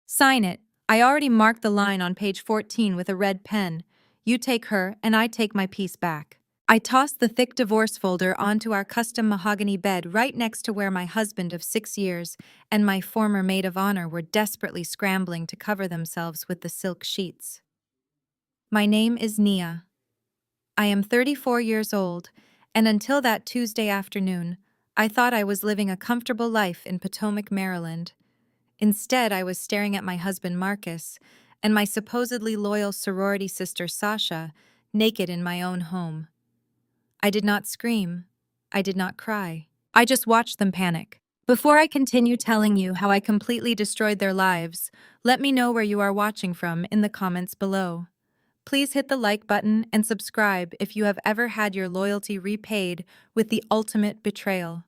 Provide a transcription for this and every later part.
Sign it. I already marked the line on page 14 with a red pen. You take her, and I take my piece back. I tossed the thick divorce folder onto our custom mahogany bed right next to where my husband of 6 years and my former maid of honor were desperately scrambling to cover themselves with the silk sheets. My name is Nia. I am 34 years old, and until that Tuesday afternoon, I thought I was living a comfortable life in Potomac, Maryland. Instead, I was staring at my husband Marcus and my supposedly loyal sorority sister Sasha, naked in my own home. I did not scream. I did not cry. I just watched them panic. Before I continue telling you how I completely destroyed their lives, let me know where you are watching from in the comments below. Please hit the like button and subscribe if you have ever had your loyalty repaid with the ultimate betrayal.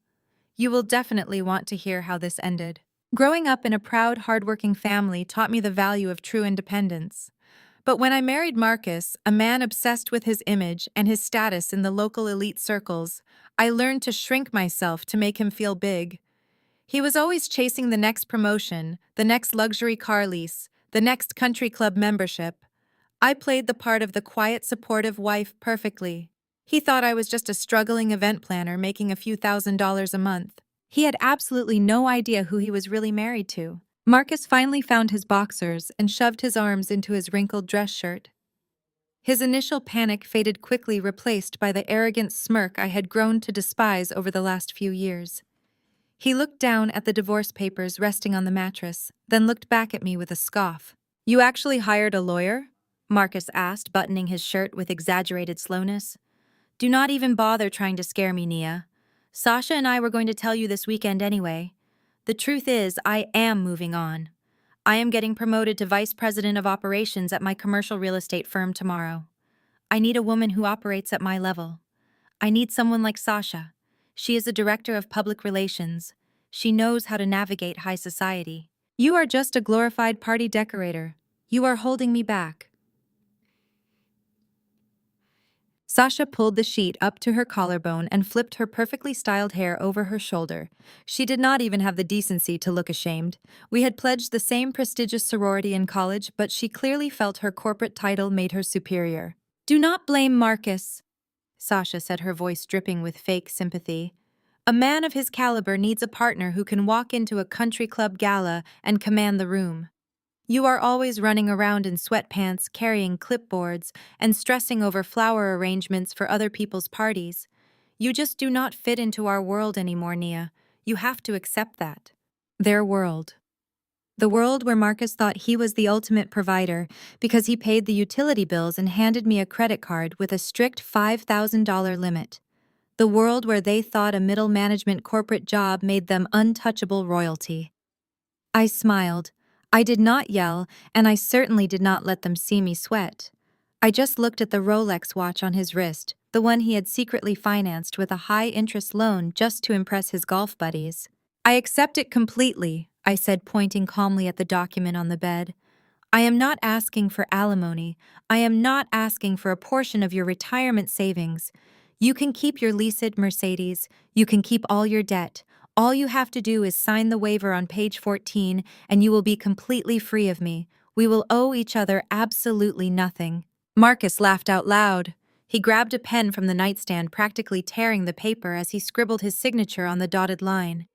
You will definitely want to hear how this ended. Growing up in a proud, hardworking family taught me the value of true independence. But when I married Marcus, a man obsessed with his image and his status in the local elite circles, I learned to shrink myself to make him feel big. He was always chasing the next promotion, the next luxury car lease, the next country club membership. I played the part of the quiet, supportive wife perfectly. He thought I was just a struggling event planner making a few $1,000s a month. He had absolutely no idea who he was really married to. Marcus finally found his boxers and shoved his arms into his wrinkled dress shirt. His initial panic faded quickly, replaced by the arrogant smirk I had grown to despise over the last few years. He looked down at the divorce papers resting on the mattress, then looked back at me with a scoff. "You actually hired a lawyer?" Marcus asked, buttoning his shirt with exaggerated slowness. "Do not even bother trying to scare me, Nia. Sasha and I were going to tell you this weekend anyway. The truth is, I am moving on. I am getting promoted to vice president of operations at my commercial real estate firm tomorrow. I need a woman who operates at my level. I need someone like Sasha. She is a director of public relations. She knows how to navigate high society. You are just a glorified party decorator. You are holding me back." Sasha pulled the sheet up to her collarbone and flipped her perfectly styled hair over her shoulder. She did not even have the decency to look ashamed. We had pledged the same prestigious sorority in college, but she clearly felt her corporate title made her superior. "Do not blame Marcus," Sasha said, her voice dripping with fake sympathy. "A man of his caliber needs a partner who can walk into a country club gala and command the room. You are always running around in sweatpants, carrying clipboards, and stressing over flower arrangements for other people's parties. You just do not fit into our world anymore, Nia. You have to accept that." Their world. The world where Marcus thought he was the ultimate provider because he paid the utility bills and handed me a credit card with a strict $5,000 limit. The world where they thought a middle management corporate job made them untouchable royalty. I smiled. I did not yell, and I certainly did not let them see me sweat. I just looked at the Rolex watch on his wrist, the one he had secretly financed with a high-interest loan just to impress his golf buddies. "I accept it completely," I said, pointing calmly at the document on the bed. "I am not asking for alimony. I am not asking for a portion of your retirement savings. You can keep your leased Mercedes. You can keep all your debt. All you have to do is sign the waiver on page 14, and you will be completely free of me. We will owe each other absolutely nothing." Marcus laughed out loud. He grabbed a pen from the nightstand, practically tearing the paper as he scribbled his signature on the dotted line.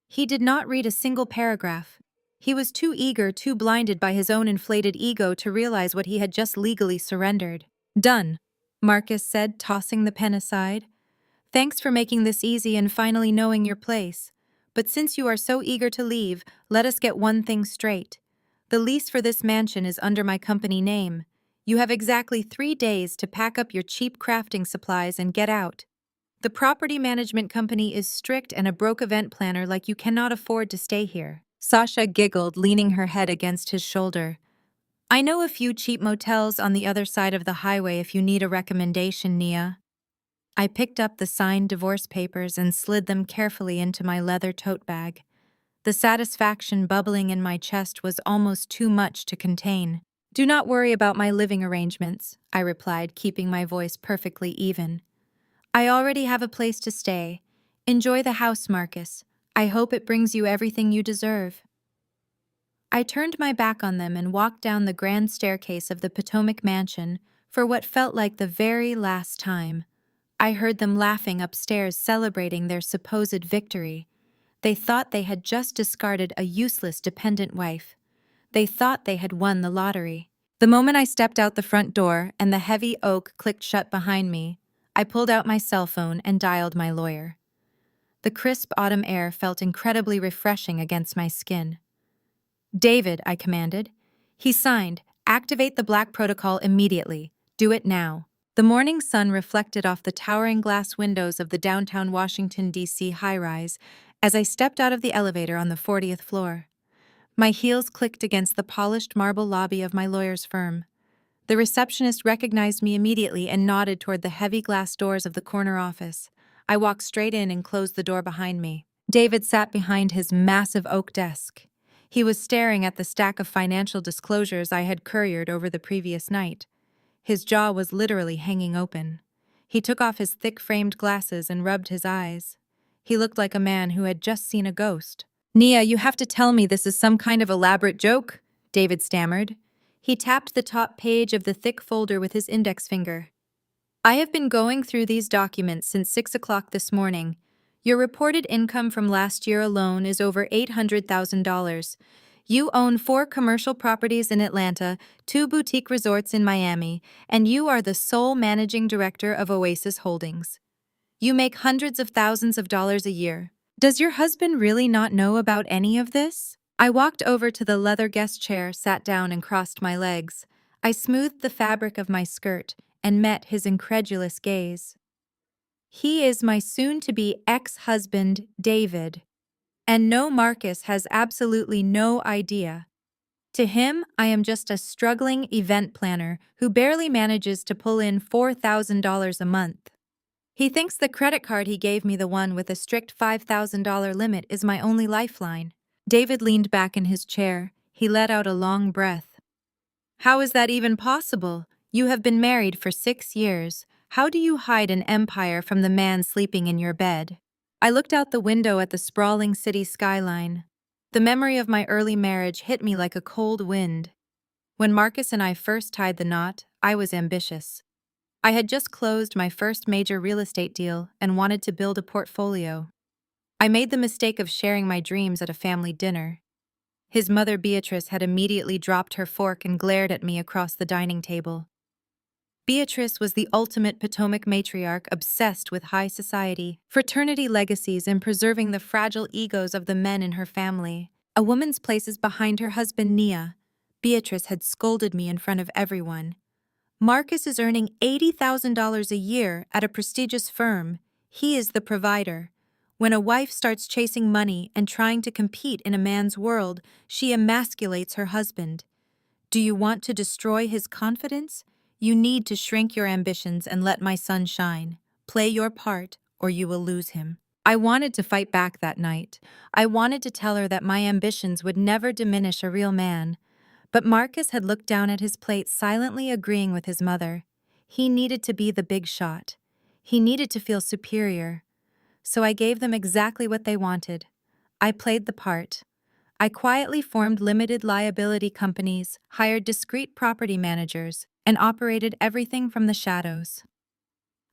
He did not read a single paragraph. He was too eager, too blinded by his own inflated ego to realize what he had just legally surrendered. "Done," Marcus said, tossing the pen aside. "Thanks for making this easy and finally knowing your place. But since you are so eager to leave, let us get one thing straight. The lease for this mansion is under my company name. You have exactly 3 days to pack up your cheap crafting supplies and get out. The property management company is strict, and a broke event planner like you cannot afford to stay here." Sasha giggled, leaning her head against his shoulder. "I know a few cheap motels on the other side of the highway if you need a recommendation, Nia." I picked up the signed divorce papers and slid them carefully into my leather tote bag. The satisfaction bubbling in my chest was almost too much to contain. "Do not worry about my living arrangements," I replied, keeping my voice perfectly even. "I already have a place to stay. Enjoy the house, Marcus. I hope it brings you everything you deserve." I turned my back on them and walked down the grand staircase of the Potomac mansion for what felt like the very last time. I heard them laughing upstairs, celebrating their supposed victory. They thought they had just discarded a useless dependent wife. They thought they had won the lottery. The moment I stepped out the front door and the heavy oak clicked shut behind me, I pulled out my cell phone and dialed my lawyer. The crisp autumn air felt incredibly refreshing against my skin. "David," I commanded. He signed, "Activate the Black Protocol immediately. Do it now." The morning sun reflected off the towering glass windows of the downtown Washington, D.C. high-rise as I stepped out of the elevator on the 40th floor. My heels clicked against the polished marble lobby of my lawyer's firm. The receptionist recognized me immediately and nodded toward the heavy glass doors of the corner office. I walked straight in and closed the door behind me. David sat behind his massive oak desk. He was staring at the stack of financial disclosures I had couriered over the previous night. His jaw was literally hanging open. He took off his thick-framed glasses and rubbed his eyes. He looked like a man who had just seen a ghost. "Nia, you have to tell me this is some kind of elaborate joke," David stammered. He tapped the top page of the thick folder with his index finger. "I have been going through these documents since 6 o'clock this morning. Your reported income from last year alone is over $800,000. You own 4 commercial properties in Atlanta, 2 boutique resorts in Miami, and you are the sole managing director of Oasis Holdings. You make hundreds of thousands of dollars a year. Does your husband really not know about any of this?" I walked over to the leather guest chair, sat down, and crossed my legs. I smoothed the fabric of my skirt and met his incredulous gaze. "He is my soon-to-be ex-husband, David. And no, Marcus has absolutely no idea. To him, I am just a struggling event planner who barely manages to pull in $4,000 a month. He thinks the credit card he gave me, the one with a strict $5,000 limit, is my only lifeline." David leaned back in his chair. He let out a long breath. "How is that even possible? You have been married for 6 years. How do you hide an empire from the man sleeping in your bed?" I looked out the window at the sprawling city skyline. The memory of my early marriage hit me like a cold wind. When Marcus and I first tied the knot, I was ambitious. I had just closed my first major real estate deal and wanted to build a portfolio. I made the mistake of sharing my dreams at a family dinner. His mother, Beatrice, had immediately dropped her fork and glared at me across the dining table. Beatrice was the ultimate Potomac matriarch, obsessed with high society, fraternity legacies, and preserving the fragile egos of the men in her family. A woman's place is behind her husband, Nia. Beatrice had scolded me in front of everyone. "Marcus is earning $80,000 a year at a prestigious firm. He is the provider. When a wife starts chasing money and trying to compete in a man's world, she emasculates her husband. Do you want to destroy his confidence? You need to shrink your ambitions and let my son shine. Play your part, or you will lose him." I wanted to fight back that night. I wanted to tell her that my ambitions would never diminish a real man. But Marcus had looked down at his plate, silently agreeing with his mother. He needed to be the big shot. He needed to feel superior. So I gave them exactly what they wanted. I played the part. I quietly formed limited liability companies, hired discreet property managers, and operated everything from the shadows.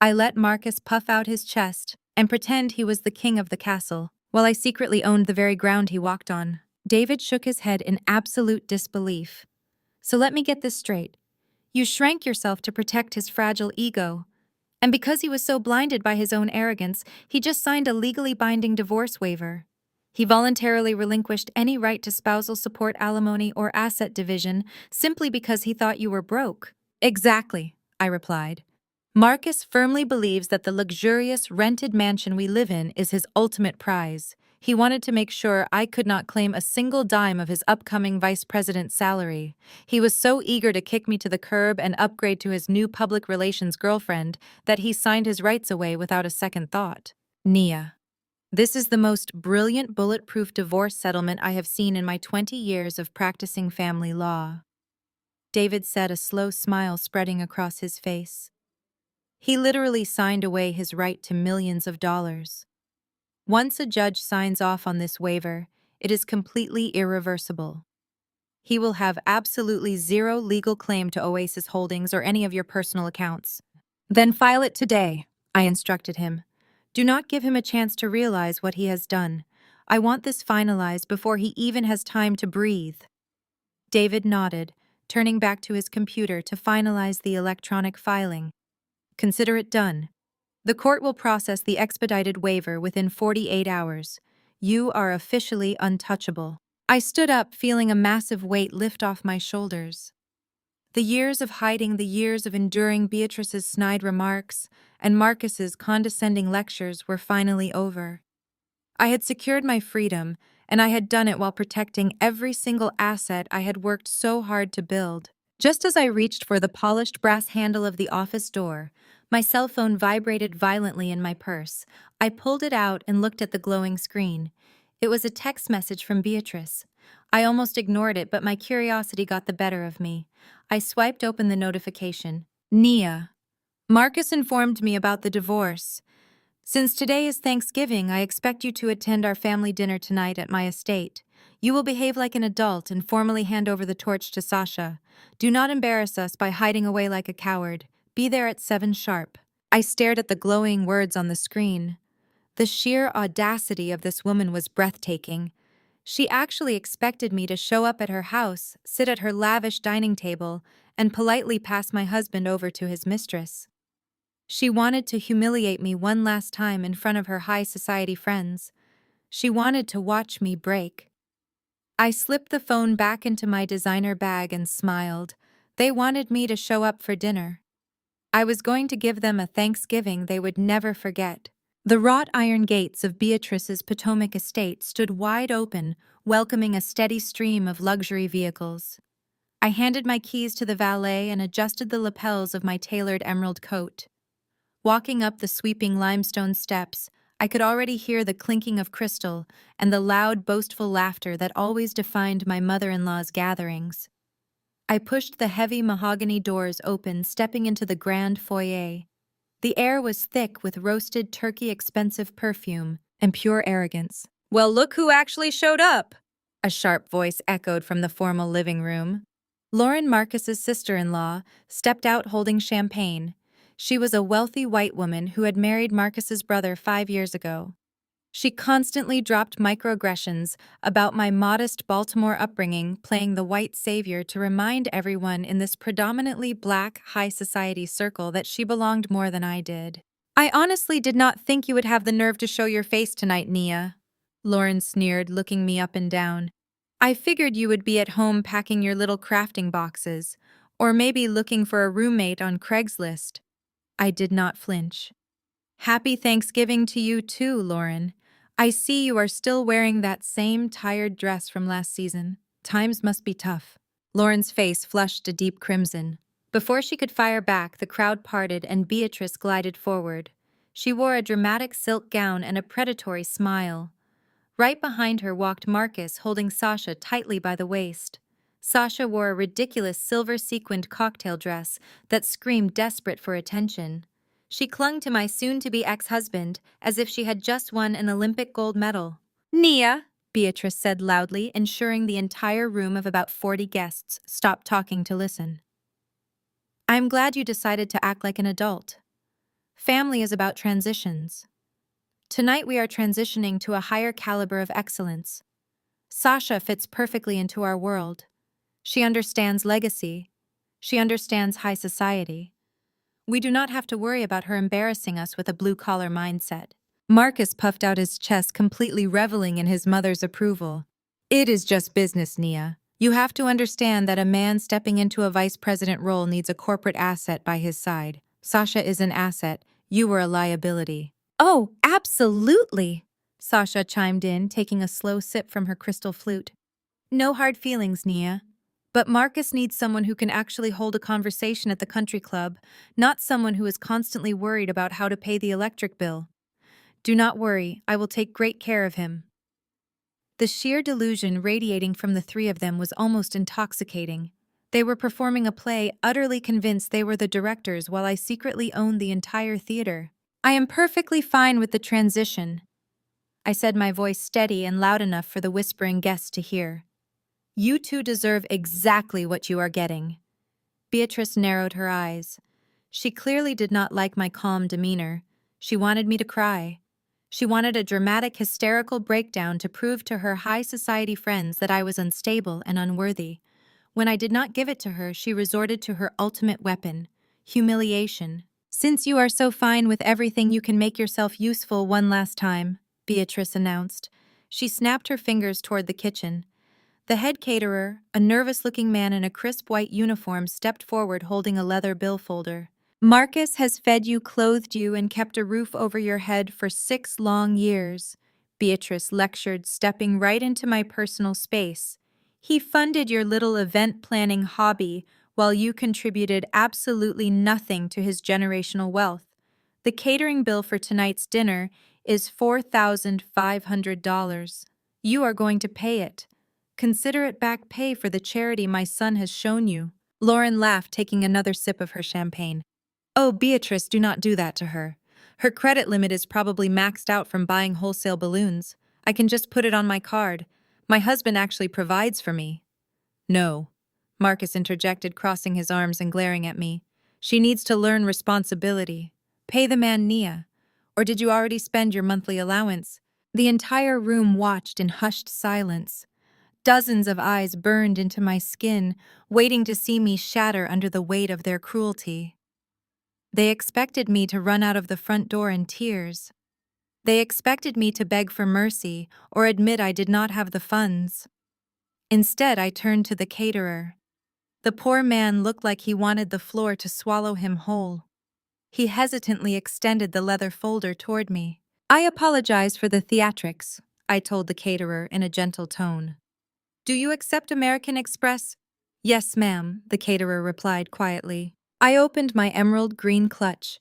I let Marcus puff out his chest and pretend he was the king of the castle, while I secretly owned the very ground he walked on. David shook his head in absolute disbelief. "So let me get this straight. You shrank yourself to protect his fragile ego. And because he was so blinded by his own arrogance, he just signed a legally binding divorce waiver. He voluntarily relinquished any right to spousal support, alimony, or asset division simply because he thought you were broke." "Exactly," I replied. "Marcus firmly believes that the luxurious rented mansion we live in is his ultimate prize. He wanted to make sure I could not claim a single dime of his upcoming vice president's salary. He was so eager to kick me to the curb and upgrade to his new public relations girlfriend that he signed his rights away without a second thought." "Nia, this is the most brilliant bulletproof divorce settlement I have seen in my 20 years of practicing family law," David said, a slow smile spreading across his face. He literally signed away his right to millions of dollars. Once a judge signs off on this waiver, it is completely irreversible. He will have absolutely zero legal claim to Oasis Holdings or any of your personal accounts. Then file it today, I instructed him. Do not give him a chance to realize what he has done. I want this finalized before he even has time to breathe. David nodded, turning back to his computer to finalize the electronic filing. Consider it done. The court will process the expedited waiver within 48 hours. You are officially untouchable. I stood up, feeling a massive weight lift off my shoulders. The years of hiding, the years of enduring Beatrice's snide remarks and Marcus's condescending lectures were finally over. I had secured my freedom, and I had done it while protecting every single asset I had worked so hard to build. Just as I reached for the polished brass handle of the office door, my cell phone vibrated violently in my purse. I pulled it out and looked at the glowing screen. It was a text message from Beatrice. I almost ignored it, but my curiosity got the better of me. I swiped open the notification. Nia. Marcus informed me about the divorce. Since today is Thanksgiving, I expect you to attend our family dinner tonight at my estate. You will behave like an adult and formally hand over the torch to Sasha. Do not embarrass us by hiding away like a coward. Be there at 7 sharp. I stared at the glowing words on the screen. The sheer audacity of this woman was breathtaking. She actually expected me to show up at her house, sit at her lavish dining table, and politely pass my husband over to his mistress. She wanted to humiliate me one last time in front of her high society friends. She wanted to watch me break. I slipped the phone back into my designer bag and smiled. They wanted me to show up for dinner. I was going to give them a Thanksgiving they would never forget. The wrought iron gates of Beatrice's Potomac estate stood wide open, welcoming a steady stream of luxury vehicles. I handed my keys to the valet and adjusted the lapels of my tailored emerald coat. Walking up the sweeping limestone steps, I could already hear the clinking of crystal and the loud, boastful laughter that always defined my mother-in-law's gatherings. I pushed the heavy mahogany doors open, stepping into the grand foyer. The air was thick with roasted turkey expensive perfume and pure arrogance. "Well, look who actually showed up!" a sharp voice echoed from the formal living room. Lauren Marcus's sister-in-law stepped out holding champagne. She was a wealthy white woman who had married Marcus's brother 5 years ago. She constantly dropped microaggressions about my modest Baltimore upbringing, playing the white savior to remind everyone in this predominantly black high society circle that she belonged more than I did. "I honestly did not think you would have the nerve to show your face tonight, Nia," Lauren sneered, looking me up and down. "I figured you would be at home packing your little crafting boxes, or maybe looking for a roommate on Craigslist." I did not flinch. "Happy Thanksgiving to you too, Lauren. I see you are still wearing that same tired dress from last season. Times must be tough." Lauren's face flushed a deep crimson. Before she could fire back, the crowd parted and Beatrice glided forward. She wore a dramatic silk gown and a predatory smile. Right behind her walked Marcus, holding Sasha tightly by the waist. Sasha wore a ridiculous silver-sequined cocktail dress that screamed desperate for attention. She clung to my soon-to-be ex-husband as if she had just won an Olympic gold medal. "Nia," Beatrice said loudly, ensuring the entire room of about 40 guests stopped talking to listen. "I'm glad you decided to act like an adult. Family is about transitions. Tonight we are transitioning to a higher caliber of excellence. Sasha fits perfectly into our world. She understands legacy. She understands high society. We do not have to worry about her embarrassing us with a blue-collar mindset." Marcus puffed out his chest, completely reveling in his mother's approval. "It is just business, Nia. You have to understand that a man stepping into a vice president role needs a corporate asset by his side. Sasha is an asset. You were a liability." "Oh, absolutely," Sasha chimed in, taking a slow sip from her crystal flute. "No hard feelings, Nia. But Marcus needs someone who can actually hold a conversation at the country club, not someone who is constantly worried about how to pay the electric bill. Do not worry, I will take great care of him." The sheer delusion radiating from the three of them was almost intoxicating. They were performing a play, utterly convinced they were the directors while I secretly owned the entire theater. "I am perfectly fine with the transition," I said, my voice steady and loud enough for the whispering guests to hear. You two deserve exactly what you are getting. Beatrice narrowed her eyes. She clearly did not like my calm demeanor. She wanted me to cry. She wanted a dramatic, hysterical breakdown to prove to her high society friends that I was unstable and unworthy. When I did not give it to her, she resorted to her ultimate weapon, humiliation. "Since you are so fine with everything, you can make yourself useful one last time," Beatrice announced. She snapped her fingers toward the kitchen. The head caterer, a nervous-looking man in a crisp white uniform, stepped forward holding a leather bill folder. "Marcus has fed you, clothed you, and kept a roof over your head for 6 long years," Beatrice lectured, stepping right into my personal space. "He funded your little event-planning hobby while you contributed absolutely nothing to his generational wealth. The catering bill for tonight's dinner is $4,500. You are going to pay it. Consider it back pay for the charity my son has shown you." Lauren laughed, taking another sip of her champagne. "Oh, Beatrice, do not do that to her. Her credit limit is probably maxed out from buying wholesale balloons. I can just put it on my card. My husband actually provides for me." "No," Marcus interjected, crossing his arms and glaring at me. "She needs to learn responsibility. Pay the man, Nia. Or did you already spend your monthly allowance?" The entire room watched in hushed silence. Dozens of eyes burned into my skin, waiting to see me shatter under the weight of their cruelty. They expected me to run out of the front door in tears. They expected me to beg for mercy or admit I did not have the funds. Instead, I turned to the caterer. The poor man looked like he wanted the floor to swallow him whole. He hesitantly extended the leather folder toward me. "I apologize for the theatrics," I told the caterer in a gentle tone. "Do you accept American Express?" "Yes, ma'am," the caterer replied quietly. I opened my emerald green clutch.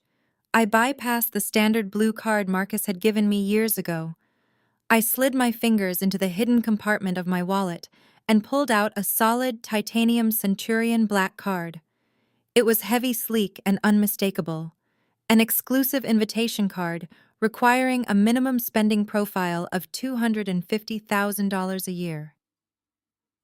I bypassed the standard blue card Marcus had given me years ago. I slid my fingers into the hidden compartment of my wallet and pulled out a solid titanium Centurion black card. It was heavy, sleek, and unmistakable. An exclusive invitation card requiring a minimum spending profile of $250,000 a year.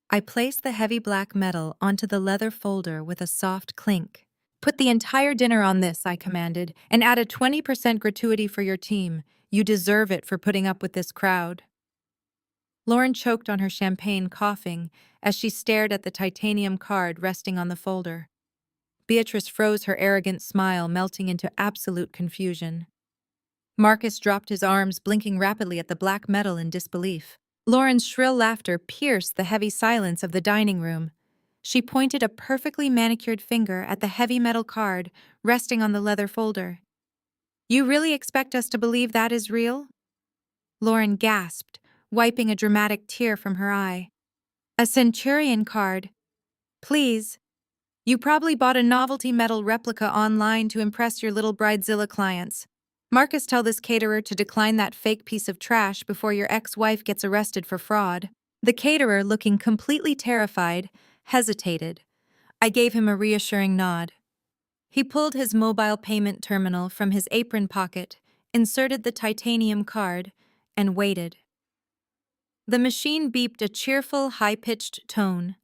I placed the heavy black metal onto the leather folder with a soft clink. "Put the entire dinner on this," I commanded, "and add a 20% gratuity for your team. You deserve it for putting up with this crowd." Lauren choked on her champagne, coughing, as she stared at the titanium card resting on the folder. Beatrice froze, her arrogant smile melting into absolute confusion. Marcus dropped his arms, blinking rapidly at the black metal in disbelief. Lauren's shrill laughter pierced the heavy silence of the dining room. She pointed a perfectly manicured finger at the heavy metal card resting on the leather folder. "You really expect us to believe that is real?" Lauren gasped, wiping a dramatic tear from her eye. "A Centurion card? Please. You probably bought a novelty metal replica online to impress your little bridezilla clients. Marcus, tell this caterer to decline that fake piece of trash before your ex-wife gets arrested for fraud." The caterer, looking completely terrified, hesitated. I gave him a reassuring nod. He pulled his mobile payment terminal from his apron pocket, inserted the titanium card, and waited. The machine beeped a cheerful, high-pitched tone.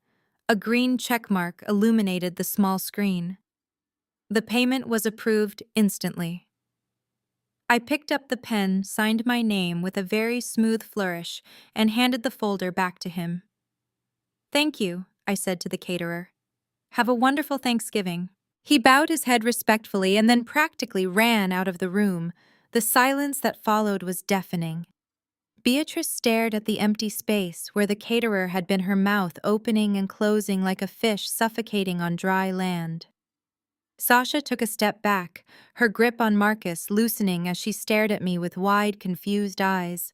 A green checkmark illuminated the small screen. The payment was approved instantly. I picked up the pen, signed my name with a very smooth flourish, and handed the folder back to him. "Thank you," I said to the caterer. "Have a wonderful Thanksgiving." He bowed his head respectfully and then practically ran out of the room. The silence that followed was deafening. Beatrice stared at the empty space where the caterer had been, her mouth opening and closing like a fish suffocating on dry land. Sasha took a step back, her grip on Marcus loosening as she stared at me with wide, confused eyes.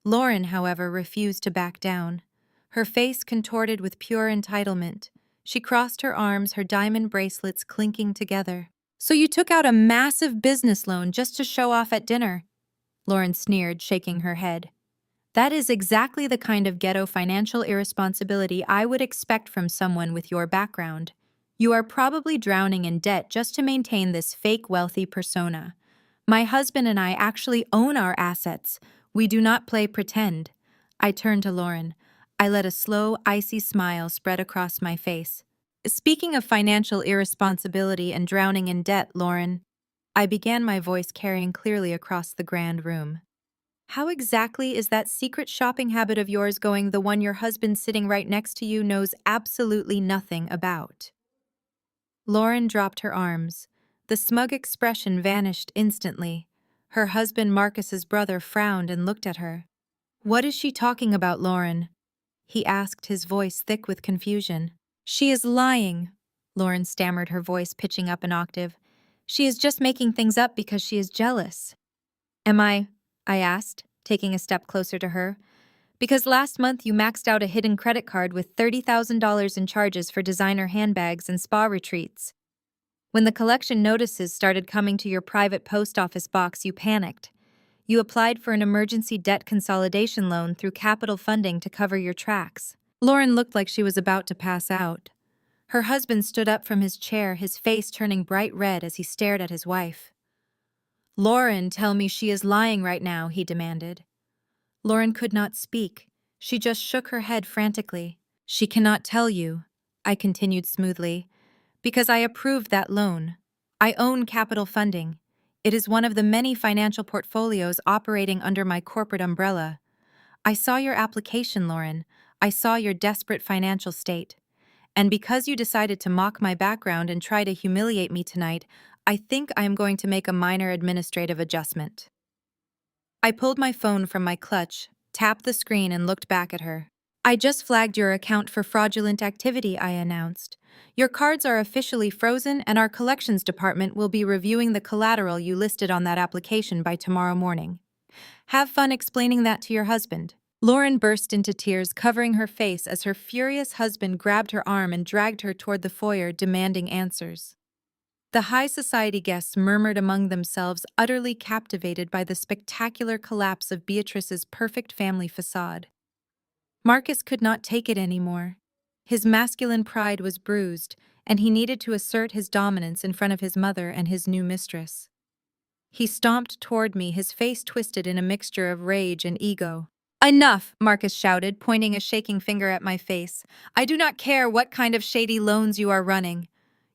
Lauren, however, refused to back down. Her face contorted with pure entitlement. She crossed her arms, her diamond bracelets clinking together. "So you took out a massive business loan just to show off at dinner?" Lauren sneered, shaking her head. "That is exactly the kind of ghetto financial irresponsibility I would expect from someone with your background. You are probably drowning in debt just to maintain this fake wealthy persona. My husband and I actually own our assets. We do not play pretend." I turned to Lauren. I let a slow, icy smile spread across my face. Speaking of financial irresponsibility and drowning in debt, Lauren, I began, my voice carrying clearly across the grand room. How exactly is that secret shopping habit of yours going, the one your husband sitting right next to you knows absolutely nothing about? Lauren dropped her arms. The smug expression vanished instantly. Her husband, Marcus's brother, frowned and looked at her. What is she talking about, Lauren? He asked, his voice thick with confusion. She is lying, Lauren stammered, her voice pitching up an octave. She is just making things up because she is jealous. Am I asked, taking a step closer to her. Because last month you maxed out a hidden credit card with $30,000 in charges for designer handbags and spa retreats. When the collection notices started coming to your private post office box, you panicked. You applied for an emergency debt consolidation loan through capital funding to cover your tracks. Lauren looked like she was about to pass out. Her husband stood up from his chair, his face turning bright red as he stared at his wife. Lauren, tell me she is lying right now, he demanded. Lauren could not speak. She just shook her head frantically. She cannot tell you, I continued smoothly, because I approved that loan. I own capital funding. It is one of the many financial portfolios operating under my corporate umbrella. I saw your application, Lauren. I saw your desperate financial state. And because you decided to mock my background and try to humiliate me tonight, I think I am going to make a minor administrative adjustment. I pulled my phone from my clutch, tapped the screen, and looked back at her. I just flagged your account for fraudulent activity, I announced. Your cards are officially frozen, and our collections department will be reviewing the collateral you listed on that application by tomorrow morning. Have fun explaining that to your husband. Lauren burst into tears, covering her face as her furious husband grabbed her arm and dragged her toward the foyer, demanding answers. The high society guests murmured among themselves, utterly captivated by the spectacular collapse of Beatrice's perfect family facade. Marcus could not take it anymore. His masculine pride was bruised, and he needed to assert his dominance in front of his mother and his new mistress. He stomped toward me, his face twisted in a mixture of rage and ego. Enough, Marcus shouted, pointing a shaking finger at my face. I do not care what kind of shady loans you are running.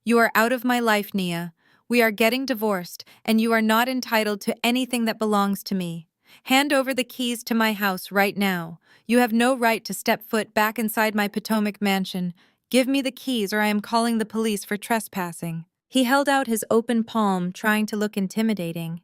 You are out of my life, Nia. We are getting divorced, and you are not entitled to anything that belongs to me. Hand over the keys to my house right now. You have no right to step foot back inside my Potomac mansion. Give me the keys or I am calling the police for trespassing. He held out his open palm, trying to look intimidating.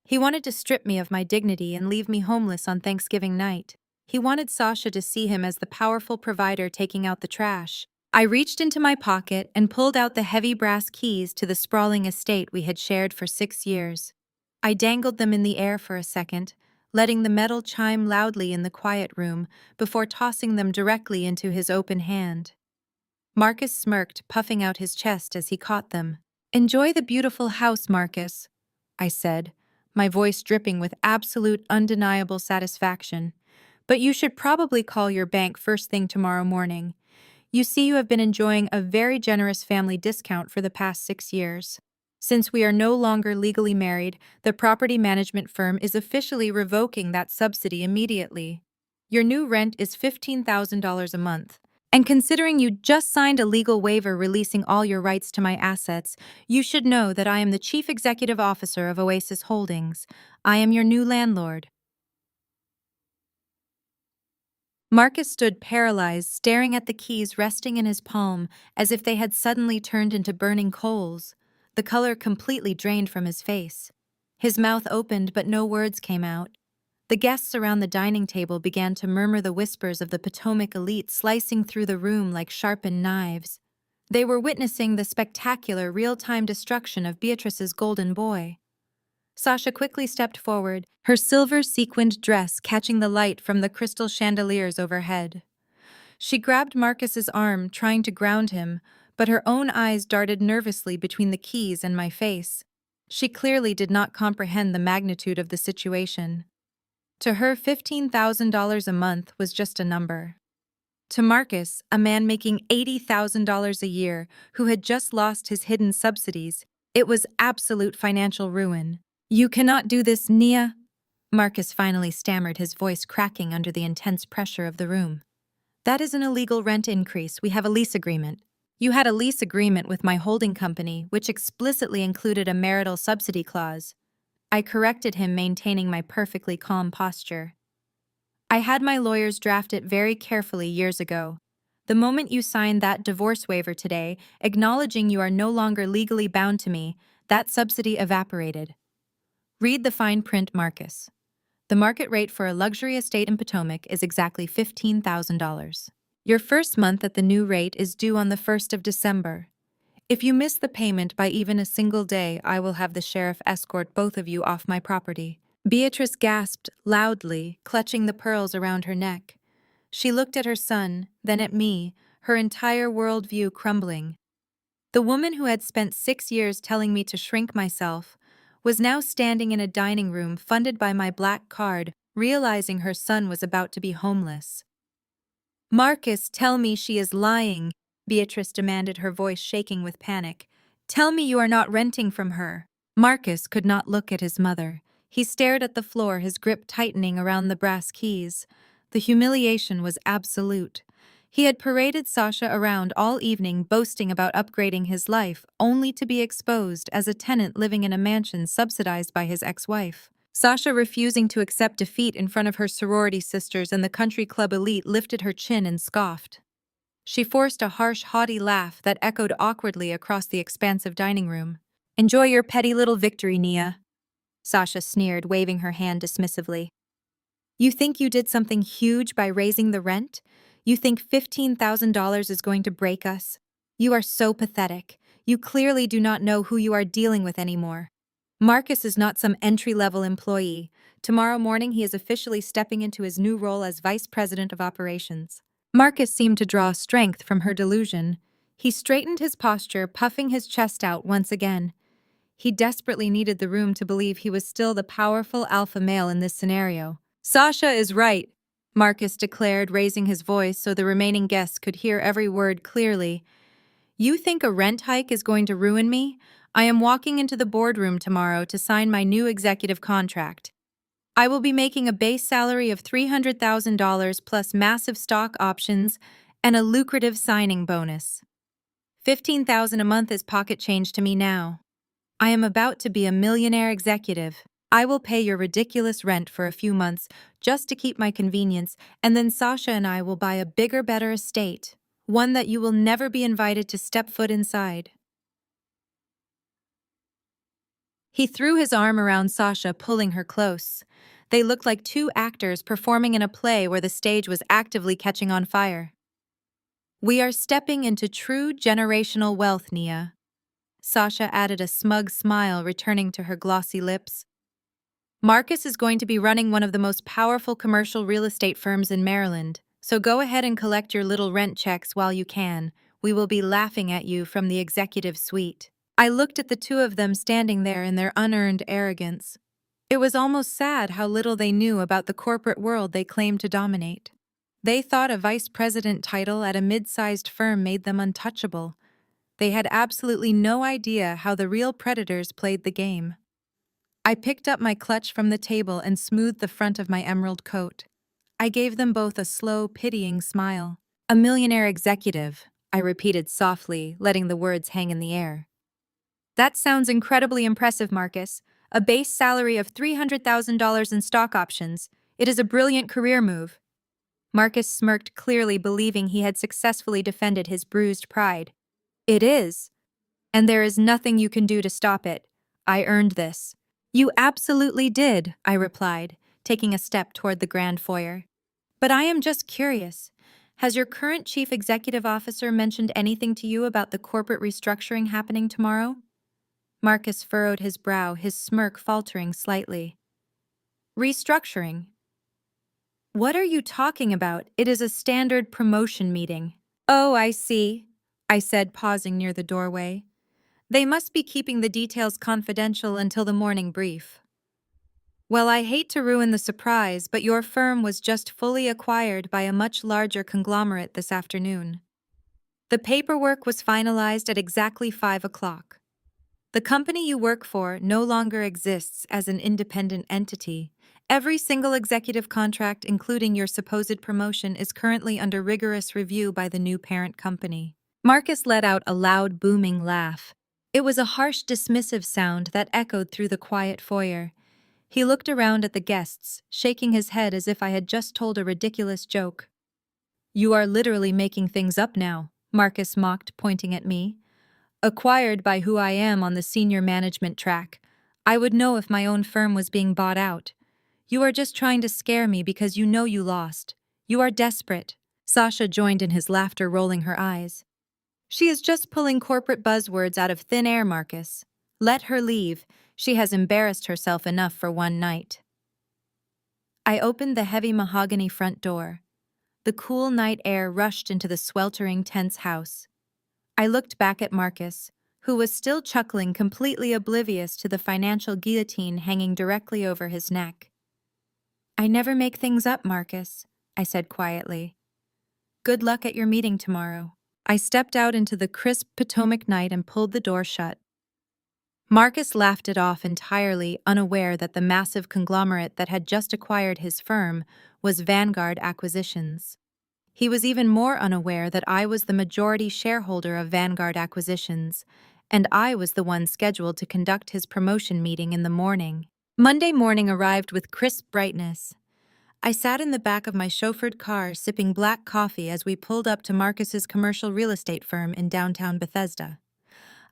He wanted to strip me of my dignity and leave me homeless on Thanksgiving night. He wanted Sasha to see him as the powerful provider taking out the trash. I reached into my pocket and pulled out the heavy brass keys to the sprawling estate we had shared for 6 years. I dangled them in the air for a second, letting the metal chime loudly in the quiet room before tossing them directly into his open hand. Marcus smirked, puffing out his chest as he caught them. Enjoy the beautiful house, Marcus, I said, my voice dripping with absolute undeniable satisfaction. But you should probably call your bank first thing tomorrow morning. You see, you have been enjoying a very generous family discount for the past 6 years. Since we are no longer legally married, the property management firm is officially revoking that subsidy immediately. Your new rent is $15,000 a month. And considering you just signed a legal waiver releasing all your rights to my assets, you should know that I am the Chief Executive Officer of Oasis Holdings. I am your new landlord. Marcus stood paralyzed, staring at the keys resting in his palm as if they had suddenly turned into burning coals. The color completely drained from his face. His mouth opened, but no words came out. The guests around the dining table began to murmur the whispers of the Potomac elite slicing through the room like sharpened knives. They were witnessing the spectacular real-time destruction of Beatrice's golden boy. Sasha quickly stepped forward, her silver sequined dress catching the light from the crystal chandeliers overhead. She grabbed Marcus's arm, trying to ground him, but her own eyes darted nervously between the keys and my face. She clearly did not comprehend the magnitude of the situation. To her, $15,000 a month was just a number. To Marcus, a man making $80,000 a year who had just lost his hidden subsidies, it was absolute financial ruin. You cannot do this, Nia, Marcus finally stammered, his voice cracking under the intense pressure of the room. That is an illegal rent increase. We have a lease agreement. You had a lease agreement with my holding company, which explicitly included a marital subsidy clause. I corrected him, maintaining my perfectly calm posture. I had my lawyers draft it very carefully years ago. The moment you signed that divorce waiver today, acknowledging you are no longer legally bound to me, that subsidy evaporated. Read the fine print, Marcus. The market rate for a luxury estate in Potomac is exactly $15,000. Your first month at the new rate is due on the 1st of December. If you miss the payment by even a single day, I will have the sheriff escort both of you off my property. Beatrice gasped loudly, clutching the pearls around her neck. She looked at her son, then at me, her entire worldview crumbling. The woman who had spent 6 years telling me to shrink myself was now standing in a dining room funded by my black card, realizing her son was about to be homeless. Marcus, tell me she is lying, Beatrice demanded, her voice shaking with panic. Tell me you are not renting from her. Marcus could not look at his mother. He stared at the floor, his grip tightening around the brass keys. The humiliation was absolute. He had paraded Sasha around all evening, boasting about upgrading his life, only to be exposed as a tenant living in a mansion subsidized by his ex-wife. Sasha, refusing to accept defeat in front of her sorority sisters and the country club elite, lifted her chin and scoffed. She forced a harsh, haughty laugh that echoed awkwardly across the expansive dining room. Enjoy your petty little victory, Nia, Sasha sneered, waving her hand dismissively. You think you did something huge by raising the rent? You think $15,000 is going to break us? You are so pathetic. You clearly do not know who you are dealing with anymore. Marcus is not some entry-level employee. Tomorrow morning he is officially stepping into his new role as Vice President of Operations. Marcus seemed to draw strength from her delusion. He straightened his posture, puffing his chest out once again. He desperately needed the room to believe he was still the powerful alpha male in this scenario. Sasha is right, Marcus declared, raising his voice so the remaining guests could hear every word clearly. You think a rent hike is going to ruin me? I am walking into the boardroom tomorrow to sign my new executive contract. I will be making a base salary of $300,000 plus massive stock options and a lucrative signing bonus. $15,000 a month is pocket change to me now. I am about to be a millionaire executive. I will pay your ridiculous rent for a few months just to keep my convenience, and then Sasha and I will buy a bigger, better estate, one that you will never be invited to step foot inside. He threw his arm around Sasha, pulling her close. They looked like two actors performing in a play where the stage was actively catching on fire. We are stepping into true generational wealth, Nia. Sasha added a smug smile, returning to her glossy lips. Marcus is going to be running one of the most powerful commercial real estate firms in Maryland, so go ahead and collect your little rent checks while you can. We will be laughing at you from the executive suite. I looked at the two of them standing there in their unearned arrogance. It was almost sad how little they knew about the corporate world they claimed to dominate. They thought a vice president title at a mid-sized firm made them untouchable. They had absolutely no idea how the real predators played the game. I picked up my clutch from the table and smoothed the front of my emerald coat. I gave them both a slow, pitying smile. A millionaire executive, I repeated softly, letting the words hang in the air. That sounds incredibly impressive, Marcus. A base salary of $300,000 in stock options. It is a brilliant career move. Marcus smirked, clearly believing he had successfully defended his bruised pride. It is. And there is nothing you can do to stop it. I earned this. You absolutely did, I replied, taking a step toward the grand foyer. But I am just curious. Has your current chief executive officer mentioned anything to you about the corporate restructuring happening tomorrow? Marcus furrowed his brow, his smirk faltering slightly. Restructuring? What are you talking about? It is a standard promotion meeting. Oh, I see, I said, pausing near the doorway. They must be keeping the details confidential until the morning brief. Well, I hate to ruin the surprise, but your firm was just fully acquired by a much larger conglomerate this afternoon. The paperwork was finalized at exactly 5 o'clock. The company you work for no longer exists as an independent entity. Every single executive contract, including your supposed promotion, is currently under rigorous review by the new parent company. Marcus let out a loud, booming laugh. It was a harsh, dismissive sound that echoed through the quiet foyer. He looked around at the guests, shaking his head as if I had just told a ridiculous joke. "You are literally making things up now," Marcus mocked, pointing at me. "Acquired by who I am on the senior management track, I would know if my own firm was being bought out. You are just trying to scare me because you know you lost. You are desperate." Sasha joined in his laughter, rolling her eyes. "She is just pulling corporate buzzwords out of thin air, Marcus. Let her leave. She has embarrassed herself enough for one night." I opened the heavy mahogany front door. The cool night air rushed into the sweltering, tense house. I looked back at Marcus, who was still chuckling, completely oblivious to the financial guillotine hanging directly over his neck. "I never make things up, Marcus," I said quietly. "Good luck at your meeting tomorrow." I stepped out into the crisp Potomac night and pulled the door shut. Marcus laughed it off entirely, unaware that the massive conglomerate that had just acquired his firm was Vanguard Acquisitions. He was even more unaware that I was the majority shareholder of Vanguard Acquisitions, and I was the one scheduled to conduct his promotion meeting in the morning. Monday morning arrived with crisp brightness. I sat in the back of my chauffeured car sipping black coffee as we pulled up to Marcus's commercial real estate firm in downtown Bethesda.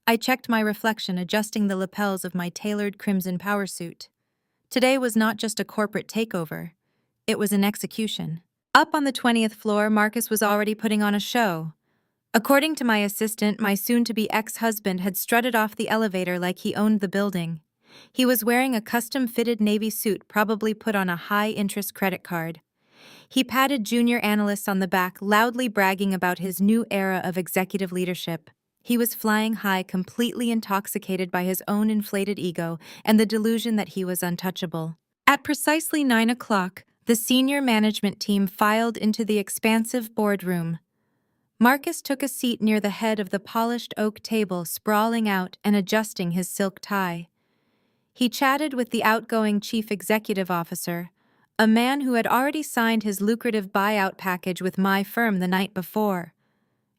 I checked my reflection, adjusting the lapels of my tailored crimson power suit. Today was not just a corporate takeover. It was an execution. Up on the 20th floor, Marcus was already putting on a show. According to my assistant, my soon-to-be ex-husband had strutted off the elevator like he owned the building. He was wearing a custom-fitted navy suit, probably put on a high-interest credit card. He patted junior analysts on the back, loudly bragging about his new era of executive leadership. He was flying high, completely intoxicated by his own inflated ego and the delusion that he was untouchable. At precisely 9 o'clock, the senior management team filed into the expansive boardroom. Marcus took a seat near the head of the polished oak table, sprawling out and adjusting his silk tie. He chatted with the outgoing chief executive officer, a man who had already signed his lucrative buyout package with my firm the night before.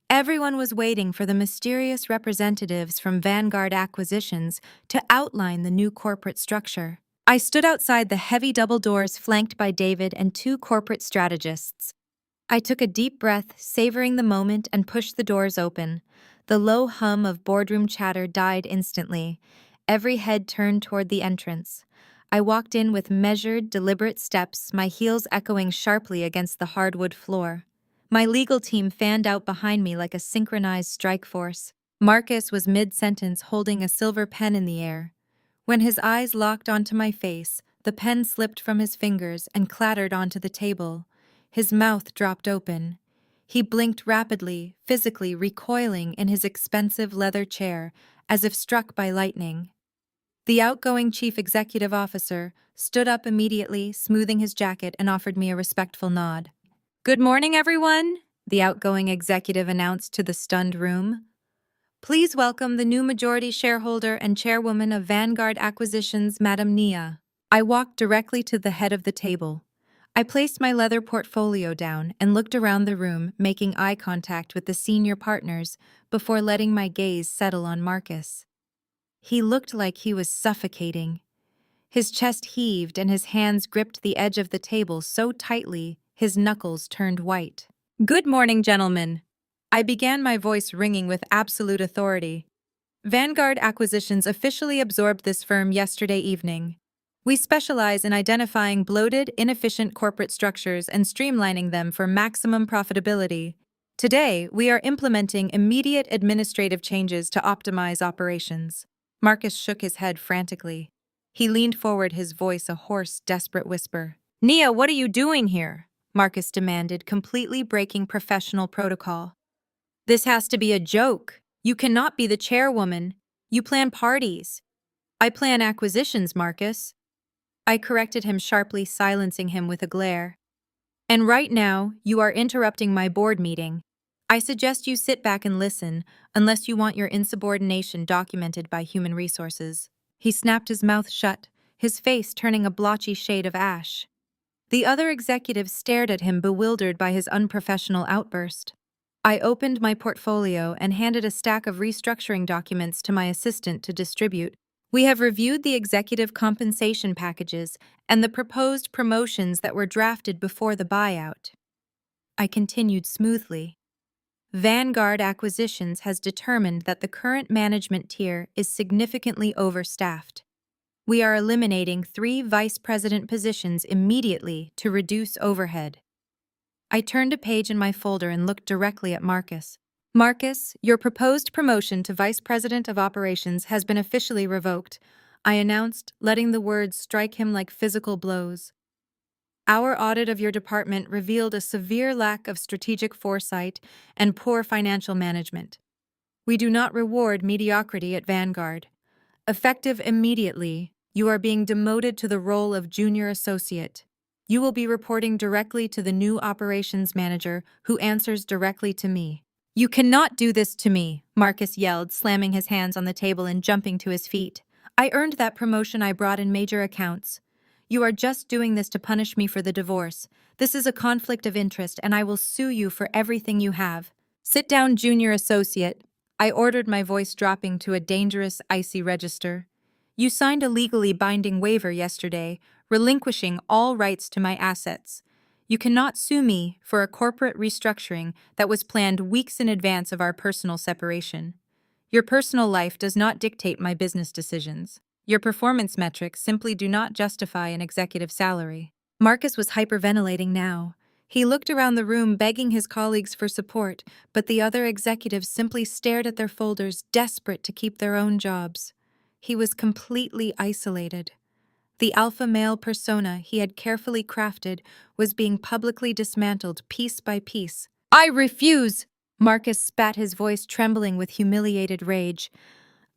Everyone was waiting for the mysterious representatives from Vanguard Acquisitions to outline the new corporate structure. I stood outside the heavy double doors flanked by David and two corporate strategists. I took a deep breath, savoring the moment, and pushed the doors open. The low hum of boardroom chatter died instantly. Every head turned toward the entrance. I walked in with measured, deliberate steps, my heels echoing sharply against the hardwood floor. My legal team fanned out behind me like a synchronized strike force. Marcus was mid-sentence, holding a silver pen in the air. When his eyes locked onto my face, the pen slipped from his fingers and clattered onto the table. His mouth dropped open. He blinked rapidly, physically recoiling in his expensive leather chair, as if struck by lightning. The outgoing chief executive officer stood up immediately, smoothing his jacket, and offered me a respectful nod. "Good morning, everyone," the outgoing executive announced to the stunned room. "Please welcome the new majority shareholder and chairwoman of Vanguard Acquisitions, Madam Nia." I walked directly to the head of the table. I placed my leather portfolio down and looked around the room, making eye contact with the senior partners before letting my gaze settle on Marcus. He looked like he was suffocating. His chest heaved and his hands gripped the edge of the table so tightly his knuckles turned white. "Good morning, gentlemen." I began, my voice ringing with absolute authority. "Vanguard Acquisitions officially absorbed this firm yesterday evening. We specialize in identifying bloated, inefficient corporate structures and streamlining them for maximum profitability. Today, we are implementing immediate administrative changes to optimize operations." Marcus shook his head frantically. He leaned forward, his voice a hoarse, desperate whisper. "Nia, what are you doing here?" Marcus demanded, completely breaking professional protocol. "This has to be a joke. You cannot be the chairwoman. You plan parties." "I plan acquisitions, Marcus." I corrected him sharply, silencing him with a glare. "And right now, you are interrupting my board meeting. I suggest you sit back and listen, unless you want your insubordination documented by human resources. He snapped his mouth shut, his face turning a blotchy shade of ash. The other executives stared at him, bewildered by his unprofessional outburst. I opened my portfolio and handed a stack of restructuring documents to my assistant to distribute. We have reviewed the executive compensation packages and the proposed promotions that were drafted before the buyout. I continued smoothly. Vanguard Acquisitions has determined that the current management tier is significantly overstaffed. We are eliminating 3 vice president positions immediately to reduce overhead. I turned a page in my folder and looked directly at Marcus. Marcus, your proposed promotion to vice president of operations has been officially revoked, I announced, letting the words strike him like physical blows. Our audit of your department revealed a severe lack of strategic foresight and poor financial management. We do not reward mediocrity at Vanguard. Effective immediately, you are being demoted to the role of junior associate. You will be reporting directly to the new operations manager, who answers directly to me. You cannot do this to me, Marcus yelled, slamming his hands on the table and jumping to his feet. I earned that promotion. I brought in major accounts. You are just doing this to punish me for the divorce. This is a conflict of interest, and I will sue you for everything you have. Sit down, junior associate. I ordered, my voice dropping to a dangerous, icy register. You signed a legally binding waiver yesterday, relinquishing all rights to my assets. You cannot sue me for a corporate restructuring that was planned weeks in advance of our personal separation. Your personal life does not dictate my business decisions. Your performance metrics simply do not justify an executive salary. Marcus was hyperventilating now. He looked around the room, begging his colleagues for support, but the other executives simply stared at their folders, desperate to keep their own jobs. He was completely isolated. The alpha male persona he had carefully crafted was being publicly dismantled piece by piece. I refuse! Marcus spat, his voice trembling with humiliated rage.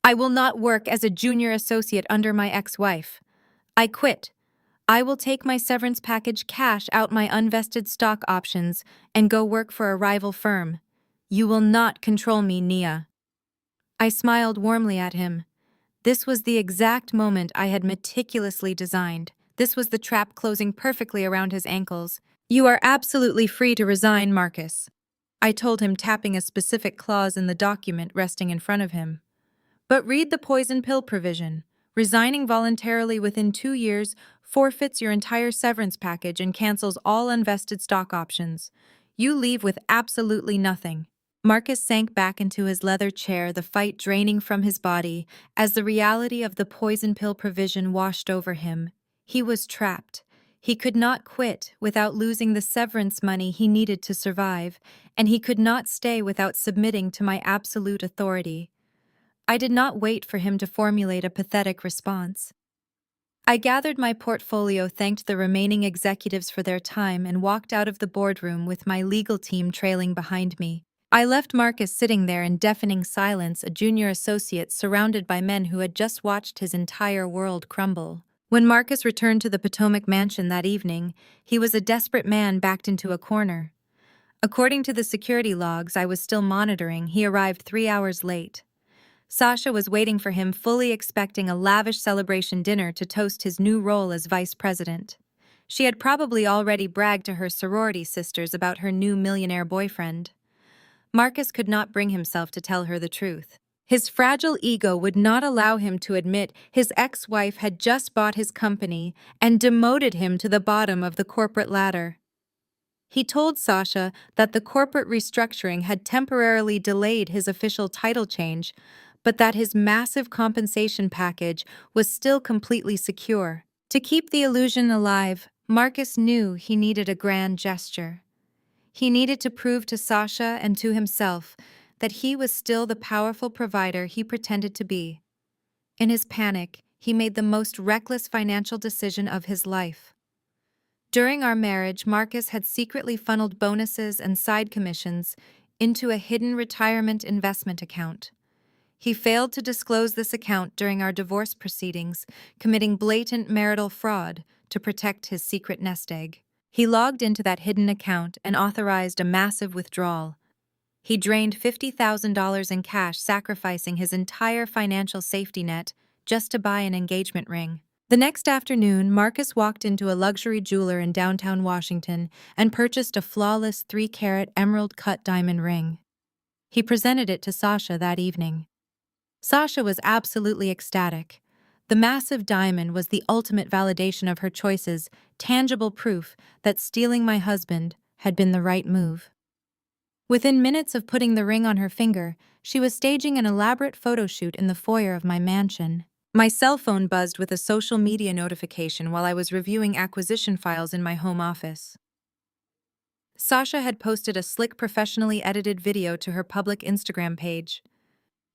I will not work as a junior associate under my ex-wife. I quit. I will take my severance package, cash out my unvested stock options, and go work for a rival firm. You will not control me, Nia. I smiled warmly at him. This was the exact moment I had meticulously designed. This was the trap closing perfectly around his ankles. You are absolutely free to resign, Marcus, I told him, tapping a specific clause in the document resting in front of him. But read the poison pill provision. Resigning voluntarily within 2 years forfeits your entire severance package and cancels all unvested stock options. You leave with absolutely nothing. Marcus sank back into his leather chair, the fight draining from his body as the reality of the poison pill provision washed over him. He was trapped. He could not quit without losing the severance money he needed to survive, and he could not stay without submitting to my absolute authority. I did not wait for him to formulate a pathetic response. I gathered my portfolio, thanked the remaining executives for their time, and walked out of the boardroom with my legal team trailing behind me. I left Marcus sitting there in deafening silence, a junior associate surrounded by men who had just watched his entire world crumble. When Marcus returned to the Potomac mansion that evening, he was a desperate man backed into a corner. According to the security logs I was still monitoring, he arrived 3 hours late. Sasha was waiting for him, fully expecting a lavish celebration dinner to toast his new role as vice president. She had probably already bragged to her sorority sisters about her new millionaire boyfriend. Marcus could not bring himself to tell her the truth. His fragile ego would not allow him to admit his ex-wife had just bought his company and demoted him to the bottom of the corporate ladder. He told Sasha that the corporate restructuring had temporarily delayed his official title change, but that his massive compensation package was still completely secure. To keep the illusion alive, Marcus knew he needed a grand gesture. He needed to prove to Sasha and to himself that he was still the powerful provider he pretended to be. In his panic, he made the most reckless financial decision of his life. During our marriage, Marcus had secretly funneled bonuses and side commissions into a hidden retirement investment account. He failed to disclose this account during our divorce proceedings, committing blatant marital fraud to protect his secret nest egg. He logged into that hidden account and authorized a massive withdrawal. He drained $50,000 in cash, sacrificing his entire financial safety net just to buy an engagement ring. The next afternoon, Marcus walked into a luxury jeweler in downtown Washington and purchased a flawless 3-carat emerald-cut diamond ring. He presented it to Sasha that evening. Sasha was absolutely ecstatic. The massive diamond was the ultimate validation of her choices, tangible proof that stealing my husband had been the right move. Within minutes of putting the ring on her finger, she was staging an elaborate photo shoot in the foyer of my mansion. My cell phone buzzed with a social media notification while I was reviewing acquisition files in my home office. Sasha had posted a slick, professionally edited video to her public Instagram page.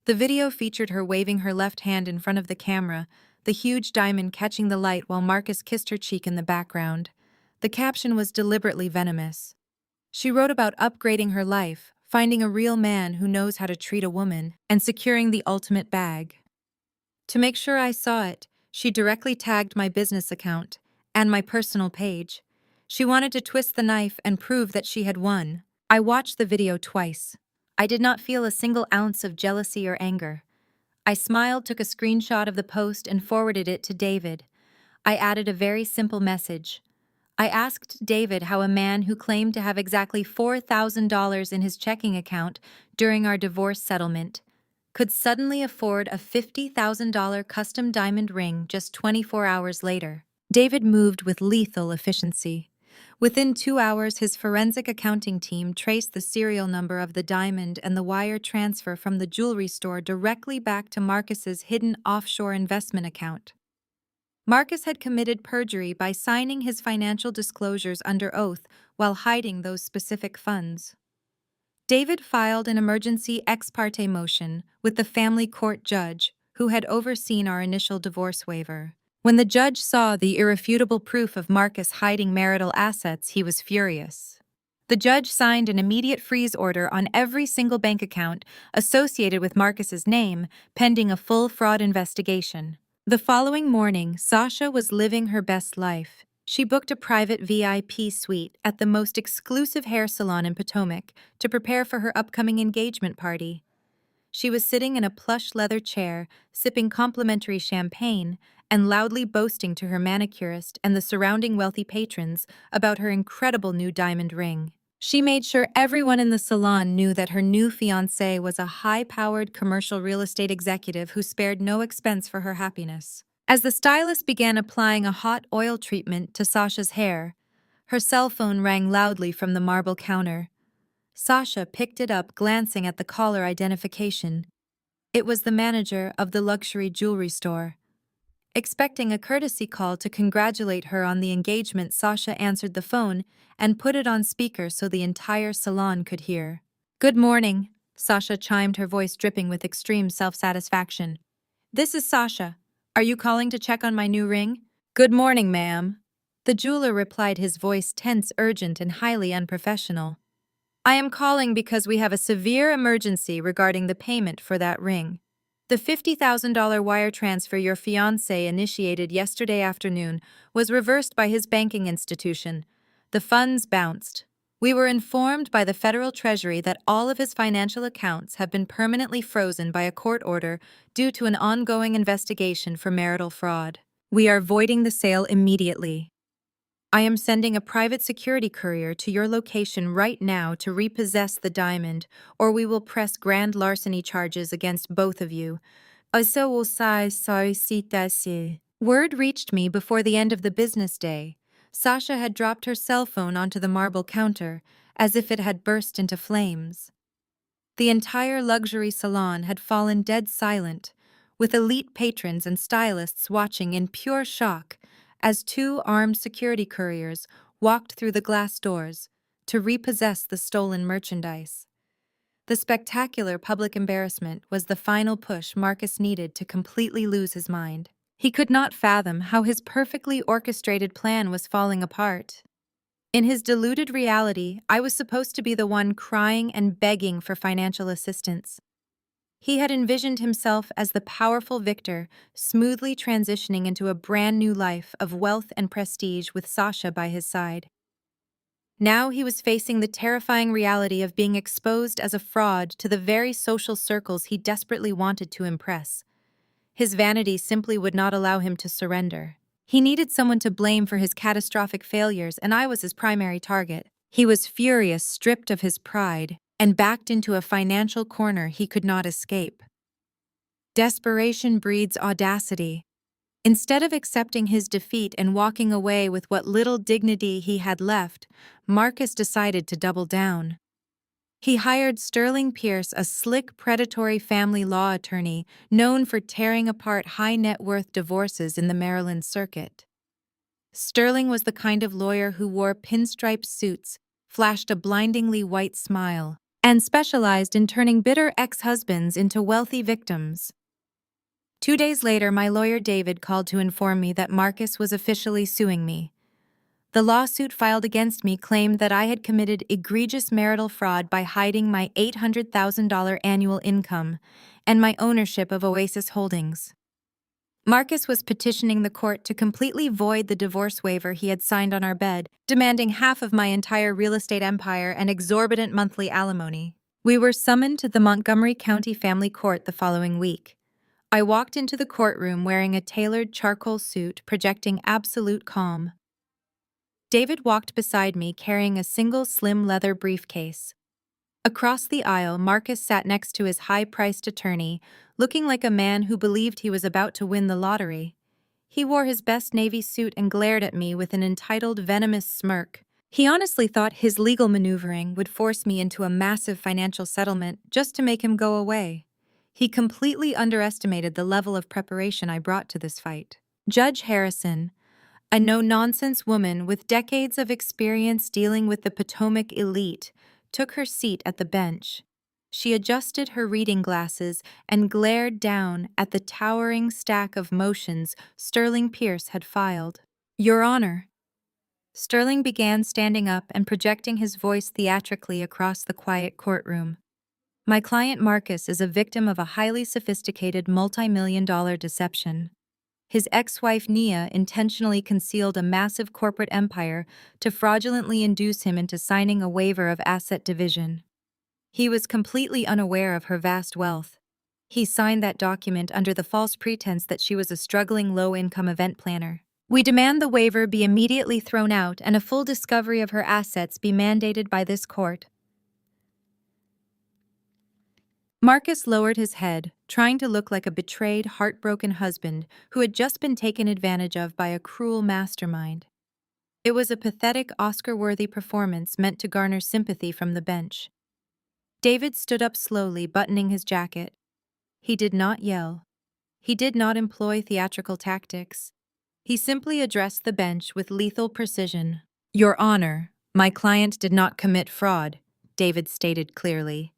The video featured her waving her left hand in front of the camera, the huge diamond catching the light while Marcus kissed her cheek in the background. The caption was deliberately venomous. She wrote about upgrading her life, finding a real man who knows how to treat a woman, and securing the ultimate bag. To make sure I saw it, she directly tagged my business account and my personal page. She wanted to twist the knife and prove that she had won. I watched the video twice. I did not feel a single ounce of jealousy or anger. I smiled, took a screenshot of the post, and forwarded it to David. I added a very simple message. I asked David how a man who claimed to have exactly $4,000 in his checking account during our divorce settlement could suddenly afford a $50,000 custom diamond ring just 24 hours later. David moved with lethal efficiency. Within 2 hours, his forensic accounting team traced the serial number of the diamond and the wire transfer from the jewelry store directly back to Marcus's hidden offshore investment account. Marcus had committed perjury by signing his financial disclosures under oath while hiding those specific funds. David filed an emergency ex parte motion with the family court judge who had overseen our initial divorce waiver. When the judge saw the irrefutable proof of Marcus hiding marital assets, he was furious. The judge signed an immediate freeze order on every single bank account associated with Marcus's name, pending a full fraud investigation. The following morning, Sasha was living her best life. She booked a private VIP suite at the most exclusive hair salon in Potomac to prepare for her upcoming engagement party. She was sitting in a plush leather chair, sipping complimentary champagne, and loudly boasting to her manicurist and the surrounding wealthy patrons about her incredible new diamond ring. She made sure everyone in the salon knew that her new fiancé was a high-powered commercial real estate executive who spared no expense for her happiness. As the stylist began applying a hot oil treatment to Sasha's hair, her cell phone rang loudly from the marble counter. Sasha picked it up, glancing at the caller identification. It was the manager of the luxury jewelry store. Expecting a courtesy call to congratulate her on the engagement, Sasha answered the phone and put it on speaker so the entire salon could hear. "Good morning," Sasha chimed, her voice dripping with extreme self-satisfaction. "This is Sasha. Are you calling to check on my new ring?" "Good morning, ma'am." The jeweler replied, his voice tense, urgent, and highly unprofessional. "I am calling because we have a severe emergency regarding the payment for that ring. The $50,000 wire transfer your fiancé initiated yesterday afternoon was reversed by his banking institution. The funds bounced. We were informed by the Federal Treasury that all of his financial accounts have been permanently frozen by a court order due to an ongoing investigation for marital fraud. We are voiding the sale immediately. I am sending a private security courier to your location right now to repossess the diamond, or we will press grand larceny charges against both of you. Word reached me before the end of the business day. Sasha had dropped her cell phone onto the marble counter, as if it had burst into flames. The entire luxury salon had fallen dead silent, with elite patrons and stylists watching in pure shock as 2 armed security couriers walked through the glass doors to repossess the stolen merchandise. The spectacular public embarrassment was the final push Marcus needed to completely lose his mind. He could not fathom how his perfectly orchestrated plan was falling apart. In his deluded reality, I was supposed to be the one crying and begging for financial assistance. He had envisioned himself as the powerful victor, smoothly transitioning into a brand new life of wealth and prestige with Sasha by his side. Now he was facing the terrifying reality of being exposed as a fraud to the very social circles he desperately wanted to impress. His vanity simply would not allow him to surrender. He needed someone to blame for his catastrophic failures, and I was his primary target. He was furious, stripped of his pride, and backed into a financial corner he could not escape. Desperation breeds audacity. Instead of accepting his defeat and walking away with what little dignity he had left, Marcus decided to double down. He hired Sterling Pierce, a slick, predatory family law attorney known for tearing apart high-net-worth divorces in the Maryland circuit. Sterling was the kind of lawyer who wore pinstripe suits, flashed a blindingly white smile, and specialized in turning bitter ex-husbands into wealthy victims. 2 days later, my lawyer David called to inform me that Marcus was officially suing me. The lawsuit filed against me claimed that I had committed egregious marital fraud by hiding my $800,000 annual income and my ownership of Oasis Holdings. Marcus was petitioning the court to completely void the divorce waiver he had signed on our bed, demanding half of my entire real estate empire and exorbitant monthly alimony. We were summoned to the Montgomery County Family Court the following week. I walked into the courtroom wearing a tailored charcoal suit, projecting absolute calm. David walked beside me carrying a single slim leather briefcase. Across the aisle, Marcus sat next to his high-priced attorney, looking like a man who believed he was about to win the lottery. He wore his best navy suit and glared at me with an entitled, venomous smirk. He honestly thought his legal maneuvering would force me into a massive financial settlement just to make him go away. He completely underestimated the level of preparation I brought to this fight. Judge Harrison, a no-nonsense woman with decades of experience dealing with the Potomac elite, took her seat at the bench. She adjusted her reading glasses and glared down at the towering stack of motions Sterling Pierce had filed. "Your Honor." Sterling began standing up and projecting his voice theatrically across the quiet courtroom. My client Marcus is a victim of a highly sophisticated multi-million-dollar deception. His ex-wife Nia intentionally concealed a massive corporate empire to fraudulently induce him into signing a waiver of asset division. He was completely unaware of her vast wealth. He signed that document under the false pretense that she was a struggling low-income event planner. We demand the waiver be immediately thrown out and a full discovery of her assets be mandated by this court. Marcus lowered his head, trying to look like a betrayed, heartbroken husband who had just been taken advantage of by a cruel mastermind. It was a pathetic, Oscar-worthy performance meant to garner sympathy from the bench. David stood up slowly, buttoning his jacket. He did not yell. He did not employ theatrical tactics. He simply addressed the bench with lethal precision. "Your Honor, my client did not commit fraud," David stated clearly.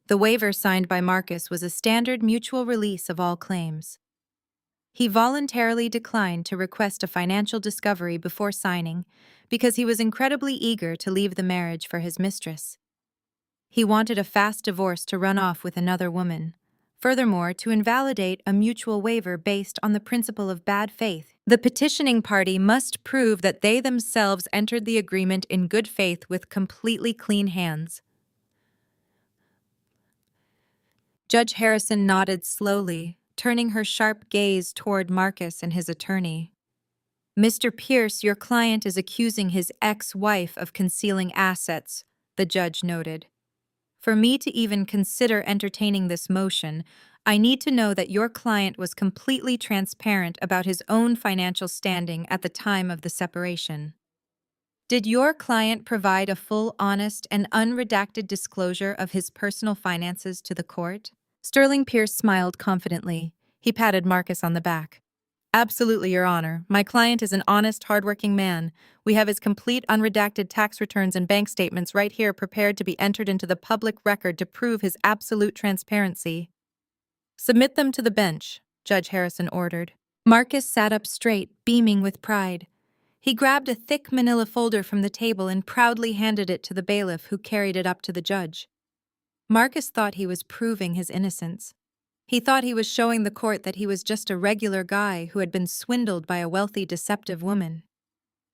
The waiver signed by Marcus was a standard mutual release of all claims. He voluntarily declined to request a financial discovery before signing because he was incredibly eager to leave the marriage for his mistress. He wanted a fast divorce to run off with another woman. Furthermore, to invalidate a mutual waiver based on the principle of bad faith, the petitioning party must prove that they themselves entered the agreement in good faith with completely clean hands. Judge Harrison nodded slowly, turning her sharp gaze toward Marcus and his attorney. "Mr. Pierce, your client is accusing his ex-wife of concealing assets," the judge noted. "For me to even consider entertaining this motion, I need to know that your client was completely transparent about his own financial standing at the time of the separation. Did your client provide a full, honest, and unredacted disclosure of his personal finances to the court?" Sterling Pierce smiled confidently. He patted Marcus on the back. "Absolutely, Your Honor. My client is an honest, hardworking man. We have his complete unredacted tax returns and bank statements right here prepared to be entered into the public record to prove his absolute transparency." "Submit them to the bench," Judge Harrison ordered. Marcus sat up straight, beaming with pride. He grabbed a thick manila folder from the table and proudly handed it to the bailiff, who carried it up to the judge. Marcus thought he was proving his innocence. He thought he was showing the court that he was just a regular guy who had been swindled by a wealthy, deceptive woman.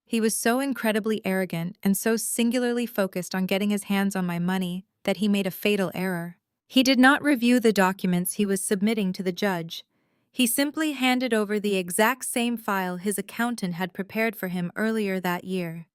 He was so incredibly arrogant and so singularly focused on getting his hands on my money that he made a fatal error. He did not review the documents he was submitting to the judge. He simply handed over the exact same file his accountant had prepared for him earlier that year.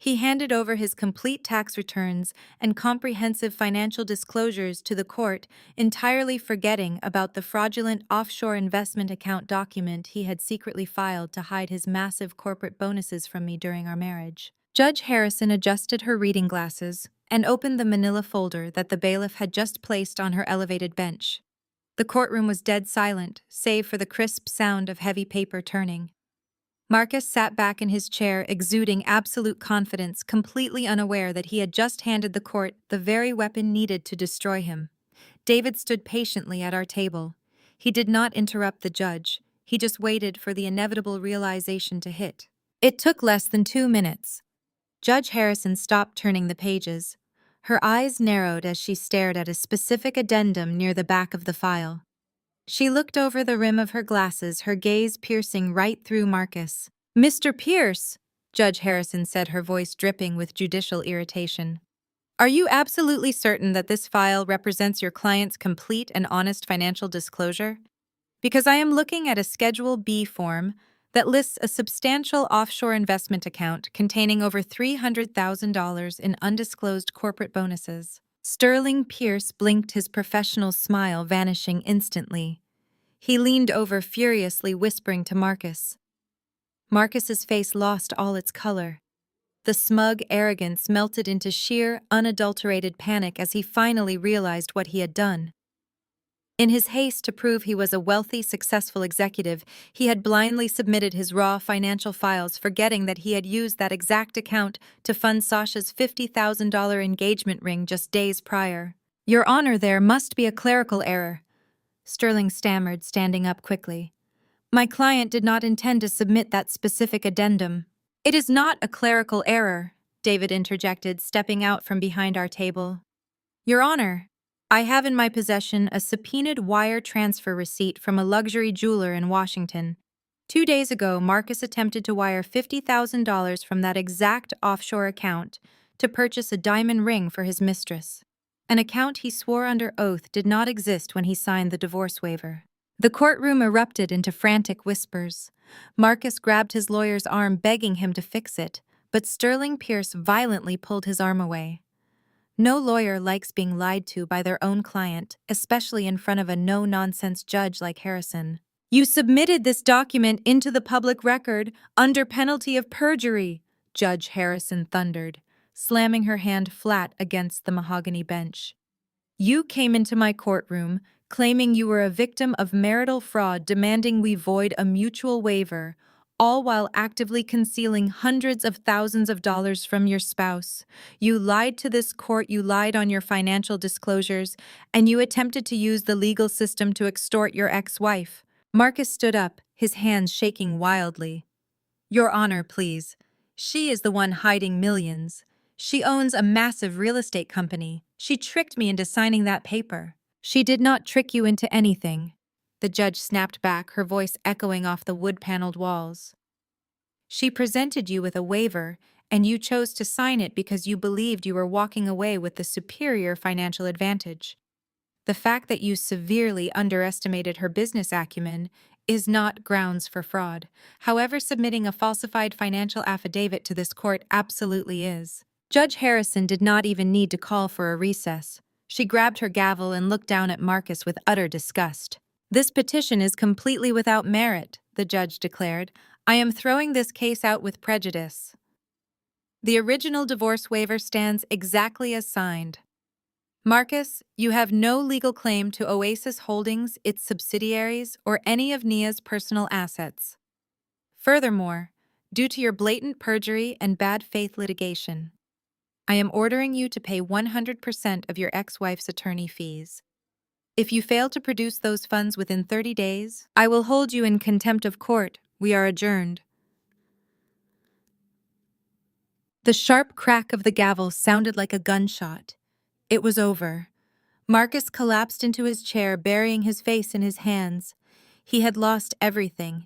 He handed over his complete tax returns and comprehensive financial disclosures to the court, entirely forgetting about the fraudulent offshore investment account document he had secretly filed to hide his massive corporate bonuses from me during our marriage. Judge Harrison adjusted her reading glasses and opened the manila folder that the bailiff had just placed on her elevated bench. The courtroom was dead silent, save for the crisp sound of heavy paper turning. Marcus sat back in his chair, exuding absolute confidence, completely unaware that he had just handed the court the very weapon needed to destroy him. David stood patiently at our table. He did not interrupt the judge. He just waited for the inevitable realization to hit. It took less than 2 minutes. Judge Harrison stopped turning the pages. Her eyes narrowed as she stared at a specific addendum near the back of the file. She looked over the rim of her glasses, her gaze piercing right through Marcus. "Mr. Pierce," Judge Harrison said, her voice dripping with judicial irritation. "Are you absolutely certain that this file represents your client's complete and honest financial disclosure? Because I am looking at a Schedule B form that lists a substantial offshore investment account containing over $300,000 in undisclosed corporate bonuses." Sterling Pierce blinked, his professional smile vanishing instantly. He leaned over furiously, whispering to Marcus. Marcus's face lost all its color. The smug arrogance melted into sheer, unadulterated panic as he finally realized what he had done. In his haste to prove he was a wealthy, successful executive, he had blindly submitted his raw financial files, forgetting that he had used that exact account to fund Sasha's $50,000 engagement ring just days prior. "Your Honor, there must be a clerical error," Sterling stammered, standing up quickly. "My client did not intend to submit that specific addendum." "It is not a clerical error," David interjected, stepping out from behind our table. "Your Honor, I have in my possession a subpoenaed wire transfer receipt from a luxury jeweler in Washington. 2 days ago, Marcus attempted to wire $50,000 from that exact offshore account to purchase a diamond ring for his mistress. An account he swore under oath did not exist when he signed the divorce waiver." The courtroom erupted into frantic whispers. Marcus grabbed his lawyer's arm, begging him to fix it, but Sterling Pierce violently pulled his arm away. No lawyer likes being lied to by their own client, especially in front of a no-nonsense judge like Harrison. "You submitted this document into the public record under penalty of perjury," Judge Harrison thundered, slamming her hand flat against the mahogany bench. "You came into my courtroom claiming you were a victim of marital fraud, demanding we void a mutual waiver, all while actively concealing hundreds of thousands of dollars from your spouse. You lied to this court, you lied on your financial disclosures, and you attempted to use the legal system to extort your ex-wife." Marcus stood up, his hands shaking wildly. "Your Honor, please. She is the one hiding millions. She owns a massive real estate company. She tricked me into signing that paper." "She did not trick you into anything," the judge snapped back, her voice echoing off the wood-paneled walls. "She presented you with a waiver, and you chose to sign it because you believed you were walking away with the superior financial advantage. The fact that you severely underestimated her business acumen is not grounds for fraud. However, submitting a falsified financial affidavit to this court absolutely is." Judge Harrison did not even need to call for a recess. She grabbed her gavel and looked down at Marcus with utter disgust. "This petition is completely without merit," the judge declared. "I am throwing this case out with prejudice. The original divorce waiver stands exactly as signed. Marcus, you have no legal claim to Oasis Holdings, its subsidiaries, or any of Nia's personal assets. Furthermore, due to your blatant perjury and bad faith litigation, I am ordering you to pay 100% of your ex-wife's attorney fees. If you fail to produce those funds within 30 days, I will hold you in contempt of court. We are adjourned." The sharp crack of the gavel sounded like a gunshot. It was over. Marcus collapsed into his chair, burying his face in his hands. He had lost everything.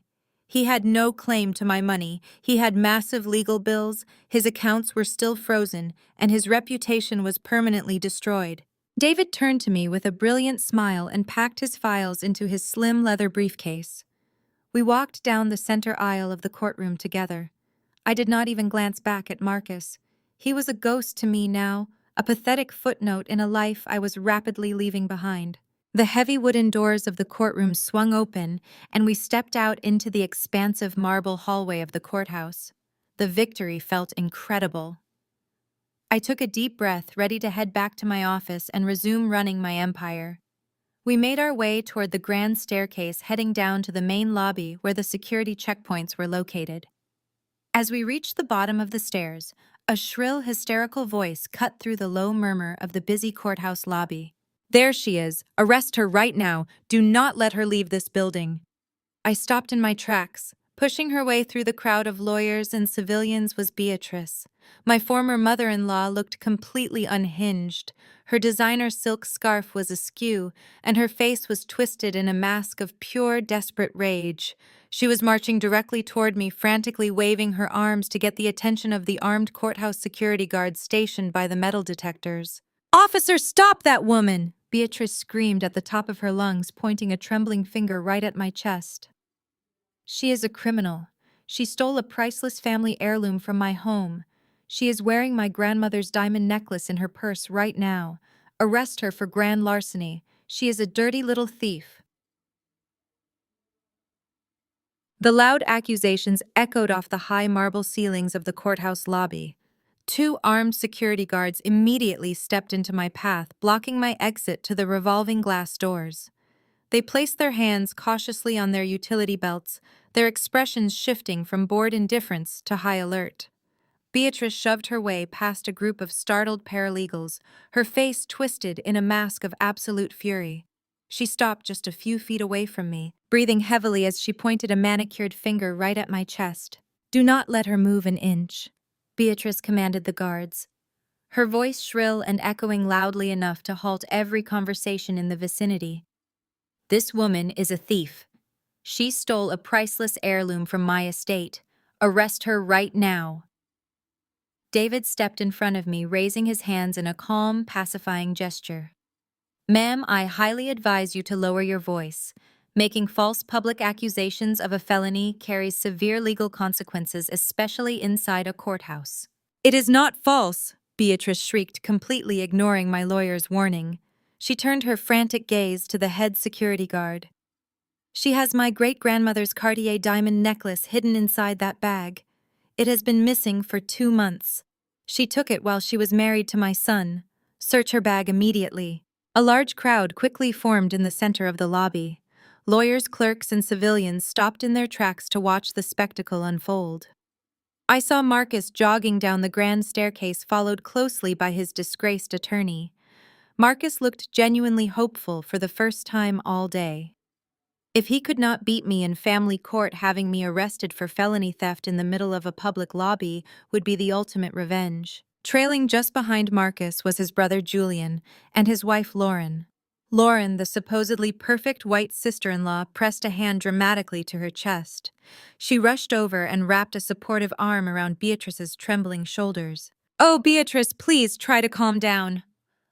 He had no claim to my money. He had massive legal bills, his accounts were still frozen, and his reputation was permanently destroyed. David turned to me with a brilliant smile and packed his files into his slim leather briefcase. We walked down the center aisle of the courtroom together. I did not even glance back at Marcus. He was a ghost to me now, a pathetic footnote in a life I was rapidly leaving behind. The heavy wooden doors of the courtroom swung open, and we stepped out into the expansive marble hallway of the courthouse. The victory felt incredible. I took a deep breath, ready to head back to my office and resume running my empire. We made our way toward the grand staircase, heading down to the main lobby where the security checkpoints were located. As we reached the bottom of the stairs, a shrill, hysterical voice cut through the low murmur of the busy courthouse lobby. "There she is! Arrest her right now! Do not let her leave this building!" I stopped in my tracks. Pushing her way through the crowd of lawyers and civilians was Beatrice. My former mother-in-law looked completely unhinged. Her designer silk scarf was askew, and her face was twisted in a mask of pure, desperate rage. She was marching directly toward me, frantically waving her arms to get the attention of the armed courthouse security guards stationed by the metal detectors. "Officer, stop that woman!" Beatrice screamed at the top of her lungs, pointing a trembling finger right at my chest. "She is a criminal. She stole a priceless family heirloom from my home. She is wearing my grandmother's diamond necklace in her purse right now. Arrest her for grand larceny. She is a dirty little thief." The loud accusations echoed off the high marble ceilings of the courthouse lobby. Two armed security guards immediately stepped into my path, blocking my exit to the revolving glass doors. They placed their hands cautiously on their utility belts, their expressions shifting from bored indifference to high alert. Beatrice shoved her way past a group of startled paralegals, her face twisted in a mask of absolute fury. She stopped just a few feet away from me, breathing heavily as she pointed a manicured finger right at my chest. "Do not let her move an inch," Beatrice commanded the guards, her voice shrill and echoing loudly enough to halt every conversation in the vicinity. "This woman is a thief. She stole a priceless heirloom from my estate. Arrest her right now." David stepped in front of me, raising his hands in a calm, pacifying gesture. "Ma'am, I highly advise you to lower your voice. Making false public accusations of a felony carries severe legal consequences, especially inside a courthouse." "It is not false," Beatrice shrieked, completely ignoring my lawyer's warning. She turned her frantic gaze to the head security guard. "She has my great-grandmother's Cartier diamond necklace hidden inside that bag. It has been missing for 2 months. She took it while she was married to my son. Search her bag immediately." A large crowd quickly formed in the center of the lobby. Lawyers, clerks, and civilians stopped in their tracks to watch the spectacle unfold. I saw Marcus jogging down the grand staircase, followed closely by his disgraced attorney. Marcus looked genuinely hopeful for the first time all day. If he could not beat me in family court, having me arrested for felony theft in the middle of a public lobby would be the ultimate revenge. Trailing just behind Marcus was his brother Julian and his wife Lauren. Lauren, the supposedly perfect white sister-in-law, pressed a hand dramatically to her chest. She rushed over and wrapped a supportive arm around Beatrice's trembling shoulders. "Oh, Beatrice, please try to calm down,"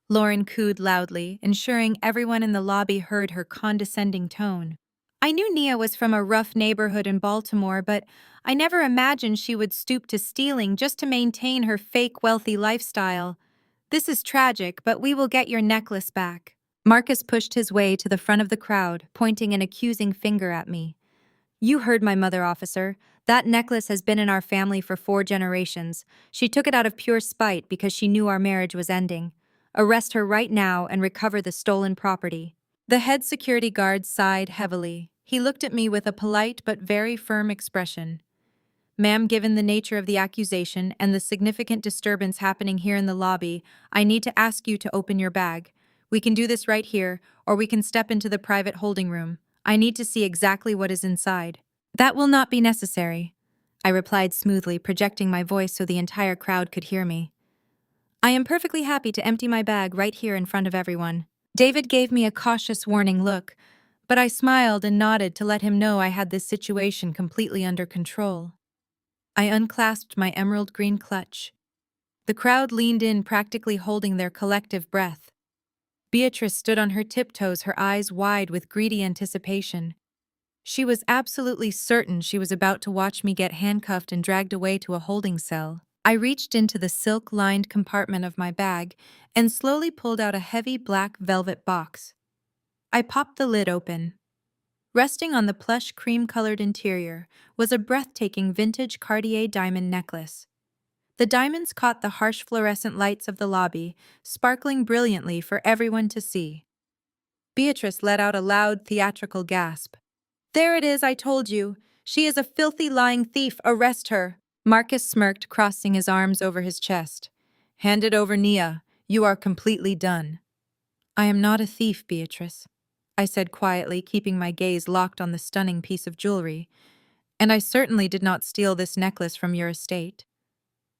Lauren cooed loudly, ensuring everyone in the lobby heard her condescending tone. "I knew Nia was from a rough neighborhood in Baltimore, but I never imagined she would stoop to stealing just to maintain her fake wealthy lifestyle. This is tragic, but we will get your necklace back." Marcus pushed his way to the front of the crowd, pointing an accusing finger at me. "You heard my mother, officer. That necklace has been in our family for 4 generations. She took it out of pure spite because she knew our marriage was ending. Arrest her right now and recover the stolen property." The head security guard sighed heavily. He looked at me with a polite but very firm expression. "Ma'am, given the nature of the accusation and the significant disturbance happening here in the lobby, I need to ask you to open your bag. We can do this right here, or we can step into the private holding room. I need to see exactly what is inside." "That will not be necessary," I replied smoothly, projecting my voice so the entire crowd could hear me. "I am perfectly happy to empty my bag right here in front of everyone." David gave me a cautious warning look, but I smiled and nodded to let him know I had this situation completely under control. I unclasped my emerald green clutch. The crowd leaned in, practically holding their collective breath. Beatrice stood on her tiptoes, her eyes wide with greedy anticipation. She was absolutely certain she was about to watch me get handcuffed and dragged away to a holding cell. I reached into the silk-lined compartment of my bag and slowly pulled out a heavy black velvet box. I popped the lid open. Resting on the plush cream-colored interior was a breathtaking vintage Cartier diamond necklace. The diamonds caught the harsh fluorescent lights of the lobby, sparkling brilliantly for everyone to see. Beatrice let out a loud, theatrical gasp. "There it is, I told you. She is a filthy, lying thief. Arrest her." Marcus smirked, crossing his arms over his chest. "Hand it over, Nia. You are completely done." "I am not a thief, Beatrice," I said quietly, keeping my gaze locked on the stunning piece of jewelry. "And I certainly did not steal this necklace from your estate."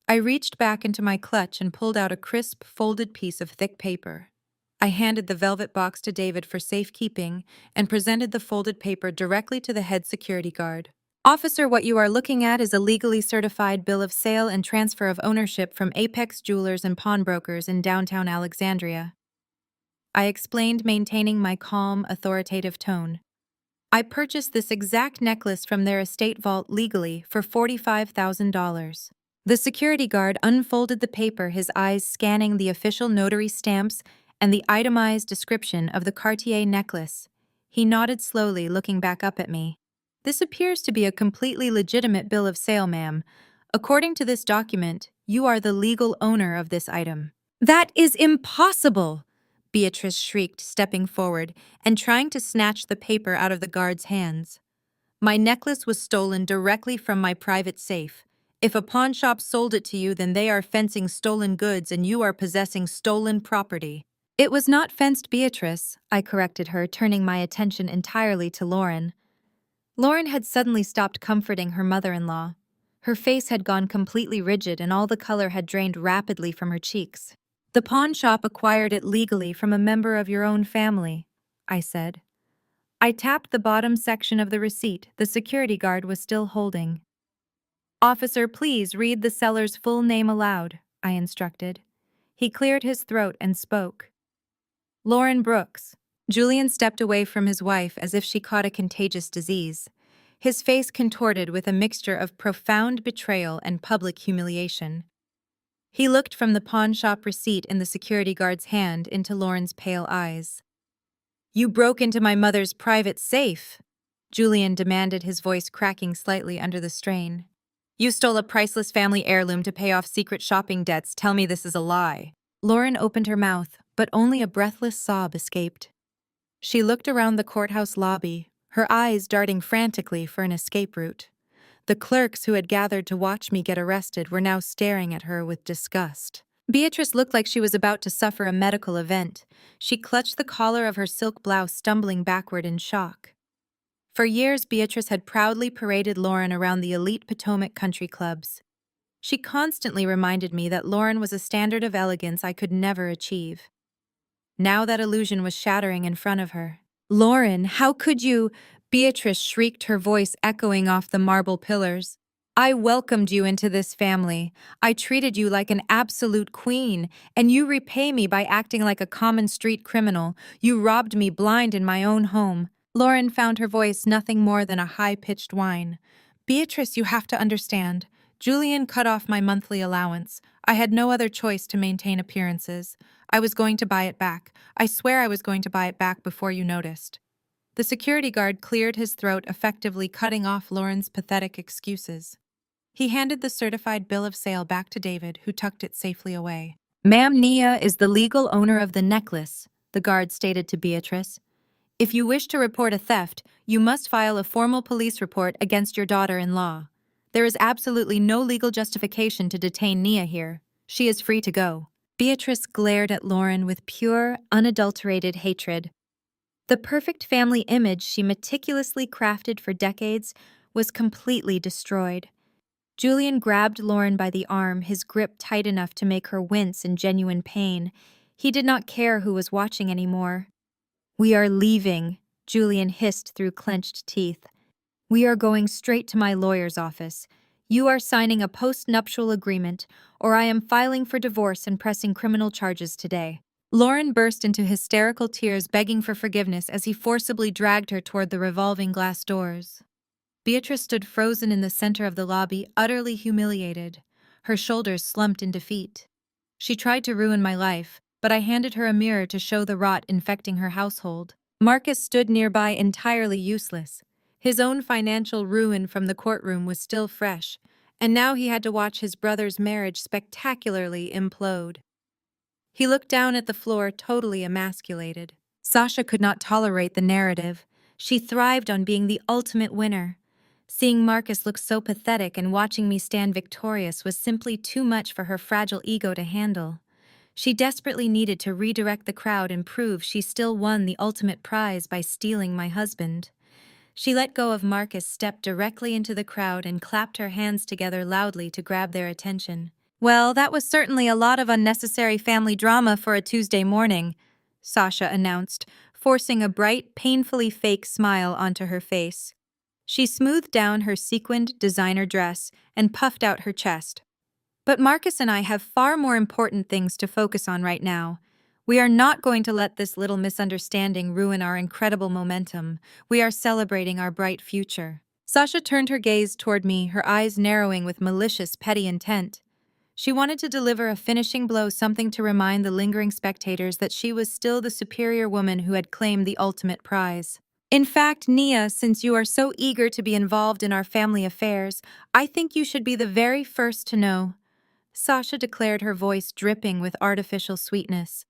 I reached back into my clutch and pulled out a crisp, folded piece of thick paper. I handed the velvet box to David for safekeeping and presented the folded paper directly to the head security guard. "Officer, what you are looking at is a legally certified bill of sale and transfer of ownership from Apex Jewelers and Pawnbrokers in downtown Alexandria," I explained, maintaining my calm, authoritative tone. "I purchased this exact necklace from their estate vault legally for $45,000. The security guard unfolded the paper, his eyes scanning the official notary stamps and the itemized description of the Cartier necklace. He nodded slowly, looking back up at me. "This appears to be a completely legitimate bill of sale, ma'am. According to this document, you are the legal owner of this item." "That is impossible!" Beatrice shrieked, stepping forward and trying to snatch the paper out of the guard's hands. "My necklace was stolen directly from my private safe. If a pawn shop sold it to you, then they are fencing stolen goods and you are possessing stolen property." "It was not fenced, Beatrice," I corrected her, turning my attention entirely to Lauren. Lauren had suddenly stopped comforting her mother-in-law. Her face had gone completely rigid and all the color had drained rapidly from her cheeks. "The pawn shop acquired it legally from a member of your own family," I said. I tapped the bottom section of the receipt the security guard was still holding. "Officer, please read the seller's full name aloud," I instructed. He cleared his throat and spoke. "Lauren Brooks." Julian stepped away from his wife as if she caught a contagious disease. His face contorted with a mixture of profound betrayal and public humiliation. He looked from the pawn shop receipt in the security guard's hand into Lauren's pale eyes. "You broke into my mother's private safe," Julian demanded, his voice cracking slightly under the strain. "You stole a priceless family heirloom to pay off secret shopping debts. Tell me this is a lie." Lauren opened her mouth, but only a breathless sob escaped. She looked around the courthouse lobby, her eyes darting frantically for an escape route. The clerks who had gathered to watch me get arrested were now staring at her with disgust. Beatrice looked like she was about to suffer a medical event. She clutched the collar of her silk blouse, stumbling backward in shock. For years, Beatrice had proudly paraded Lauren around the elite Potomac country clubs. She constantly reminded me that Lauren was a standard of elegance I could never achieve. Now that illusion was shattering in front of her. "Lauren, how could you?" Beatrice shrieked, her voice echoing off the marble pillars. "I welcomed you into this family. I treated you like an absolute queen, and you repay me by acting like a common street criminal. You robbed me blind in my own home." Lauren found her voice nothing more than a high-pitched whine. "Beatrice, you have to understand. Julian cut off my monthly allowance. I had no other choice to maintain appearances. I was going to buy it back. I swear I was going to buy it back before you noticed." The security guard cleared his throat, effectively cutting off Lauren's pathetic excuses. He handed the certified bill of sale back to David, who tucked it safely away. "Ma'am, Nia is the legal owner of the necklace," the guard stated to Beatrice. "If you wish to report a theft, you must file a formal police report against your daughter-in-law. There is absolutely no legal justification to detain Nia here. She is free to go." Beatrice glared at Lauren with pure, unadulterated hatred. The perfect family image she meticulously crafted for decades was completely destroyed. Julian grabbed Lauren by the arm, his grip tight enough to make her wince in genuine pain. He did not care who was watching anymore. "We are leaving," Julian hissed through clenched teeth. "We are going straight to my lawyer's office. You are signing a post-nuptial agreement, or I am filing for divorce and pressing criminal charges today." Lauren burst into hysterical tears, begging for forgiveness as he forcibly dragged her toward the revolving glass doors. Beatrice stood frozen in the center of the lobby, utterly humiliated. Her shoulders slumped in defeat. She tried to ruin my life, but I handed her a mirror to show the rot infecting her household. Marcus stood nearby, entirely useless. His own financial ruin from the courtroom was still fresh, and now he had to watch his brother's marriage spectacularly implode. He looked down at the floor, totally emasculated. Sasha could not tolerate the narrative. She thrived on being the ultimate winner. Seeing Marcus look so pathetic and watching me stand victorious was simply too much for her fragile ego to handle. She desperately needed to redirect the crowd and prove she still won the ultimate prize by stealing my husband. She let go of Marcus, stepped directly into the crowd, and clapped her hands together loudly to grab their attention. "Well, that was certainly a lot of unnecessary family drama for a Tuesday morning," Sasha announced, forcing a bright, painfully fake smile onto her face. She smoothed down her sequined designer dress and puffed out her chest. "But Marcus and I have far more important things to focus on right now. We are not going to let this little misunderstanding ruin our incredible momentum. We are celebrating our bright future." Sasha turned her gaze toward me, her eyes narrowing with malicious, petty intent. She wanted to deliver a finishing blow, something to remind the lingering spectators that she was still the superior woman who had claimed the ultimate prize. "In fact, Nia, since you are so eager to be involved in our family affairs, I think you should be the very first to know," Sasha declared, her voice dripping with artificial sweetness.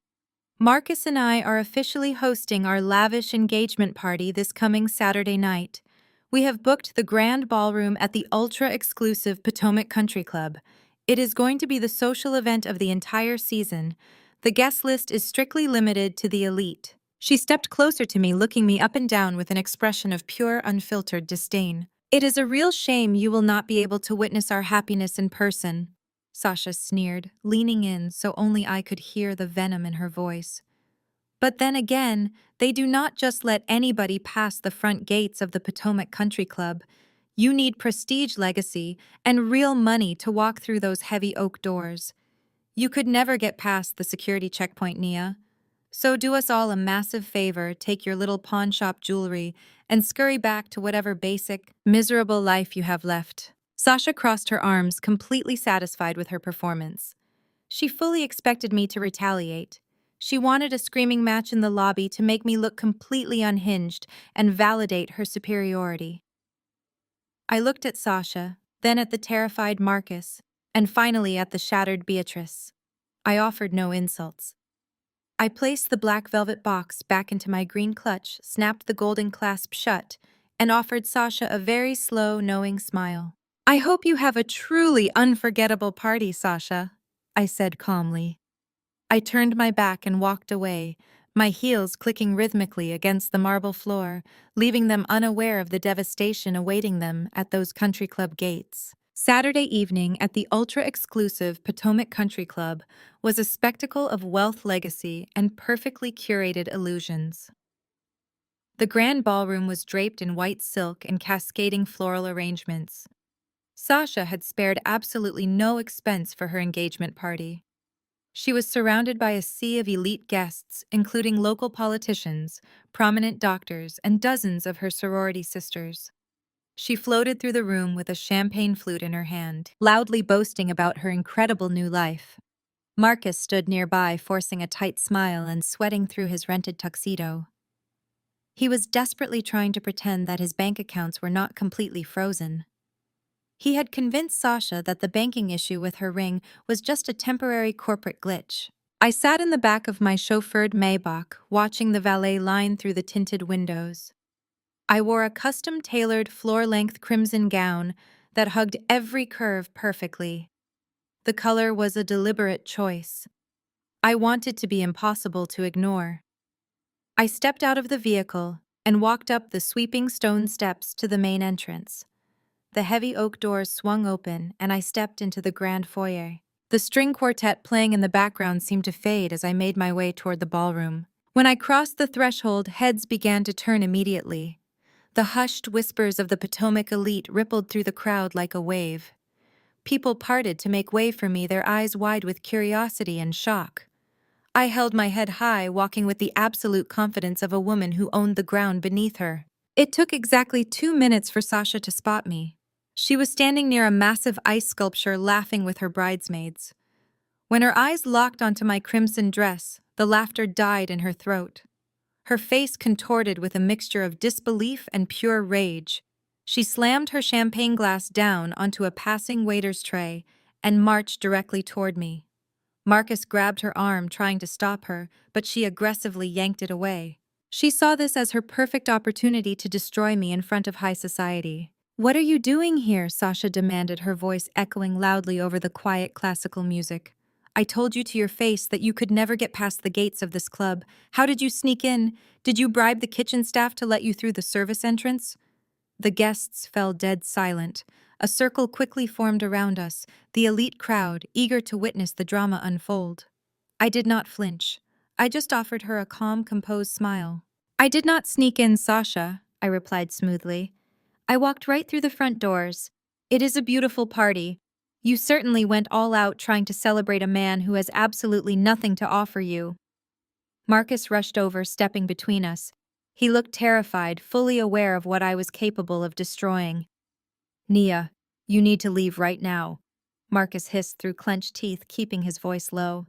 "Marcus and I are officially hosting our lavish engagement party this coming Saturday night. We have booked the grand ballroom at the ultra-exclusive Potomac Country Club. It is going to be the social event of the entire season. The guest list is strictly limited to the elite." She stepped closer to me, looking me up and down with an expression of pure, unfiltered disdain. "It is a real shame you will not be able to witness our happiness in person," Sasha sneered, leaning in so only I could hear the venom in her voice. "But then again, they do not just let anybody pass the front gates of the Potomac Country Club. You need prestige, legacy, and real money to walk through those heavy oak doors. You could never get past the security checkpoint, Nia. So do us all a massive favor, take your little pawn shop jewelry, and scurry back to whatever basic, miserable life you have left." Sasha crossed her arms, completely satisfied with her performance. She fully expected me to retaliate. She wanted a screaming match in the lobby to make me look completely unhinged and validate her superiority. I looked at Sasha, then at the terrified Marcus, and finally at the shattered Beatrice. I offered no insults. I placed the black velvet box back into my green clutch, snapped the golden clasp shut, and offered Sasha a very slow, knowing smile. "I hope you have a truly unforgettable party, Sasha," I said calmly. I turned my back and walked away, my heels clicking rhythmically against the marble floor, leaving them unaware of the devastation awaiting them at those country club gates. Saturday evening at the ultra-exclusive Potomac Country Club was a spectacle of wealth, legacy, and perfectly curated illusions. The grand ballroom was draped in white silk and cascading floral arrangements. Sasha had spared absolutely no expense for her engagement party. She was surrounded by a sea of elite guests, including local politicians, prominent doctors, and dozens of her sorority sisters. She floated through the room with a champagne flute in her hand, loudly boasting about her incredible new life. Marcus stood nearby, forcing a tight smile and sweating through his rented tuxedo. He was desperately trying to pretend that his bank accounts were not completely frozen. He had convinced Sasha that the banking issue with her ring was just a temporary corporate glitch. I sat in the back of my chauffeured Maybach, watching the valet line through the tinted windows. I wore a custom-tailored floor-length crimson gown that hugged every curve perfectly. The color was a deliberate choice. I wanted to be impossible to ignore. I stepped out of the vehicle and walked up the sweeping stone steps to the main entrance. The heavy oak doors swung open, and I stepped into the grand foyer. The string quartet playing in the background seemed to fade as I made my way toward the ballroom. When I crossed the threshold, heads began to turn immediately. The hushed whispers of the Potomac elite rippled through the crowd like a wave. People parted to make way for me, their eyes wide with curiosity and shock. I held my head high, walking with the absolute confidence of a woman who owned the ground beneath her. It took exactly 2 minutes for Sasha to spot me. She was standing near a massive ice sculpture, laughing with her bridesmaids. When her eyes locked onto my crimson dress, the laughter died in her throat. Her face contorted with a mixture of disbelief and pure rage. She slammed her champagne glass down onto a passing waiter's tray and marched directly toward me. Marcus grabbed her arm, trying to stop her, but she aggressively yanked it away. She saw this as her perfect opportunity to destroy me in front of high society. "What are you doing here?" Sasha demanded, her voice echoing loudly over the quiet classical music. "I told you to your face that you could never get past the gates of this club. How did you sneak in? Did you bribe the kitchen staff to let you through the service entrance?" The guests fell dead silent. A circle quickly formed around us, the elite crowd, eager to witness the drama unfold. I did not flinch. I just offered her a calm, composed smile. "I did not sneak in, Sasha," I replied smoothly. "I walked right through the front doors. It is a beautiful party. You certainly went all out trying to celebrate a man who has absolutely nothing to offer you." Marcus rushed over, stepping between us. He looked terrified, fully aware of what I was capable of destroying. "Nia, you need to leave right now," Marcus hissed through clenched teeth, keeping his voice low.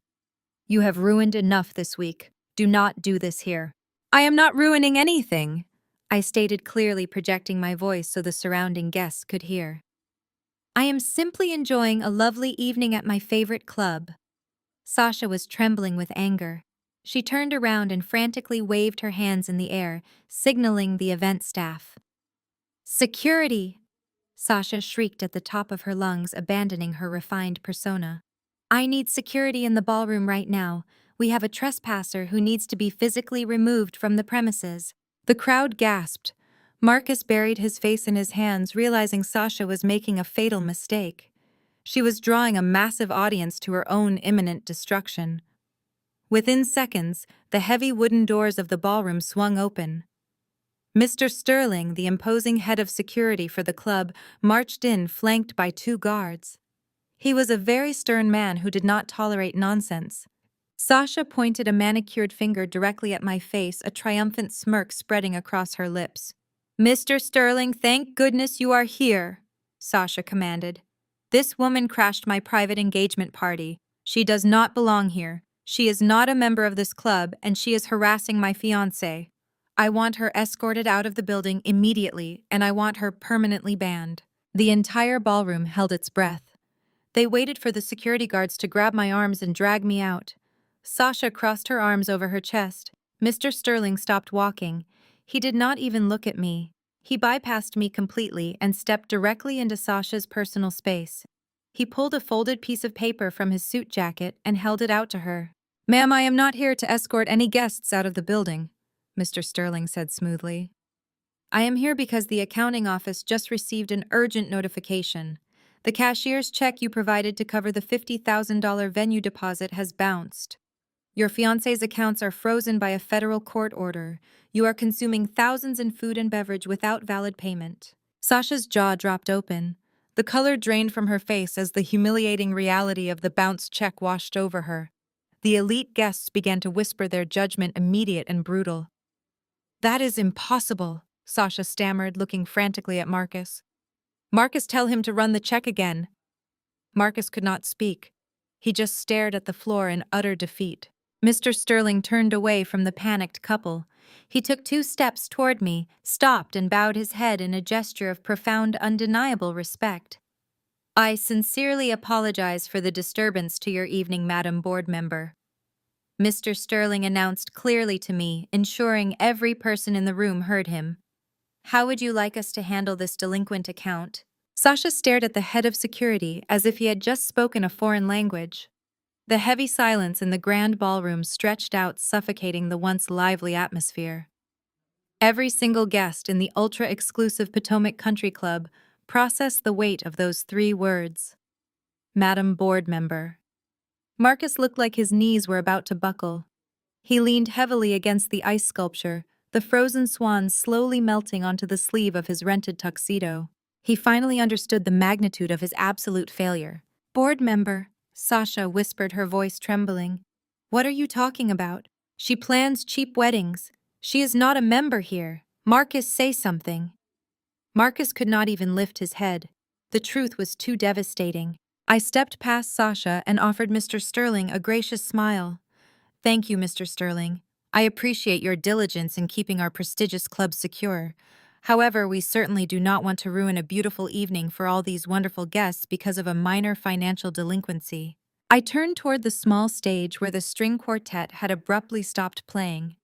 "You have ruined enough this week. Do not do this here." "I am not ruining anything," I stated clearly, projecting my voice so the surrounding guests could hear. "I am simply enjoying a lovely evening at my favorite club." Sasha was trembling with anger. She turned around and frantically waved her hands in the air, signaling the event staff. "Security!" Sasha shrieked at the top of her lungs, abandoning her refined persona. "I need security in the ballroom right now. We have a trespasser who needs to be physically removed from the premises." The crowd gasped. Marcus buried his face in his hands, realizing Sasha was making a fatal mistake. She was drawing a massive audience to her own imminent destruction. Within seconds, the heavy wooden doors of the ballroom swung open. Mr. Sterling, the imposing head of security for the club, marched in, flanked by 2 guards. He was a very stern man who did not tolerate nonsense. Sasha pointed a manicured finger directly at my face, a triumphant smirk spreading across her lips. "Mr. Sterling, thank goodness you are here," Sasha commanded. "This woman crashed my private engagement party. She does not belong here. She is not a member of this club, and she is harassing my fiancé. I want her escorted out of the building immediately, and I want her permanently banned." The entire ballroom held its breath. They waited for the security guards to grab my arms and drag me out. Sasha crossed her arms over her chest. Mr. Sterling stopped walking. He did not even look at me. He bypassed me completely and stepped directly into Sasha's personal space. He pulled a folded piece of paper from his suit jacket and held it out to her. "Ma'am, I am not here to escort any guests out of the building," Mr. Sterling said smoothly. "I am here because the accounting office just received an urgent notification. The cashier's check you provided to cover the $50,000 venue deposit has bounced. Your fiancé's accounts are frozen by a federal court order. You are consuming thousands in food and beverage without valid payment." Sasha's jaw dropped open. The color drained from her face as the humiliating reality of the bounced check washed over her. The elite guests began to whisper their judgment, immediate and brutal. "That is impossible," Sasha stammered, looking frantically at Marcus. "Marcus, tell him to run the check again." Marcus could not speak. He just stared at the floor in utter defeat. Mr. Sterling turned away from the panicked couple. He took 2 steps toward me, stopped, and bowed his head in a gesture of profound, undeniable respect. "I sincerely apologize for the disturbance to your evening, Madam Board Member," Mr. Sterling announced clearly to me, ensuring every person in the room heard him. "How would you like us to handle this delinquent account?" Sasha stared at the head of security as if he had just spoken a foreign language. The heavy silence in the grand ballroom stretched out, suffocating the once lively atmosphere. Every single guest in the ultra-exclusive Potomac Country Club processed the weight of those 3 words. Madam Board Member. Marcus looked like his knees were about to buckle. He leaned heavily against the ice sculpture, the frozen swan slowly melting onto the sleeve of his rented tuxedo. He finally understood the magnitude of his absolute failure. Board member, Sasha whispered, her voice trembling. What are you talking about? She plans cheap weddings. She is not a member here. Marcus, say something. Marcus could not even lift his head. The truth was too devastating. I stepped past Sasha and offered Mr. Sterling a gracious smile. Thank you, Mr. Sterling. I appreciate your diligence in keeping our prestigious club secure. However, we certainly do not want to ruin a beautiful evening for all these wonderful guests because of a minor financial delinquency. I turned toward the small stage where the string quartet had abruptly stopped playing.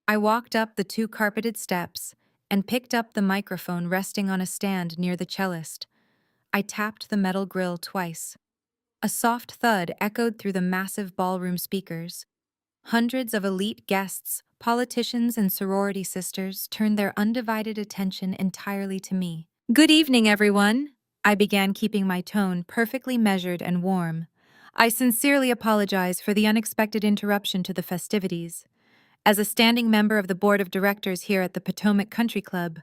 I walked up the two carpeted steps and picked up the microphone resting on a stand near the cellist. I tapped the metal grill twice. A soft thud echoed through the massive ballroom speakers. Hundreds of elite guests, politicians, and sorority sisters turned their undivided attention entirely to me. Good evening, everyone. I began, keeping my tone perfectly measured and warm. I sincerely apologize for the unexpected interruption to the festivities. As a standing member of the board of directors here at the Potomac Country Club,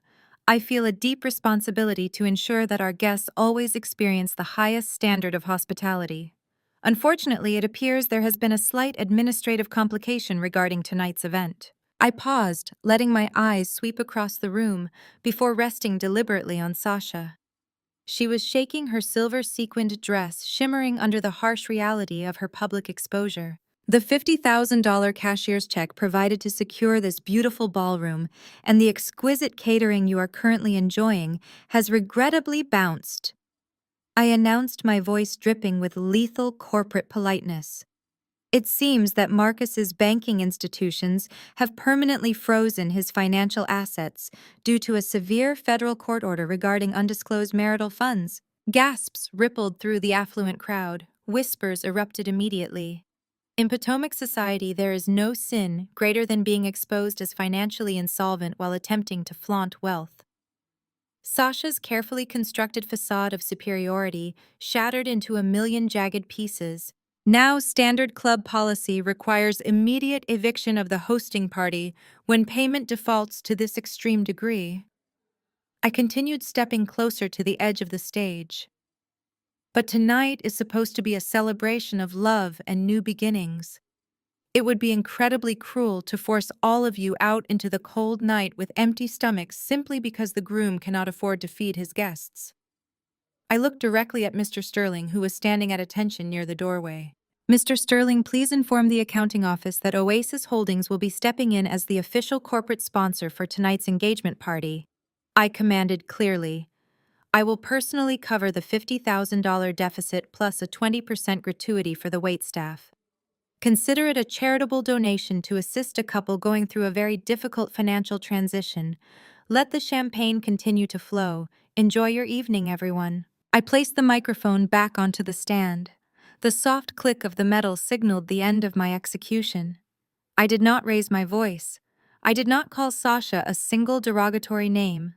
I feel a deep responsibility to ensure that our guests always experience the highest standard of hospitality. Unfortunately, it appears there has been a slight administrative complication regarding tonight's event. I paused, letting my eyes sweep across the room before resting deliberately on Sasha. She was shaking her silver sequined dress, shimmering under the harsh reality of her public exposure. The $50,000 cashier's check provided to secure this beautiful ballroom and the exquisite catering you are currently enjoying has regrettably bounced. I announced, my voice dripping with lethal corporate politeness. It seems that Marcus's banking institutions have permanently frozen his financial assets due to a severe federal court order regarding undisclosed marital funds. Gasps rippled through the affluent crowd. Whispers erupted immediately. In Potomac society, there is no sin greater than being exposed as financially insolvent while attempting to flaunt wealth. Sasha's carefully constructed facade of superiority shattered into a million jagged pieces. Now, standard club policy requires immediate eviction of the hosting party when payment defaults to this extreme degree. I continued stepping closer to the edge of the stage. But tonight is supposed to be a celebration of love and new beginnings. It would be incredibly cruel to force all of you out into the cold night with empty stomachs simply because the groom cannot afford to feed his guests. I looked directly at Mr. Sterling, who was standing at attention near the doorway. Mr. Sterling, please inform the accounting office that Oasis Holdings will be stepping in as the official corporate sponsor for tonight's engagement party. I commanded clearly. I will personally cover the $50,000 deficit plus a 20% gratuity for the waitstaff. Consider it a charitable donation to assist a couple going through a very difficult financial transition. Let the champagne continue to flow. Enjoy your evening, everyone. I placed the microphone back onto the stand. The soft click of the metal signaled the end of my execution. I did not raise my voice. I did not call Sasha a single derogatory name.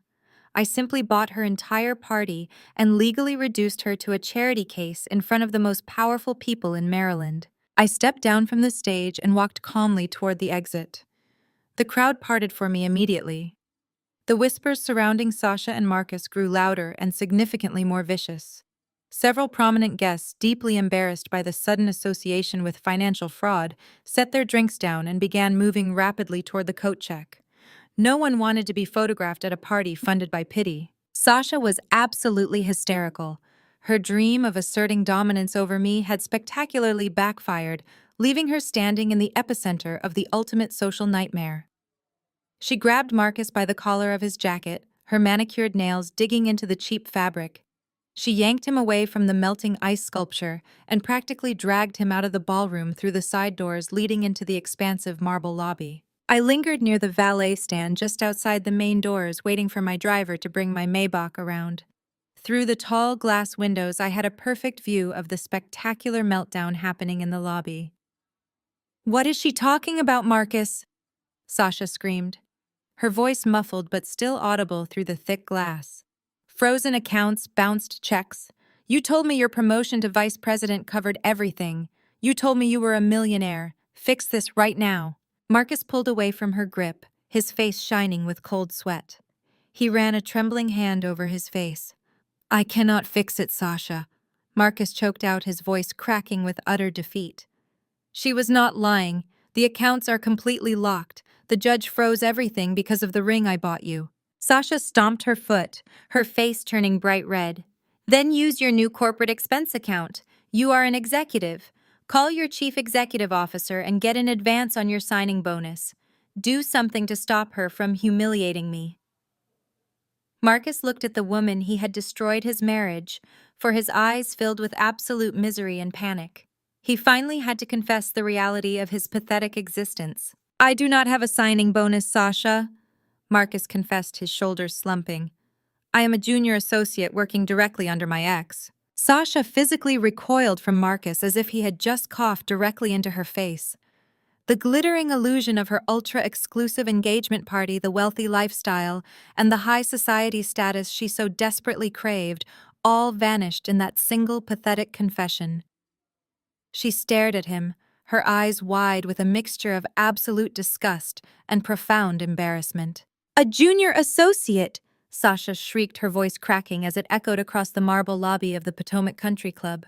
I simply bought her entire party and legally reduced her to a charity case in front of the most powerful people in Maryland. I stepped down from the stage and walked calmly toward the exit. The crowd parted for me immediately. The whispers surrounding Sasha and Marcus grew louder and significantly more vicious. Several prominent guests, deeply embarrassed by the sudden association with financial fraud, set their drinks down and began moving rapidly toward the coat check. No one wanted to be photographed at a party funded by pity. Sasha was absolutely hysterical. Her dream of asserting dominance over me had spectacularly backfired, leaving her standing in the epicenter of the ultimate social nightmare. She grabbed Marcus by the collar of his jacket, her manicured nails digging into the cheap fabric. She yanked him away from the melting ice sculpture and practically dragged him out of the ballroom through the side doors leading into the expansive marble lobby. I lingered near the valet stand just outside the main doors, waiting for my driver to bring my Maybach around. Through the tall glass windows, I had a perfect view of the spectacular meltdown happening in the lobby. "What is she talking about, Marcus?" Sasha screamed, her voice muffled but still audible through the thick glass. "Frozen accounts, bounced checks. You told me your promotion to vice president covered everything. You told me you were a millionaire. Fix this right now." Marcus pulled away from her grip, his face shining with cold sweat. He ran a trembling hand over his face. I cannot fix it, Sasha. Marcus choked out, his voice cracking with utter defeat. She was not lying. The accounts are completely locked. The judge froze everything because of the ring I bought you. Sasha stomped her foot, her face turning bright red. Then use your new corporate expense account. You are an executive. Call your chief executive officer and get an advance on your signing bonus. Do something to stop her from humiliating me. Marcus looked at the woman he had destroyed his marriage, for his eyes filled with absolute misery and panic. He finally had to confess the reality of his pathetic existence. I do not have a signing bonus, Sasha, Marcus confessed, his shoulders slumping. I am a junior associate working directly under my ex. Sasha physically recoiled from Marcus as if he had just coughed directly into her face. The glittering illusion of her ultra-exclusive engagement party, the wealthy lifestyle, and the high society status she so desperately craved, all vanished in that single pathetic confession. She stared at him, her eyes wide with a mixture of absolute disgust and profound embarrassment. A junior associate! Sasha shrieked, her voice cracking as it echoed across the marble lobby of the Potomac Country Club.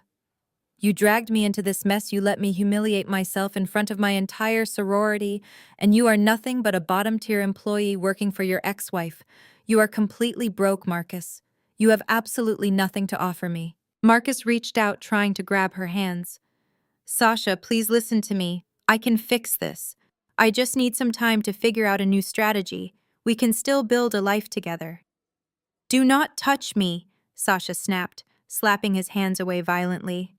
You dragged me into this mess, you let me humiliate myself in front of my entire sorority, and you are nothing but a bottom-tier employee working for your ex-wife. You are completely broke, Marcus. You have absolutely nothing to offer me. Marcus reached out, trying to grab her hands. Sasha, please listen to me. I can fix this. I just need some time to figure out a new strategy. We can still build a life together. Do not touch me, Sasha snapped, slapping his hands away violently.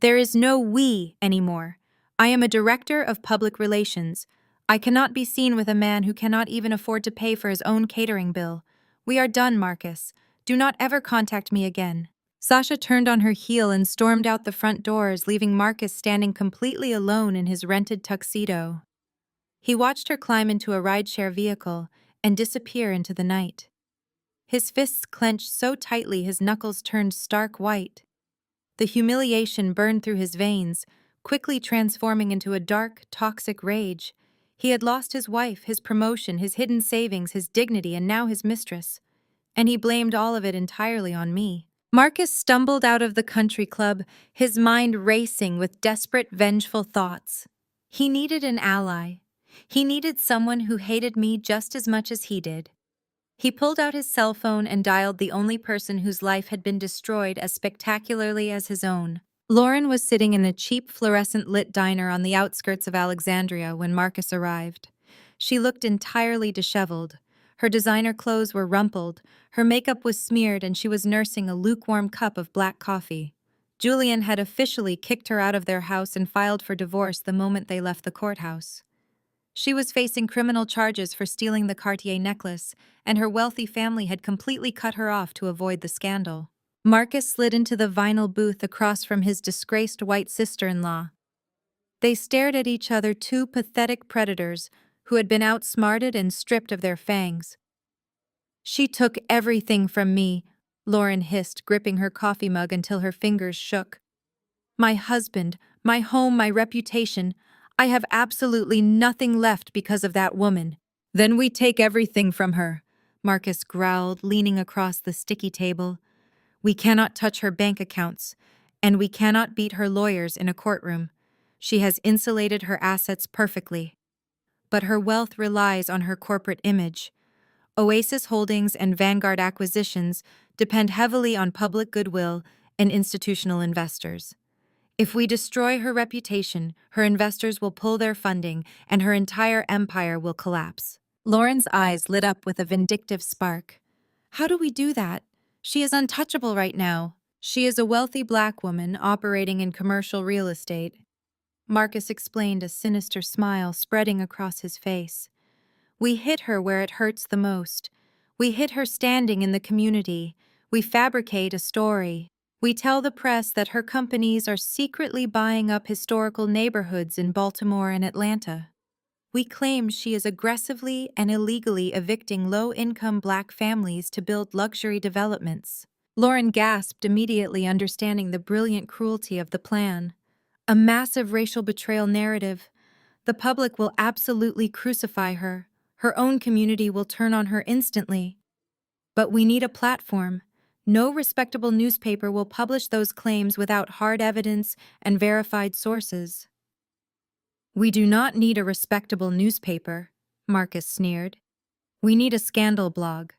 There is no we anymore. I am a director of public relations. I cannot be seen with a man who cannot even afford to pay for his own catering bill. We are done, Marcus. Do not ever contact me again. Sasha turned on her heel and stormed out the front doors, leaving Marcus standing completely alone in his rented tuxedo. He watched her climb into a rideshare vehicle and disappear into the night. His fists clenched so tightly his knuckles turned stark white. The humiliation burned through his veins, quickly transforming into a dark, toxic rage. He had lost his wife, his promotion, his hidden savings, his dignity, and now his mistress. And he blamed all of it entirely on me. Marcus stumbled out of the country club, his mind racing with desperate, vengeful thoughts. He needed an ally. He needed someone who hated me just as much as he did. He pulled out his cell phone and dialed the only person whose life had been destroyed as spectacularly as his own. Lauren was sitting in a cheap fluorescent-lit diner on the outskirts of Alexandria when Marcus arrived. She looked entirely disheveled. Her designer clothes were rumpled, her makeup was smeared, and she was nursing a lukewarm cup of black coffee. Julian had officially kicked her out of their house and filed for divorce the moment they left the courthouse. She was facing criminal charges for stealing the Cartier necklace, and her wealthy family had completely cut her off to avoid the scandal. Marcus slid into the vinyl booth across from his disgraced white sister-in-law. They stared at each other, two pathetic predators who had been outsmarted and stripped of their fangs. She took everything from me, Lauren hissed, gripping her coffee mug until her fingers shook. My husband, my home, my reputation. I have absolutely nothing left because of that woman. Then we take everything from her, Marcus growled, leaning across the sticky table. We cannot touch her bank accounts, and we cannot beat her lawyers in a courtroom. She has insulated her assets perfectly. But her wealth relies on her corporate image. Oasis Holdings and Vanguard Acquisitions depend heavily on public goodwill and institutional investors. If we destroy her reputation, her investors will pull their funding, and her entire empire will collapse. Lauren's eyes lit up with a vindictive spark. How do we do that? She is untouchable right now. She is a wealthy black woman operating in commercial real estate. Marcus explained, a sinister smile spreading across his face. We hit her where it hurts the most. We hit her standing in the community. We fabricate a story. We tell the press that her companies are secretly buying up historical neighborhoods in Baltimore and Atlanta. We claim she is aggressively and illegally evicting low-income black families to build luxury developments. Lauren gasped, immediately understanding the brilliant cruelty of the plan. A massive racial betrayal narrative. The public will absolutely crucify her. Her own community will turn on her instantly. But we need a platform. No respectable newspaper will publish those claims without hard evidence and verified sources. We do not need a respectable newspaper, Marcus sneered. We need a scandal blog.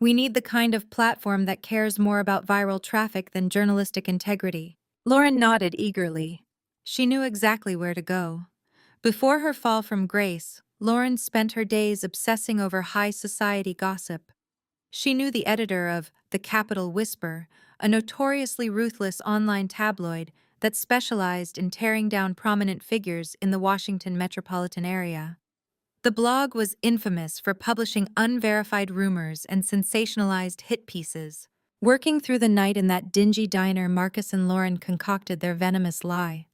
We need the kind of platform that cares more about viral traffic than journalistic integrity. Lauren nodded eagerly. She knew exactly where to go. Before her fall from grace, Lauren spent her days obsessing over high society gossip. She knew the editor of The Capitol Whisper, a notoriously ruthless online tabloid that specialized in tearing down prominent figures in the Washington metropolitan area. The blog was infamous for publishing unverified rumors and sensationalized hit pieces. Working through the night in that dingy diner, Marcus and Lauren concocted their venomous lie.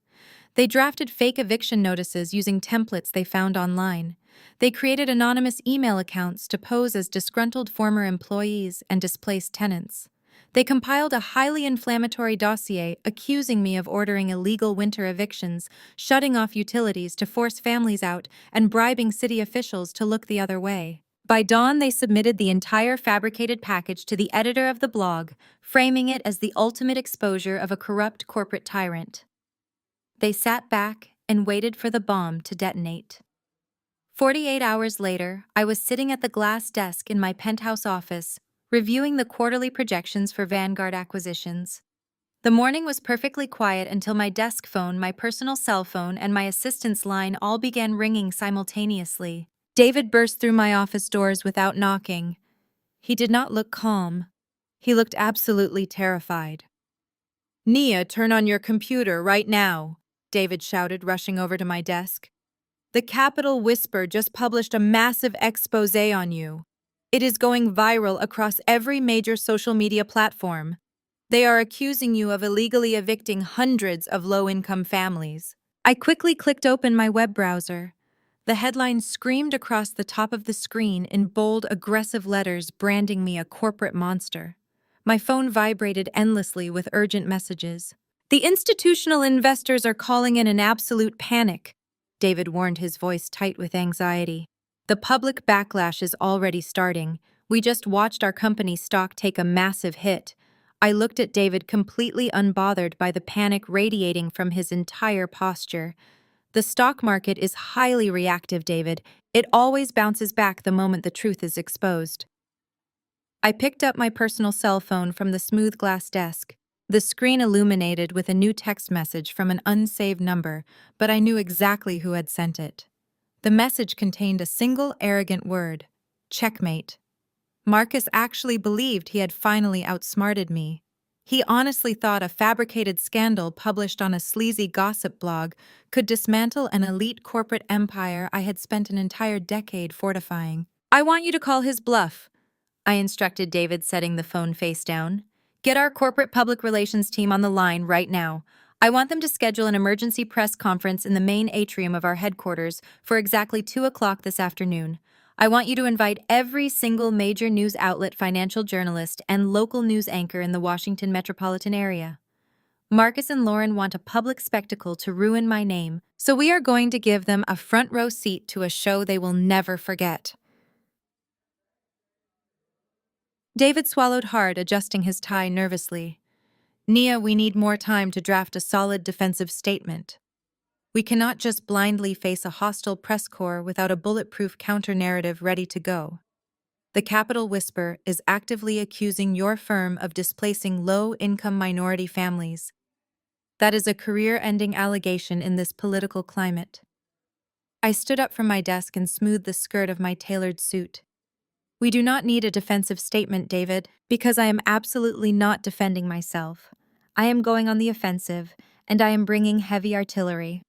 They drafted fake eviction notices using templates they found online. They created anonymous email accounts to pose as disgruntled former employees and displaced tenants. They compiled a highly inflammatory dossier accusing me of ordering illegal winter evictions, shutting off utilities to force families out, and bribing city officials to look the other way. By dawn, they submitted the entire fabricated package to the editor of the blog, framing it as the ultimate exposure of a corrupt corporate tyrant. They sat back and waited for the bomb to detonate. 48 hours later, I was sitting at the glass desk in my penthouse office, reviewing the quarterly projections for Vanguard acquisitions. The morning was perfectly quiet until my desk phone, my personal cell phone, and my assistant's line all began ringing simultaneously. David burst through my office doors without knocking. He did not look calm. He looked absolutely terrified. "Nia, turn on your computer right now," David shouted, rushing over to my desk. "The Capitol Whisper just published a massive expose on you. It is going viral across every major social media platform. They are accusing you of illegally evicting hundreds of low-income families." I quickly clicked open my web browser. The headline screamed across the top of the screen in bold, aggressive letters, branding me a corporate monster. My phone vibrated endlessly with urgent messages. "The institutional investors are calling in an absolute panic," David warned, his voice tight with anxiety. "The public backlash is already starting. We just watched our company's stock take a massive hit." I looked at David, completely unbothered by the panic radiating from his entire posture. "The stock market is highly reactive, David. It always bounces back the moment the truth is exposed." I picked up my personal cell phone from the smooth glass desk. The screen illuminated with a new text message from an unsaved number, but I knew exactly who had sent it. The message contained a single arrogant word: checkmate. Marcus actually believed he had finally outsmarted me. He honestly thought a fabricated scandal published on a sleazy gossip blog could dismantle an elite corporate empire I had spent an entire decade fortifying. "I want you to call his bluff," I instructed David, setting the phone face down. "Get our corporate public relations team on the line right now. I want them to schedule an emergency press conference in the main atrium of our headquarters for exactly 2 o'clock this afternoon. I want you to invite every single major news outlet, financial journalist, and local news anchor in the Washington metropolitan area. Marcus and Lauren want a public spectacle to ruin my name, so we are going to give them a front row seat to a show they will never forget." David swallowed hard, adjusting his tie nervously. "Nia, we need more time to draft a solid defensive statement. We cannot just blindly face a hostile press corps without a bulletproof counter-narrative ready to go. The Capitol Whisper is actively accusing your firm of displacing low-income minority families. That is a career-ending allegation in this political climate." I stood up from my desk and smoothed the skirt of my tailored suit. "We do not need a defensive statement, David, because I am absolutely not defending myself. I am going on the offensive, and I am bringing heavy artillery."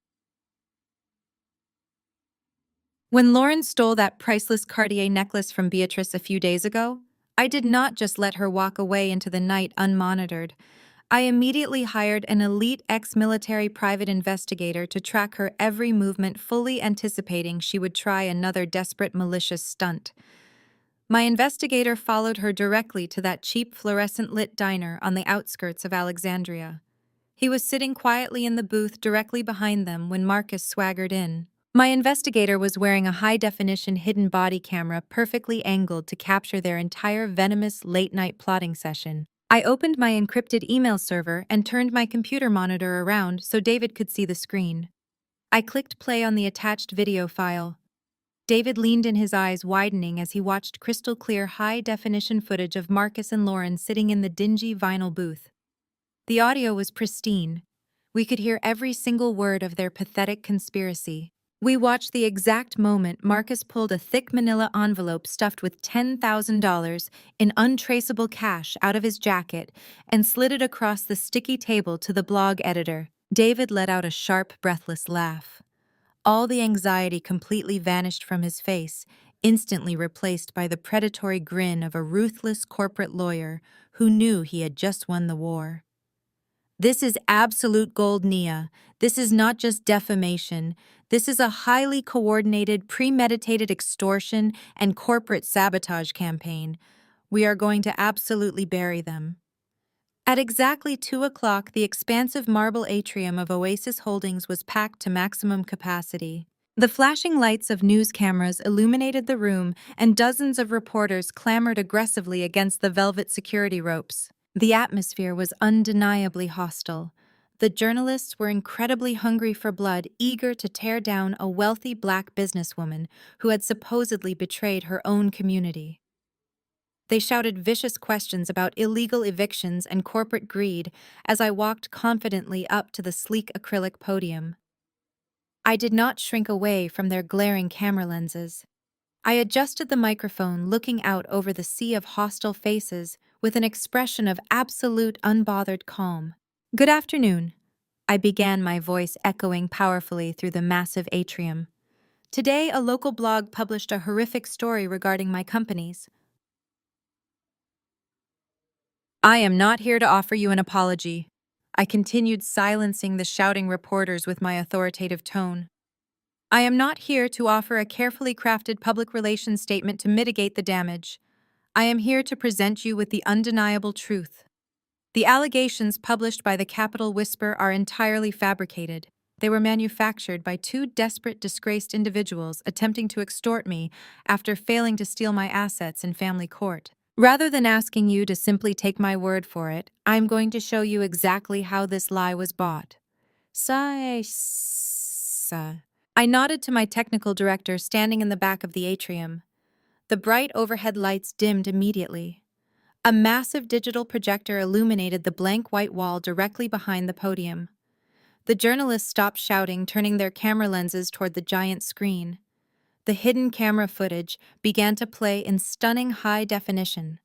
When Lauren stole that priceless Cartier necklace from Beatrice a few days ago, I did not just let her walk away into the night unmonitored. I immediately hired an elite ex-military private investigator to track her every movement, fully anticipating she would try another desperate malicious stunt. My investigator followed her directly to that cheap fluorescent-lit diner on the outskirts of Alexandria. He was sitting quietly in the booth directly behind them when Marcus swaggered in. My investigator was wearing a high-definition hidden body camera perfectly angled to capture their entire venomous late-night plotting session. I opened my encrypted email server and turned my computer monitor around so David could see the screen. I clicked play on the attached video file. David leaned in, his eyes widening as he watched crystal-clear high-definition footage of Marcus and Lauren sitting in the dingy vinyl booth. The audio was pristine. We could hear every single word of their pathetic conspiracy. We watched the exact moment Marcus pulled a thick manila envelope stuffed with $10,000 in untraceable cash out of his jacket and slid it across the sticky table to the blog editor. David let out a sharp, breathless laugh. All the anxiety completely vanished from his face, instantly replaced by the predatory grin of a ruthless corporate lawyer who knew he had just won the war. This is absolute gold, Nia. This is not just defamation. This is a highly coordinated, premeditated extortion and corporate sabotage campaign. We are going to absolutely bury them. At exactly 2 o'clock, the expansive marble atrium of Oasis Holdings was packed to maximum capacity. The flashing lights of news cameras illuminated the room, and dozens of reporters clamored aggressively against the velvet security ropes. The atmosphere was undeniably hostile. The journalists were incredibly hungry for blood, eager to tear down a wealthy black businesswoman who had supposedly betrayed her own community. They shouted vicious questions about illegal evictions and corporate greed as I walked confidently up to the sleek acrylic podium. I did not shrink away from their glaring camera lenses. I adjusted the microphone, looking out over the sea of hostile faces with an expression of absolute unbothered calm. "Good afternoon," I began, my voice echoing powerfully through the massive atrium. "Today, a local blog published a horrific story regarding my companies. I am not here to offer you an apology." I continued, silencing the shouting reporters with my authoritative tone. "I am not here to offer a carefully crafted public relations statement to mitigate the damage. I am here to present you with the undeniable truth. The allegations published by the Capitol Whisper are entirely fabricated. They were manufactured by two desperate, disgraced individuals attempting to extort me after failing to steal my assets in family court. Rather than asking you to simply take my word for it, I'm going to show you exactly how this lie was bought." Sasha. I nodded to my technical director standing in the back of the atrium. The bright overhead lights dimmed immediately. A massive digital projector illuminated the blank white wall directly behind the podium. The journalists stopped shouting, turning their camera lenses toward the giant screen. The hidden camera footage began to play in stunning high definition.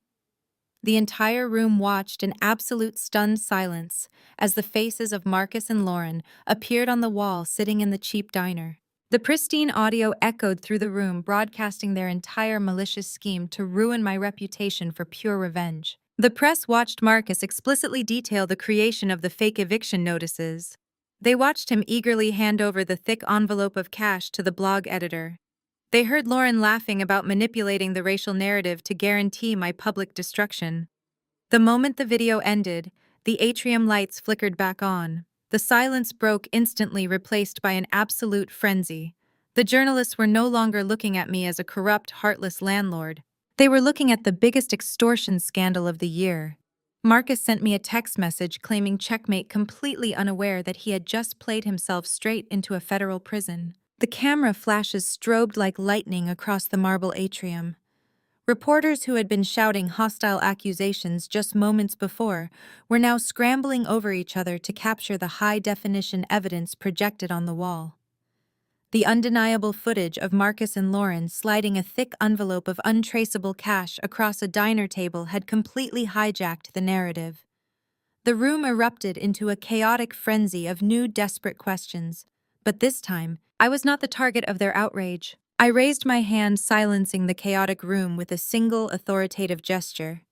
The entire room watched in absolute stunned silence as the faces of Marcus and Lauren appeared on the wall sitting in the cheap diner. The pristine audio echoed through the room, broadcasting their entire malicious scheme to ruin my reputation for pure revenge. The press watched Marcus explicitly detail the creation of the fake eviction notices. They watched him eagerly hand over the thick envelope of cash to the blog editor. They heard Lauren laughing about manipulating the racial narrative to guarantee my public destruction. The moment the video ended, the atrium lights flickered back on. The silence broke instantly, replaced by an absolute frenzy. The journalists were no longer looking at me as a corrupt, heartless landlord. They were looking at the biggest extortion scandal of the year. Marcus sent me a text message claiming checkmate, completely unaware that he had just played himself straight into a federal prison. The camera flashes strobed like lightning across the marble atrium. Reporters who had been shouting hostile accusations just moments before were now scrambling over each other to capture the high-definition evidence projected on the wall. The undeniable footage of Marcus and Lauren sliding a thick envelope of untraceable cash across a diner table had completely hijacked the narrative. The room erupted into a chaotic frenzy of new, desperate questions. But this time, I was not the target of their outrage. I raised my hand, silencing the chaotic room with a single authoritative gesture.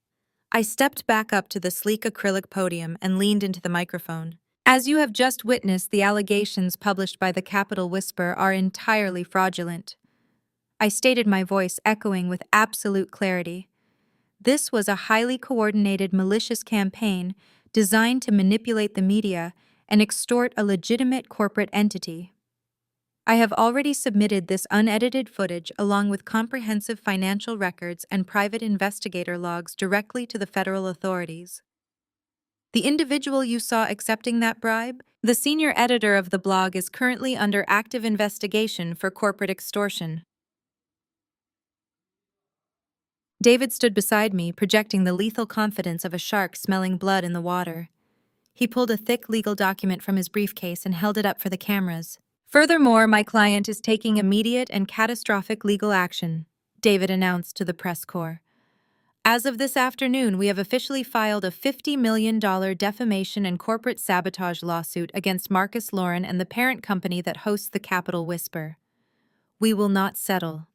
I stepped back up to the sleek acrylic podium and leaned into the microphone. "As you have just witnessed, the allegations published by the Capitol Whisper are entirely fraudulent." I stated, my voice echoing with absolute clarity. This was a highly coordinated, malicious campaign designed to manipulate the media and extort a legitimate corporate entity. I have already submitted this unedited footage along with comprehensive financial records and private investigator logs directly to the federal authorities. The individual you saw accepting that bribe, the senior editor of the blog, is currently under active investigation for corporate extortion. David stood beside me, projecting the lethal confidence of a shark smelling blood in the water. He pulled a thick legal document from his briefcase and held it up for the cameras. Furthermore, my client is taking immediate and catastrophic legal action, David announced to the press corps. As of this afternoon, we have officially filed a $50 million defamation and corporate sabotage lawsuit against Marcus Lauren and the parent company that hosts the Capitol Whisper. We will not settle.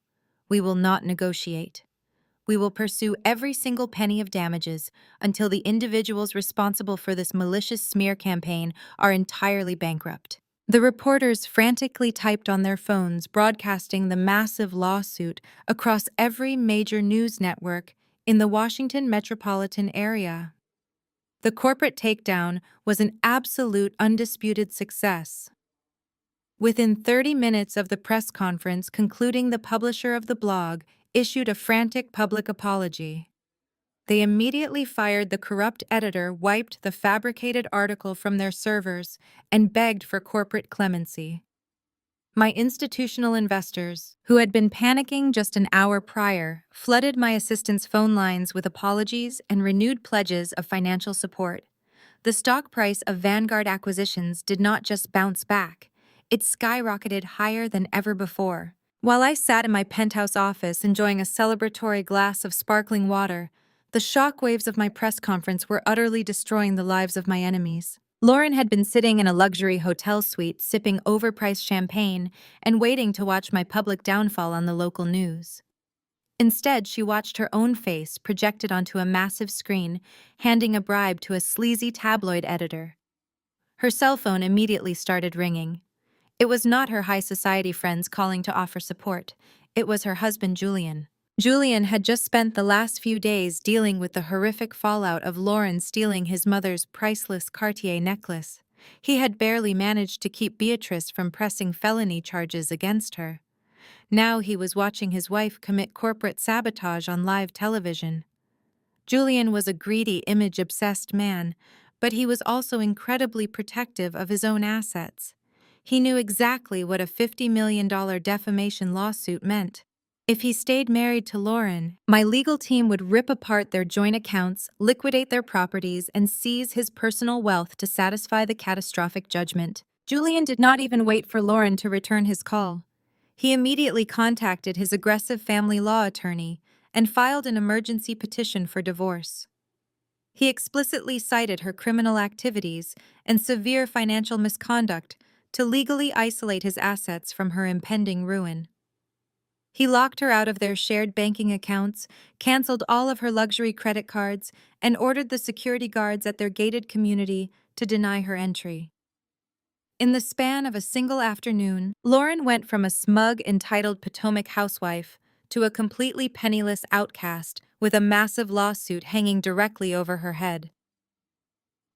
We will not negotiate. We will pursue every single penny of damages until the individuals responsible for this malicious smear campaign are entirely bankrupt. The reporters frantically typed on their phones, broadcasting the massive lawsuit across every major news network in the Washington metropolitan area. The corporate takedown was an absolute, undisputed success. Within 30 minutes of the press conference concluding, the publisher of the blog issued a frantic public apology. They immediately fired the corrupt editor, wiped the fabricated article from their servers, and begged for corporate clemency. My institutional investors, who had been panicking just an hour prior, flooded my assistant's phone lines with apologies and renewed pledges of financial support. The stock price of Vanguard Acquisitions did not just bounce back, it skyrocketed higher than ever before. While I sat in my penthouse office enjoying a celebratory glass of sparkling water, the shockwaves of my press conference were utterly destroying the lives of my enemies. Lauren had been sitting in a luxury hotel suite sipping overpriced champagne and waiting to watch my public downfall on the local news. Instead, she watched her own face projected onto a massive screen, handing a bribe to a sleazy tabloid editor. Her cell phone immediately started ringing. It was not her high society friends calling to offer support. It was her husband, Julian. Julian had just spent the last few days dealing with the horrific fallout of Lauren stealing his mother's priceless Cartier necklace. He had barely managed to keep Beatrice from pressing felony charges against her. Now he was watching his wife commit corporate sabotage on live television. Julian was a greedy, image-obsessed man, but he was also incredibly protective of his own assets. He knew exactly what a $50 million defamation lawsuit meant. If he stayed married to Lauren, my legal team would rip apart their joint accounts, liquidate their properties, and seize his personal wealth to satisfy the catastrophic judgment. Julian did not even wait for Lauren to return his call. He immediately contacted his aggressive family law attorney and filed an emergency petition for divorce. He explicitly cited her criminal activities and severe financial misconduct to legally isolate his assets from her impending ruin. He locked her out of their shared banking accounts, canceled all of her luxury credit cards, and ordered the security guards at their gated community to deny her entry. In the span of a single afternoon, Lauren went from a smug, entitled Potomac housewife to a completely penniless outcast with a massive lawsuit hanging directly over her head.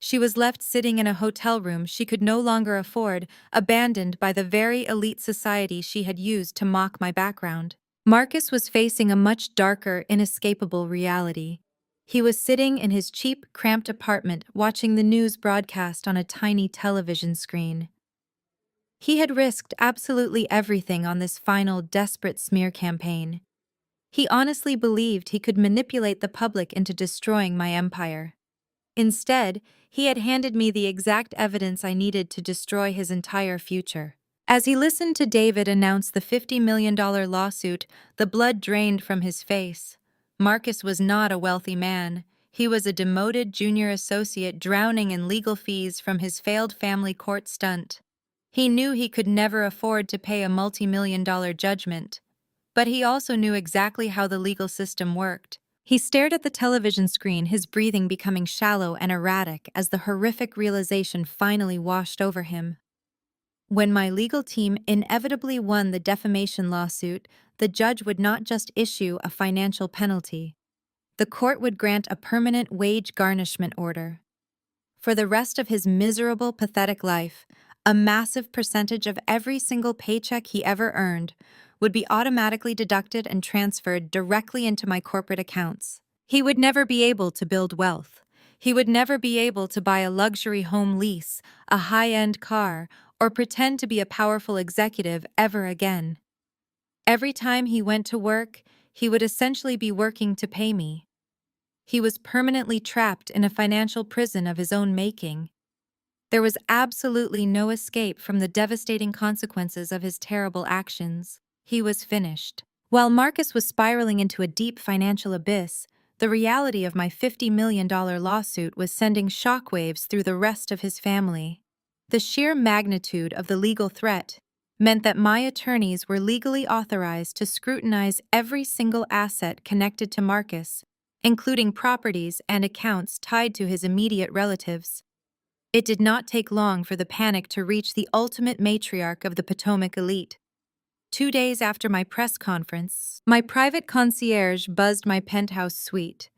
She was left sitting in a hotel room she could no longer afford, abandoned by the very elite society she had used to mock my background. Marcus was facing a much darker, inescapable reality. He was sitting in his cheap, cramped apartment watching the news broadcast on a tiny television screen. He had risked absolutely everything on this final, desperate smear campaign. He honestly believed he could manipulate the public into destroying my empire. Instead, he had handed me the exact evidence I needed to destroy his entire future. As he listened to David announce the $50 million lawsuit, the blood drained from his face. Marcus was not a wealthy man. He was a demoted junior associate drowning in legal fees from his failed family court stunt. He knew he could never afford to pay a multi-million-dollar judgment, but he also knew exactly how the legal system worked. He stared at the television screen, his breathing becoming shallow and erratic as the horrific realization finally washed over him. When my legal team inevitably won the defamation lawsuit, the judge would not just issue a financial penalty. The court would grant a permanent wage garnishment order. For the rest of his miserable, pathetic life, A massive percentage of every single paycheck he ever earned would be automatically deducted and transferred directly into my corporate accounts. He would never be able to build wealth. He would never be able to buy a luxury home lease, a high-end car, or pretend to be a powerful executive ever again. Every time he went to work, he would essentially be working to pay me. He was permanently trapped in a financial prison of his own making. There was absolutely no escape from the devastating consequences of his terrible actions. He was finished. While Marcus was spiraling into a deep financial abyss, the reality of my $50 million lawsuit was sending shockwaves through the rest of his family. The sheer magnitude of the legal threat meant that my attorneys were legally authorized to scrutinize every single asset connected to Marcus, including properties and accounts tied to his immediate relatives. It did not take long for the panic to reach the ultimate matriarch of the Potomac elite. 2 days after my press conference, my private concierge buzzed my penthouse suite.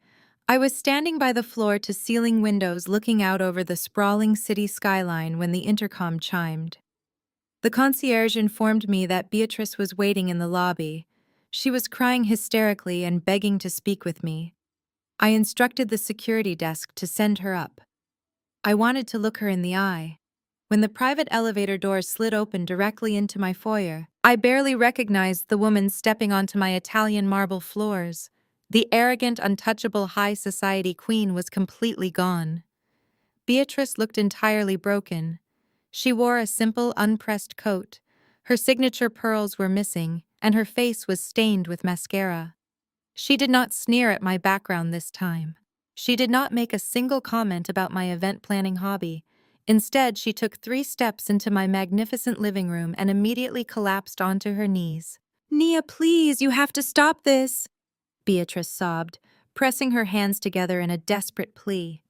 I was standing by the floor-to-ceiling windows looking out over the sprawling city skyline when the intercom chimed. The concierge informed me that Beatrice was waiting in the lobby. She was crying hysterically and begging to speak with me. I instructed the security desk to send her up. I wanted to look her in the eye. When the private elevator doors slid open directly into my foyer, I barely recognized the woman stepping onto my Italian marble floors. The arrogant, untouchable high society queen was completely gone. Beatrice looked entirely broken. She wore a simple, unpressed coat. Her signature pearls were missing, and her face was stained with mascara. She did not sneer at my background this time. She did not make a single comment about my event-planning hobby. Instead, she took 3 steps into my magnificent living room and immediately collapsed onto her knees. "Nia, please, you have to stop this," Beatrice sobbed, pressing her hands together in a desperate plea.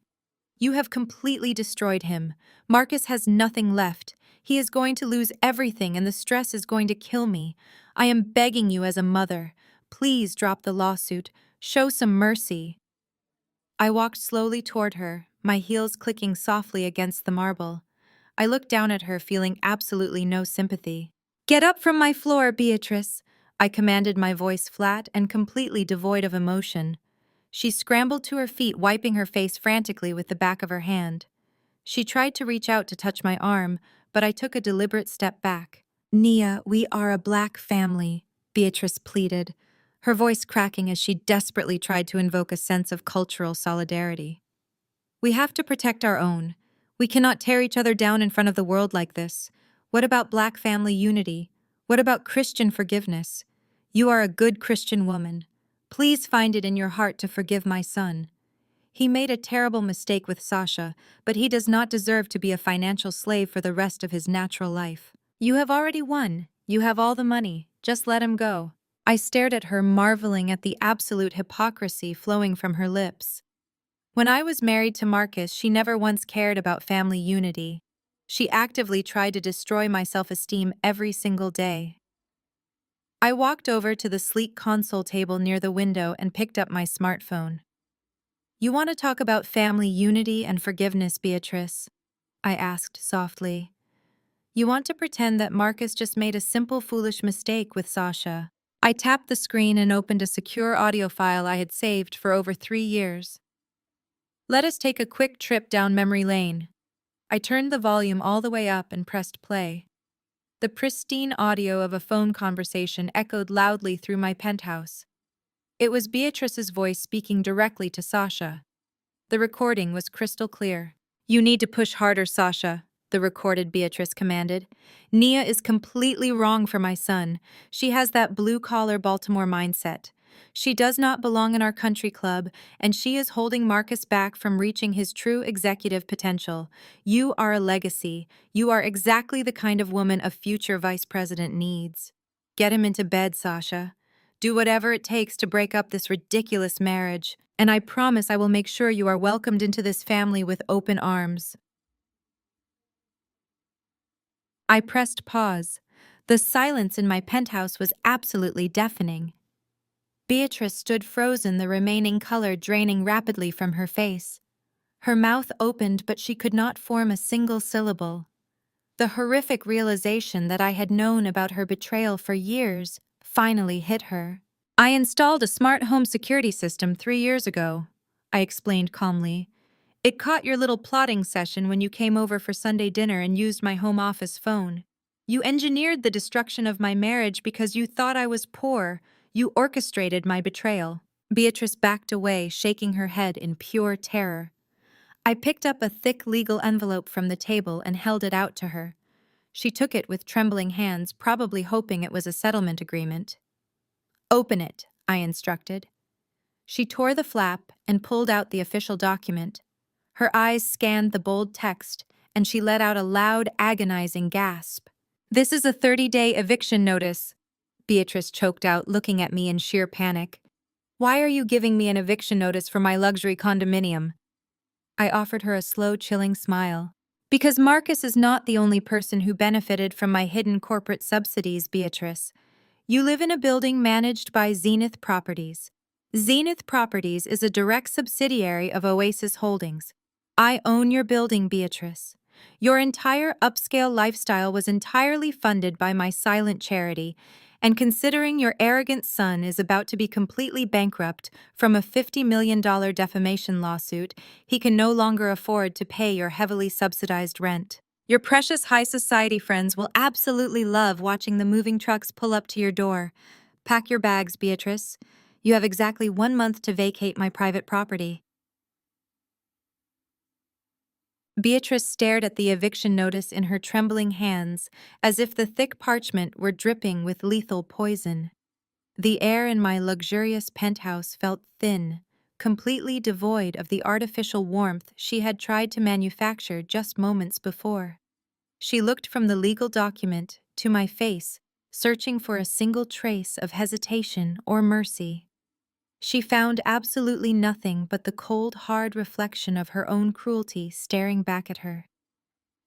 "You have completely destroyed him. Marcus has nothing left. He is going to lose everything and the stress is going to kill me. I am begging you as a mother. Please drop the lawsuit. Show some mercy." I walked slowly toward her, my heels clicking softly against the marble. I looked down at her, feeling absolutely no sympathy. "Get up from my floor, Beatrice," I commanded, my voice flat and completely devoid of emotion. She scrambled to her feet, wiping her face frantically with the back of her hand. She tried to reach out to touch my arm, but I took a deliberate step back. "Nia, we are a Black family," Beatrice pleaded, her voice cracking as she desperately tried to invoke a sense of cultural solidarity. "We have to protect our own. We cannot tear each other down in front of the world like this. What about Black family unity? What about Christian forgiveness? You are a good Christian woman. Please find it in your heart to forgive my son. He made a terrible mistake with Sasha, but he does not deserve to be a financial slave for the rest of his natural life. You have already won. You have all the money. Just let him go." I stared at her, marveling at the absolute hypocrisy flowing from her lips. When I was married to Marcus, she never once cared about family unity. She actively tried to destroy my self-esteem every single day. I walked over to the sleek console table near the window and picked up my smartphone. "You want to talk about family unity and forgiveness, Beatrice?" I asked softly. "You want to pretend that Marcus just made a simple foolish mistake with Sasha?" I tapped the screen and opened a secure audio file I had saved for over 3 years. "Let us take a quick trip down memory lane." I turned the volume all the way up and pressed play. The pristine audio of a phone conversation echoed loudly through my penthouse. It was Beatrice's voice speaking directly to Sasha. The recording was crystal clear. "You need to push harder, Sasha," the recorded Beatrice commanded. "Nia is completely wrong for my son. She has that blue-collar Baltimore mindset. She does not belong in our country club, and she is holding Marcus back from reaching his true executive potential. You are a legacy. You are exactly the kind of woman a future vice president needs. Get him into bed, Sasha. Do whatever it takes to break up this ridiculous marriage, and I promise I will make sure you are welcomed into this family with open arms." I pressed pause. The silence in my penthouse was absolutely deafening. Beatrice stood frozen, the remaining color draining rapidly from her face. Her mouth opened, but she could not form a single syllable. The horrific realization that I had known about her betrayal for years finally hit her. I installed a smart home security system 3 years ago, I explained calmly. It caught your little plotting session when you came over for Sunday dinner and used my home office phone. You engineered the destruction of my marriage because you thought I was poor. You orchestrated my betrayal. Beatrice backed away, shaking her head in pure terror. I picked up a thick legal envelope from the table and held it out to her. She took it with trembling hands, probably hoping it was a settlement agreement. Open it, I instructed. She tore the flap and pulled out the official document. Her eyes scanned the bold text, and she let out a loud, agonizing gasp. This is a 30-day eviction notice, Beatrice choked out, looking at me in sheer panic. Why are you giving me an eviction notice for my luxury condominium? I offered her a slow, chilling smile. Because Marcus is not the only person who benefited from my hidden corporate subsidies, Beatrice. You live in a building managed by Zenith Properties. Zenith Properties is a direct subsidiary of Oasis Holdings. I own your building, Beatrice. Your entire upscale lifestyle was entirely funded by my silent charity, and considering your arrogant son is about to be completely bankrupt from a $50 million defamation lawsuit, he can no longer afford to pay your heavily subsidized rent. Your precious high society friends will absolutely love watching the moving trucks pull up to your door. Pack your bags, Beatrice. You have exactly 1 month to vacate my private property. Beatrice stared at the eviction notice in her trembling hands, as if the thick parchment were dripping with lethal poison. The air in my luxurious penthouse felt thin, completely devoid of the artificial warmth she had tried to manufacture just moments before. She looked from the legal document to my face, searching for a single trace of hesitation or mercy. She found absolutely nothing but the cold, hard reflection of her own cruelty staring back at her.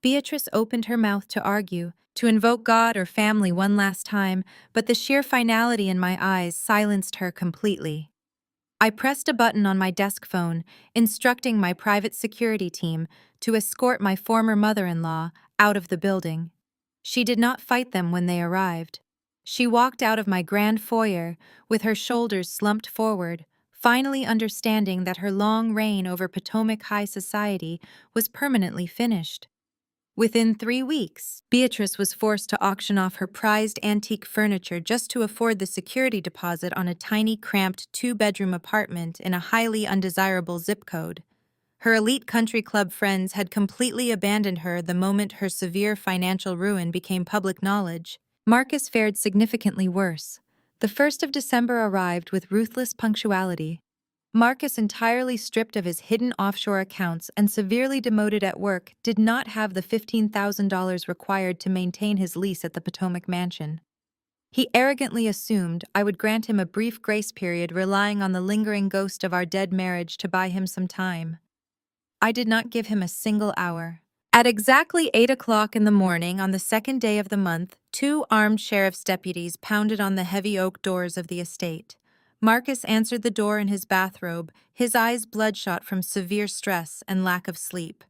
Beatrice opened her mouth to argue, to invoke God or family one last time, but the sheer finality in my eyes silenced her completely. I pressed a button on my desk phone, instructing my private security team to escort my former mother-in-law out of the building. She did not fight them when they arrived. She walked out of my grand foyer with her shoulders slumped forward, finally understanding that her long reign over Potomac high society was permanently finished. Within 3 weeks, Beatrice was forced to auction off her prized antique furniture just to afford the security deposit on a tiny, cramped 2-bedroom apartment in a highly undesirable zip code. Her elite country club friends had completely abandoned her the moment her severe financial ruin became public knowledge. Marcus fared significantly worse. The 1st of December arrived with ruthless punctuality. Marcus, entirely stripped of his hidden offshore accounts and severely demoted at work, did not have the $15,000 required to maintain his lease at the Potomac mansion. He arrogantly assumed I would grant him a brief grace period, relying on the lingering ghost of our dead marriage to buy him some time. I did not give him a single hour. At exactly 8 o'clock in the morning on the 2nd day of the month, 2 armed sheriff's deputies pounded on the heavy oak doors of the estate. Marcus answered the door in his bathrobe, his eyes bloodshot from severe stress and lack of sleep.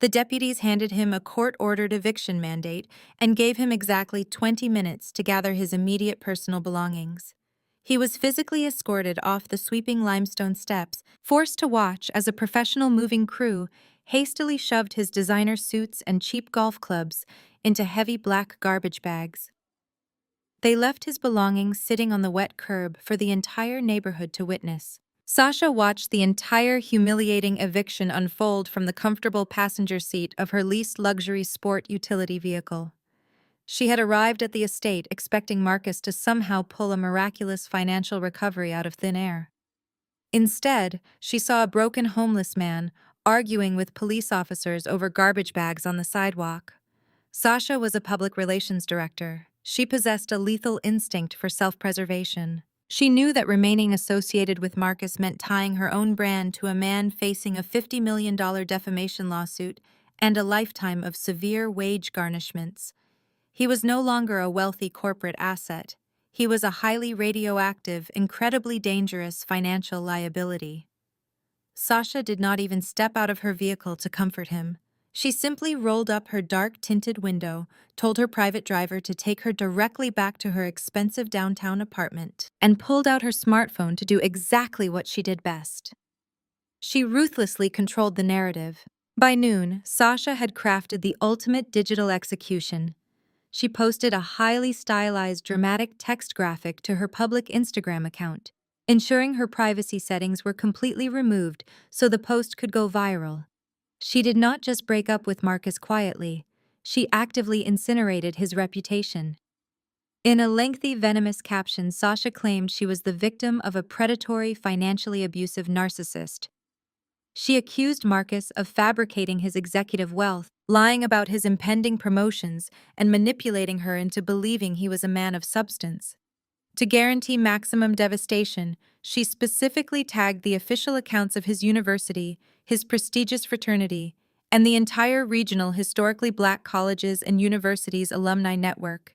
The deputies handed him a court-ordered eviction mandate and gave him exactly 20 minutes to gather his immediate personal belongings. He was physically escorted off the sweeping limestone steps, forced to watch as a professional moving crew hastily shoved his designer suits and cheap golf clubs into heavy black garbage bags. They left his belongings sitting on the wet curb for the entire neighborhood to witness. Sasha watched the entire humiliating eviction unfold from the comfortable passenger seat of her leased luxury sport utility vehicle. She had arrived at the estate expecting Marcus to somehow pull a miraculous financial recovery out of thin air. Instead, she saw a broken homeless man arguing with police officers over garbage bags on the sidewalk. Sasha was a public relations director. She possessed a lethal instinct for self-preservation. She knew that remaining associated with Marcus meant tying her own brand to a man facing a $50 million defamation lawsuit and a lifetime of severe wage garnishments. He was no longer a wealthy corporate asset. He was a highly radioactive, incredibly dangerous financial liability. Sasha did not even step out of her vehicle to comfort him. She simply rolled up her dark-tinted window, told her private driver to take her directly back to her expensive downtown apartment, and pulled out her smartphone to do exactly what she did best. She ruthlessly controlled the narrative. By noon, Sasha had crafted the ultimate digital execution. She posted a highly stylized dramatic text graphic to her public Instagram account, ensuring her privacy settings were completely removed so the post could go viral. She did not just break up with Marcus quietly, she actively incinerated his reputation. In a lengthy, venomous caption, Sasha claimed she was the victim of a predatory, financially abusive narcissist. She accused Marcus of fabricating his executive wealth, lying about his impending promotions, and manipulating her into believing he was a man of substance. To guarantee maximum devastation, she specifically tagged the official accounts of his university, his prestigious fraternity, and the entire regional historically black colleges and universities alumni network.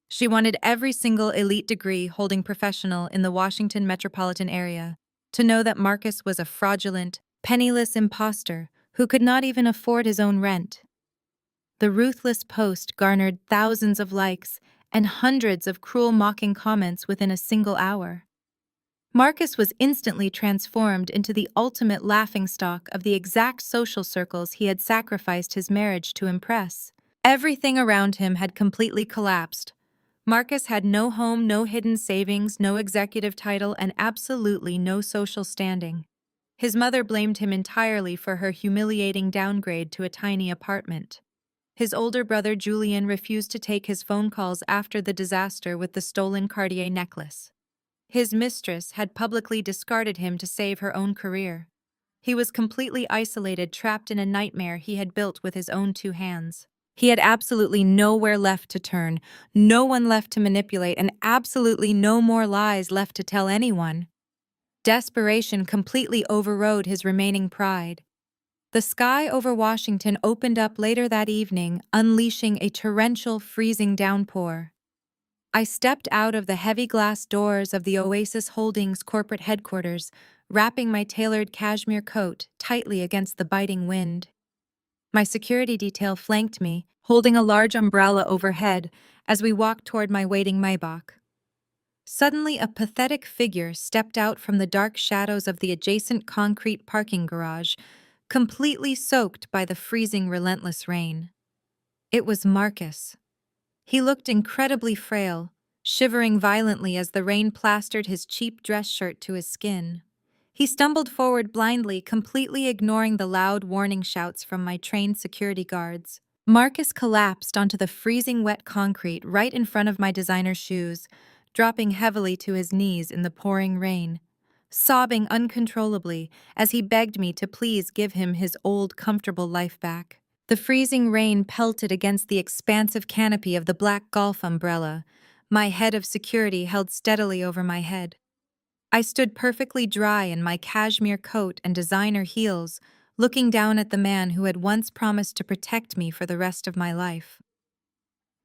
She wanted every single elite degree holding professional in the Washington metropolitan area to know that Marcus was a fraudulent, penniless imposter who could not even afford his own rent. The ruthless post garnered thousands of likes and hundreds of cruel mocking comments within a single hour. Marcus was instantly transformed into the ultimate laughingstock of the exact social circles he had sacrificed his marriage to impress. Everything around him had completely collapsed. Marcus had no home, no hidden savings, no executive title, and absolutely no social standing. His mother blamed him entirely for her humiliating downgrade to a tiny apartment. His older brother Julian refused to take his phone calls after the disaster with the stolen Cartier necklace. His mistress had publicly discarded him to save her own career. He was completely isolated, trapped in a nightmare he had built with his own two hands. He had absolutely nowhere left to turn, no one left to manipulate, and absolutely no more lies left to tell anyone. Desperation completely overrode his remaining pride. The sky over Washington opened up later that evening, unleashing a torrential, freezing downpour. I stepped out of the heavy glass doors of the Oasis Holdings corporate headquarters, wrapping my tailored cashmere coat tightly against the biting wind. My security detail flanked me, holding a large umbrella overhead as we walked toward my waiting Maybach. Suddenly, a pathetic figure stepped out from the dark shadows of the adjacent concrete parking garage, completely soaked by the freezing, relentless rain. It was Marcus. He looked incredibly frail, shivering violently as the rain plastered his cheap dress shirt to his skin. He stumbled forward blindly, completely ignoring the loud warning shouts from my trained security guards. Marcus collapsed onto the freezing wet concrete right in front of my designer shoes, dropping heavily to his knees in the pouring rain, sobbing uncontrollably as he begged me to please give him his old, comfortable life back. The freezing rain pelted against the expansive canopy of the black golf umbrella, my head of security held steadily over my head. I stood perfectly dry in my cashmere coat and designer heels, looking down at the man who had once promised to protect me for the rest of my life.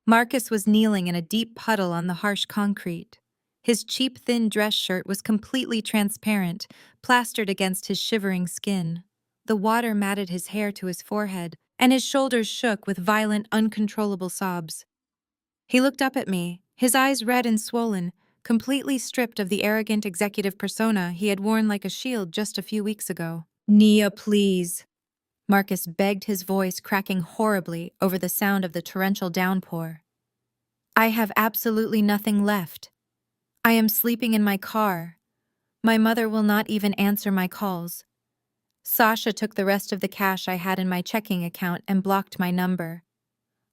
Marcus was kneeling in a deep puddle on the harsh concrete. His cheap, thin dress shirt was completely transparent, plastered against his shivering skin. The water matted his hair to his forehead, and his shoulders shook with violent, uncontrollable sobs. He looked up at me, his eyes red and swollen, completely stripped of the arrogant executive persona he had worn like a shield just a few weeks ago. "Nia, please," Marcus begged, his voice cracking horribly over the sound of the torrential downpour. "I have absolutely nothing left. I am sleeping in my car. My mother will not even answer my calls. Sasha took the rest of the cash I had in my checking account and blocked my number.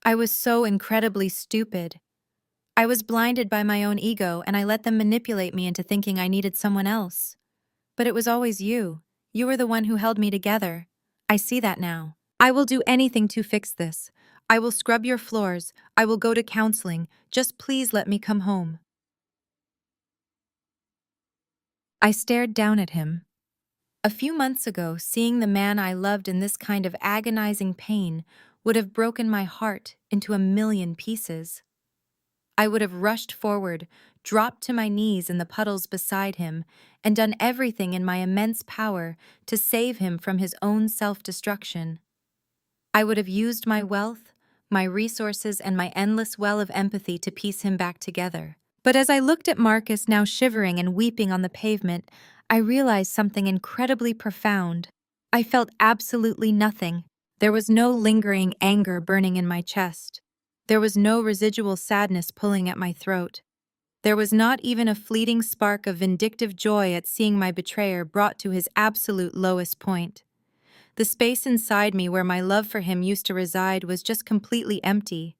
I was so incredibly stupid. I was blinded by my own ego, and I let them manipulate me into thinking I needed someone else. But it was always you. You were the one who held me together. I see that now. I will do anything to fix this. I will scrub your floors. I will go to counseling. Just please let me come home." I stared down at him. A few months ago, seeing the man I loved in this kind of agonizing pain would have broken my heart into a million pieces. I would have rushed forward, dropped to my knees in the puddles beside him, and done everything in my immense power to save him from his own self-destruction. I would have used my wealth, my resources, and my endless well of empathy to piece him back together. But as I looked at Marcus now shivering and weeping on the pavement, I realized something incredibly profound. I felt absolutely nothing. There was no lingering anger burning in my chest. There was no residual sadness pulling at my throat. There was not even a fleeting spark of vindictive joy at seeing my betrayer brought to his absolute lowest point. The space inside me where my love for him used to reside was just completely empty.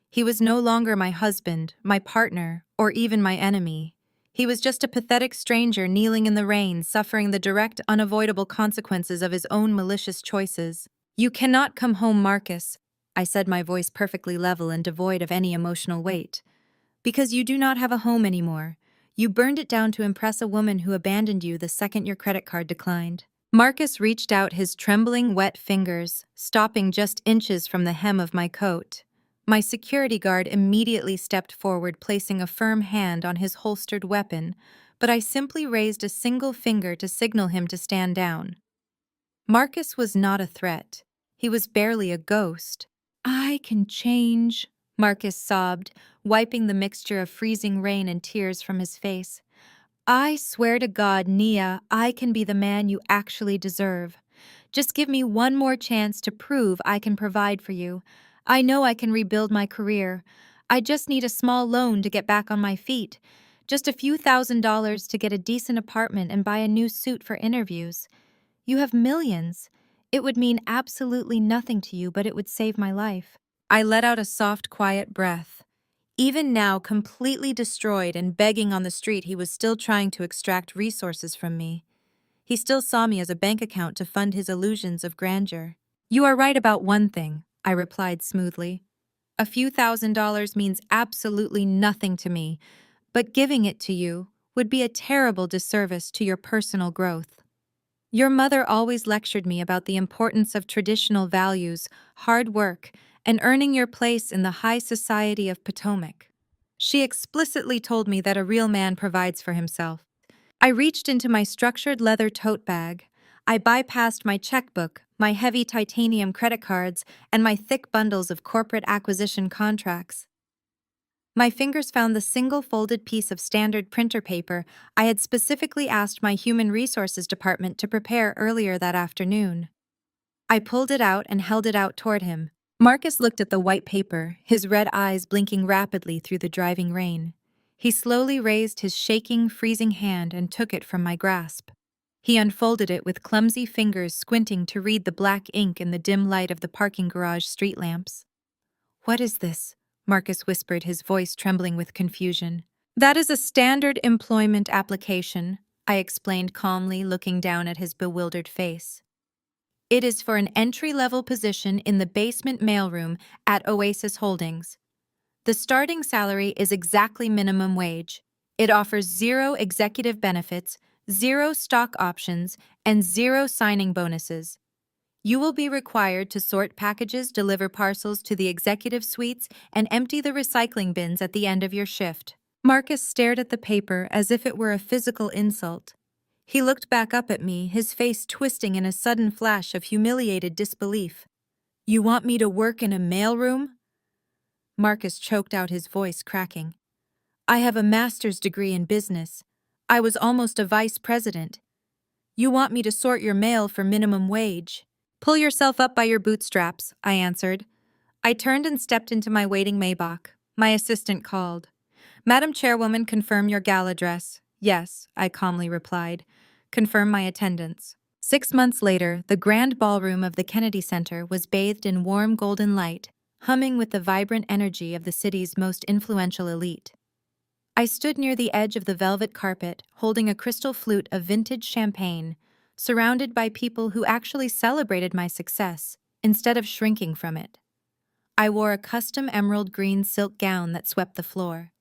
He was no longer my husband, my partner, or even my enemy. He was just a pathetic stranger kneeling in the rain, suffering the direct, unavoidable consequences of his own malicious choices. "You cannot come home, Marcus," I said, my voice perfectly level and devoid of any emotional weight. "Because you do not have a home anymore. You burned it down to impress a woman who abandoned you the second your credit card declined." Marcus reached out his trembling, wet fingers, stopping just inches from the hem of my coat. My security guard immediately stepped forward, placing a firm hand on his holstered weapon, but I simply raised a single finger to signal him to stand down. Marcus was not a threat. He was barely a ghost. "I can change," Marcus sobbed, wiping the mixture of freezing rain and tears from his face. "I swear to God, Nia, I can be the man you actually deserve. Just give me one more chance to prove I can provide for you. I know I can rebuild my career. I just need a small loan to get back on my feet. Just a few $1,000s to get a decent apartment and buy a new suit for interviews. You have millions. It would mean absolutely nothing to you, but it would save my life." I let out a soft, quiet breath. Even now, completely destroyed and begging on the street, he was still trying to extract resources from me. He still saw me as a bank account to fund his illusions of grandeur. "You are right about one thing," I replied smoothly. "A few $1,000s means absolutely nothing to me, but giving it to you would be a terrible disservice to your personal growth. Your mother always lectured me about the importance of traditional values, hard work, and earning your place in the high society of Potomac. She explicitly told me that a real man provides for himself." I reached into my structured leather tote bag. I bypassed my checkbook, my heavy titanium credit cards, and my thick bundles of corporate acquisition contracts. My fingers found the single folded piece of standard printer paper I had specifically asked my human resources department to prepare earlier that afternoon. I pulled it out and held it out toward him. Marcus looked at the white paper, his red eyes blinking rapidly through the driving rain. He slowly raised his shaking, freezing hand and took it from my grasp. He unfolded it with clumsy fingers, squinting to read the black ink in the dim light of the parking garage street lamps. "What is this?" Marcus whispered, his voice trembling with confusion. "That is a standard employment application," I explained calmly, looking down at his bewildered face. "It is for an entry-level position in the basement mailroom at Oasis Holdings. The starting salary is exactly minimum wage. It offers 0 executive benefits, 0 stock options, and 0 signing bonuses. You will be required to sort packages, deliver parcels to the executive suites, and empty the recycling bins at the end of your shift." Marcus stared at the paper as if it were a physical insult. He looked back up at me, his face twisting in a sudden flash of humiliated disbelief. "You want me to work in a mailroom?" Marcus choked out, his voice cracking. "I have a master's degree in business. I was almost a vice president. You want me to sort your mail for minimum wage?" "Pull yourself up by your bootstraps," I answered. I turned and stepped into my waiting Maybach. My assistant called. "Madam Chairwoman, confirm your gala dress." "Yes," I calmly replied. "Confirm my attendance." 6 months later, the grand ballroom of the Kennedy Center was bathed in warm golden light, humming with the vibrant energy of the city's most influential elite. I stood near the edge of the velvet carpet, holding a crystal flute of vintage champagne, surrounded by people who actually celebrated my success, instead of shrinking from it. I wore a custom emerald green silk gown that swept the floor.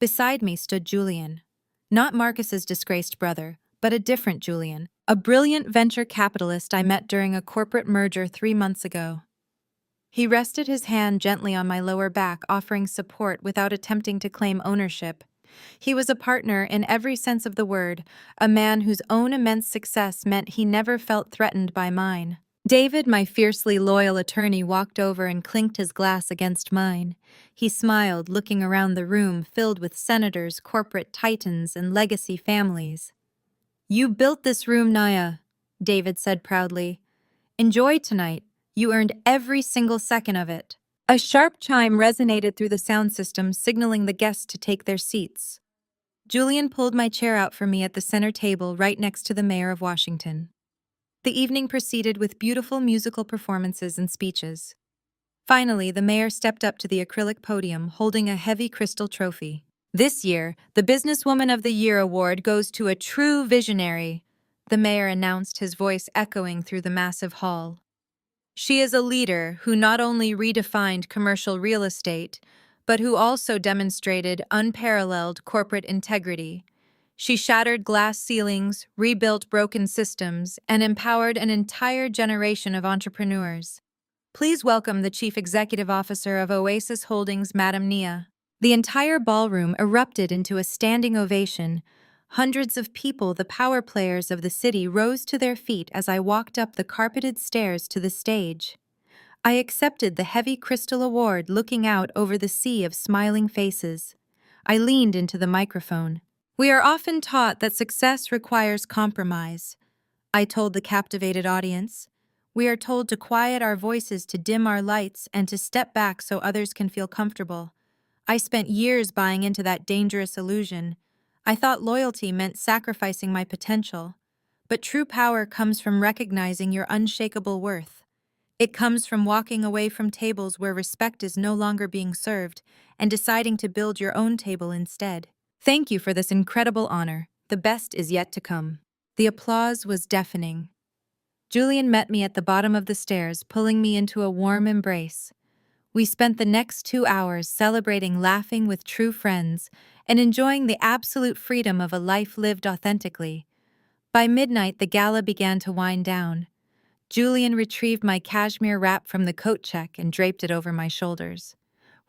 Beside me stood Julian. Not Marcus's disgraced brother, but a different Julian, a brilliant venture capitalist I met during a corporate merger 3 months ago. He rested his hand gently on my lower back, offering support without attempting to claim ownership. He was a partner in every sense of the word, a man whose own immense success meant he never felt threatened by mine. David, my fiercely loyal attorney, walked over and clinked his glass against mine. He smiled, looking around the room filled with senators, corporate titans, and legacy families. "You built this room, Naya," David said proudly. "Enjoy tonight. You earned every single second of it." A sharp chime resonated through the sound system, signaling the guests to take their seats. Julian pulled my chair out for me at the center table right next to the mayor of Washington. The evening proceeded with beautiful musical performances and speeches. Finally, the mayor stepped up to the acrylic podium holding a heavy crystal trophy. "This year, the Businesswoman of the Year award goes to a true visionary," the mayor announced, his voice echoing through the massive hall. "She is a leader who not only redefined commercial real estate, but who also demonstrated unparalleled corporate integrity. She shattered glass ceilings, rebuilt broken systems, and empowered an entire generation of entrepreneurs. Please welcome the Chief Executive Officer of Oasis Holdings, Madam Nia." The entire ballroom erupted into a standing ovation. Hundreds of people, the power players of the city, rose to their feet as I walked up the carpeted stairs to the stage. I accepted the heavy crystal award, looking out over the sea of smiling faces. I leaned into the microphone. "We are often taught that success requires compromise," I told the captivated audience. "We are told to quiet our voices, to dim our lights, and to step back so others can feel comfortable. I spent years buying into that dangerous illusion. I thought loyalty meant sacrificing my potential. But true power comes from recognizing your unshakable worth. It comes from walking away from tables where respect is no longer being served and deciding to build your own table instead. Thank you for this incredible honor. The best is yet to come." The applause was deafening. Julian met me at the bottom of the stairs, pulling me into a warm embrace. We spent the next 2 hours celebrating, laughing with true friends, and enjoying the absolute freedom of a life lived authentically. By midnight, the gala began to wind down. Julian retrieved my cashmere wrap from the coat check and draped it over my shoulders.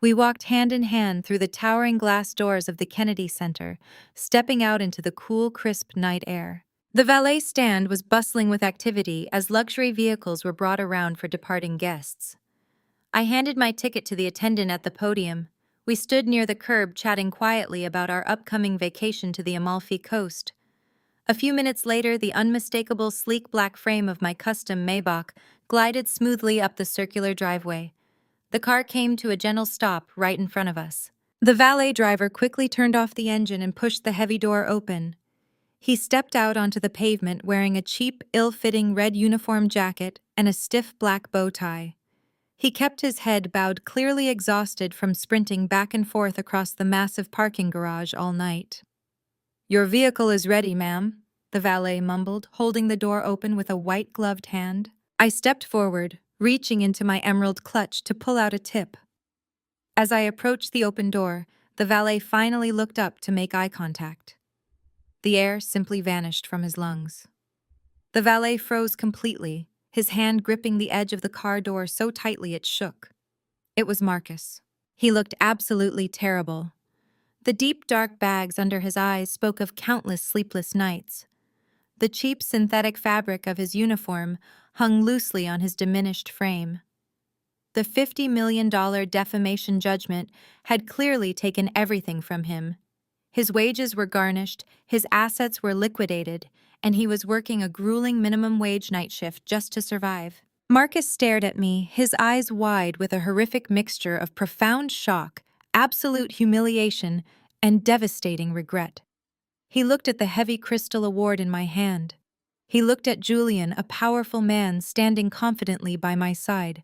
We walked hand in hand through the towering glass doors of the Kennedy Center, stepping out into the cool, crisp night air. The valet stand was bustling with activity as luxury vehicles were brought around for departing guests. I handed my ticket to the attendant at the podium. We stood near the curb chatting quietly about our upcoming vacation to the Amalfi Coast. A few minutes later, the unmistakable sleek black frame of my custom Maybach glided smoothly up the circular driveway. The car came to a gentle stop right in front of us. The valet driver quickly turned off the engine and pushed the heavy door open. He stepped out onto the pavement wearing a cheap, ill-fitting red uniform jacket and a stiff black bow tie. He kept his head bowed, clearly exhausted from sprinting back and forth across the massive parking garage all night. "Your vehicle is ready, ma'am," the valet mumbled, holding the door open with a white-gloved hand. I stepped forward, reaching into my emerald clutch to pull out a tip. As I approached the open door, the valet finally looked up to make eye contact. The air simply vanished from his lungs. The valet froze completely, his hand gripping the edge of the car door so tightly it shook. It was Marcus. He looked absolutely terrible. The deep dark bags under his eyes spoke of countless sleepless nights. The cheap synthetic fabric of his uniform hung loosely on his diminished frame. The $50 million defamation judgment had clearly taken everything from him. His wages were garnished, his assets were liquidated, and he was working a grueling minimum wage night shift just to survive. Marcus stared at me, his eyes wide with a horrific mixture of profound shock, absolute humiliation, and devastating regret. He looked at the heavy crystal award in my hand. He looked at Julian, a powerful man standing confidently by my side.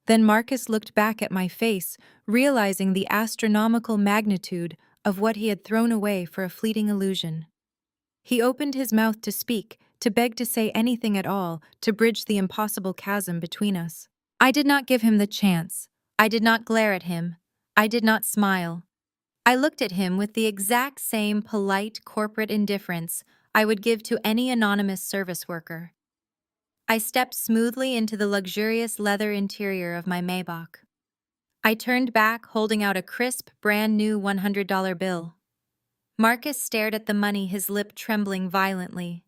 Then Marcus looked back at my face, realizing the astronomical magnitude of what he had thrown away for a fleeting illusion. He opened his mouth to speak, to beg to say anything at all, to bridge the impossible chasm between us. I did not give him the chance. I did not glare at him. I did not smile. I looked at him with the exact same polite corporate indifference I would give to any anonymous service worker. I stepped smoothly into the luxurious leather interior of my Maybach. I turned back, holding out a crisp, brand-new $100 bill. Marcus stared at the money, his lip trembling violently.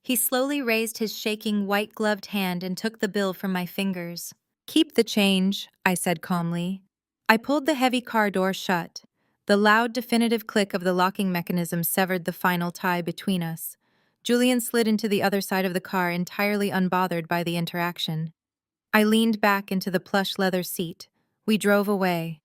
He slowly raised his shaking white-gloved hand and took the bill from my fingers. "Keep the change," I said calmly. I pulled the heavy car door shut. The loud, definitive click of the locking mechanism severed the final tie between us. Julian slid into the other side of the car entirely unbothered by the interaction. I leaned back into the plush leather seat. We drove away.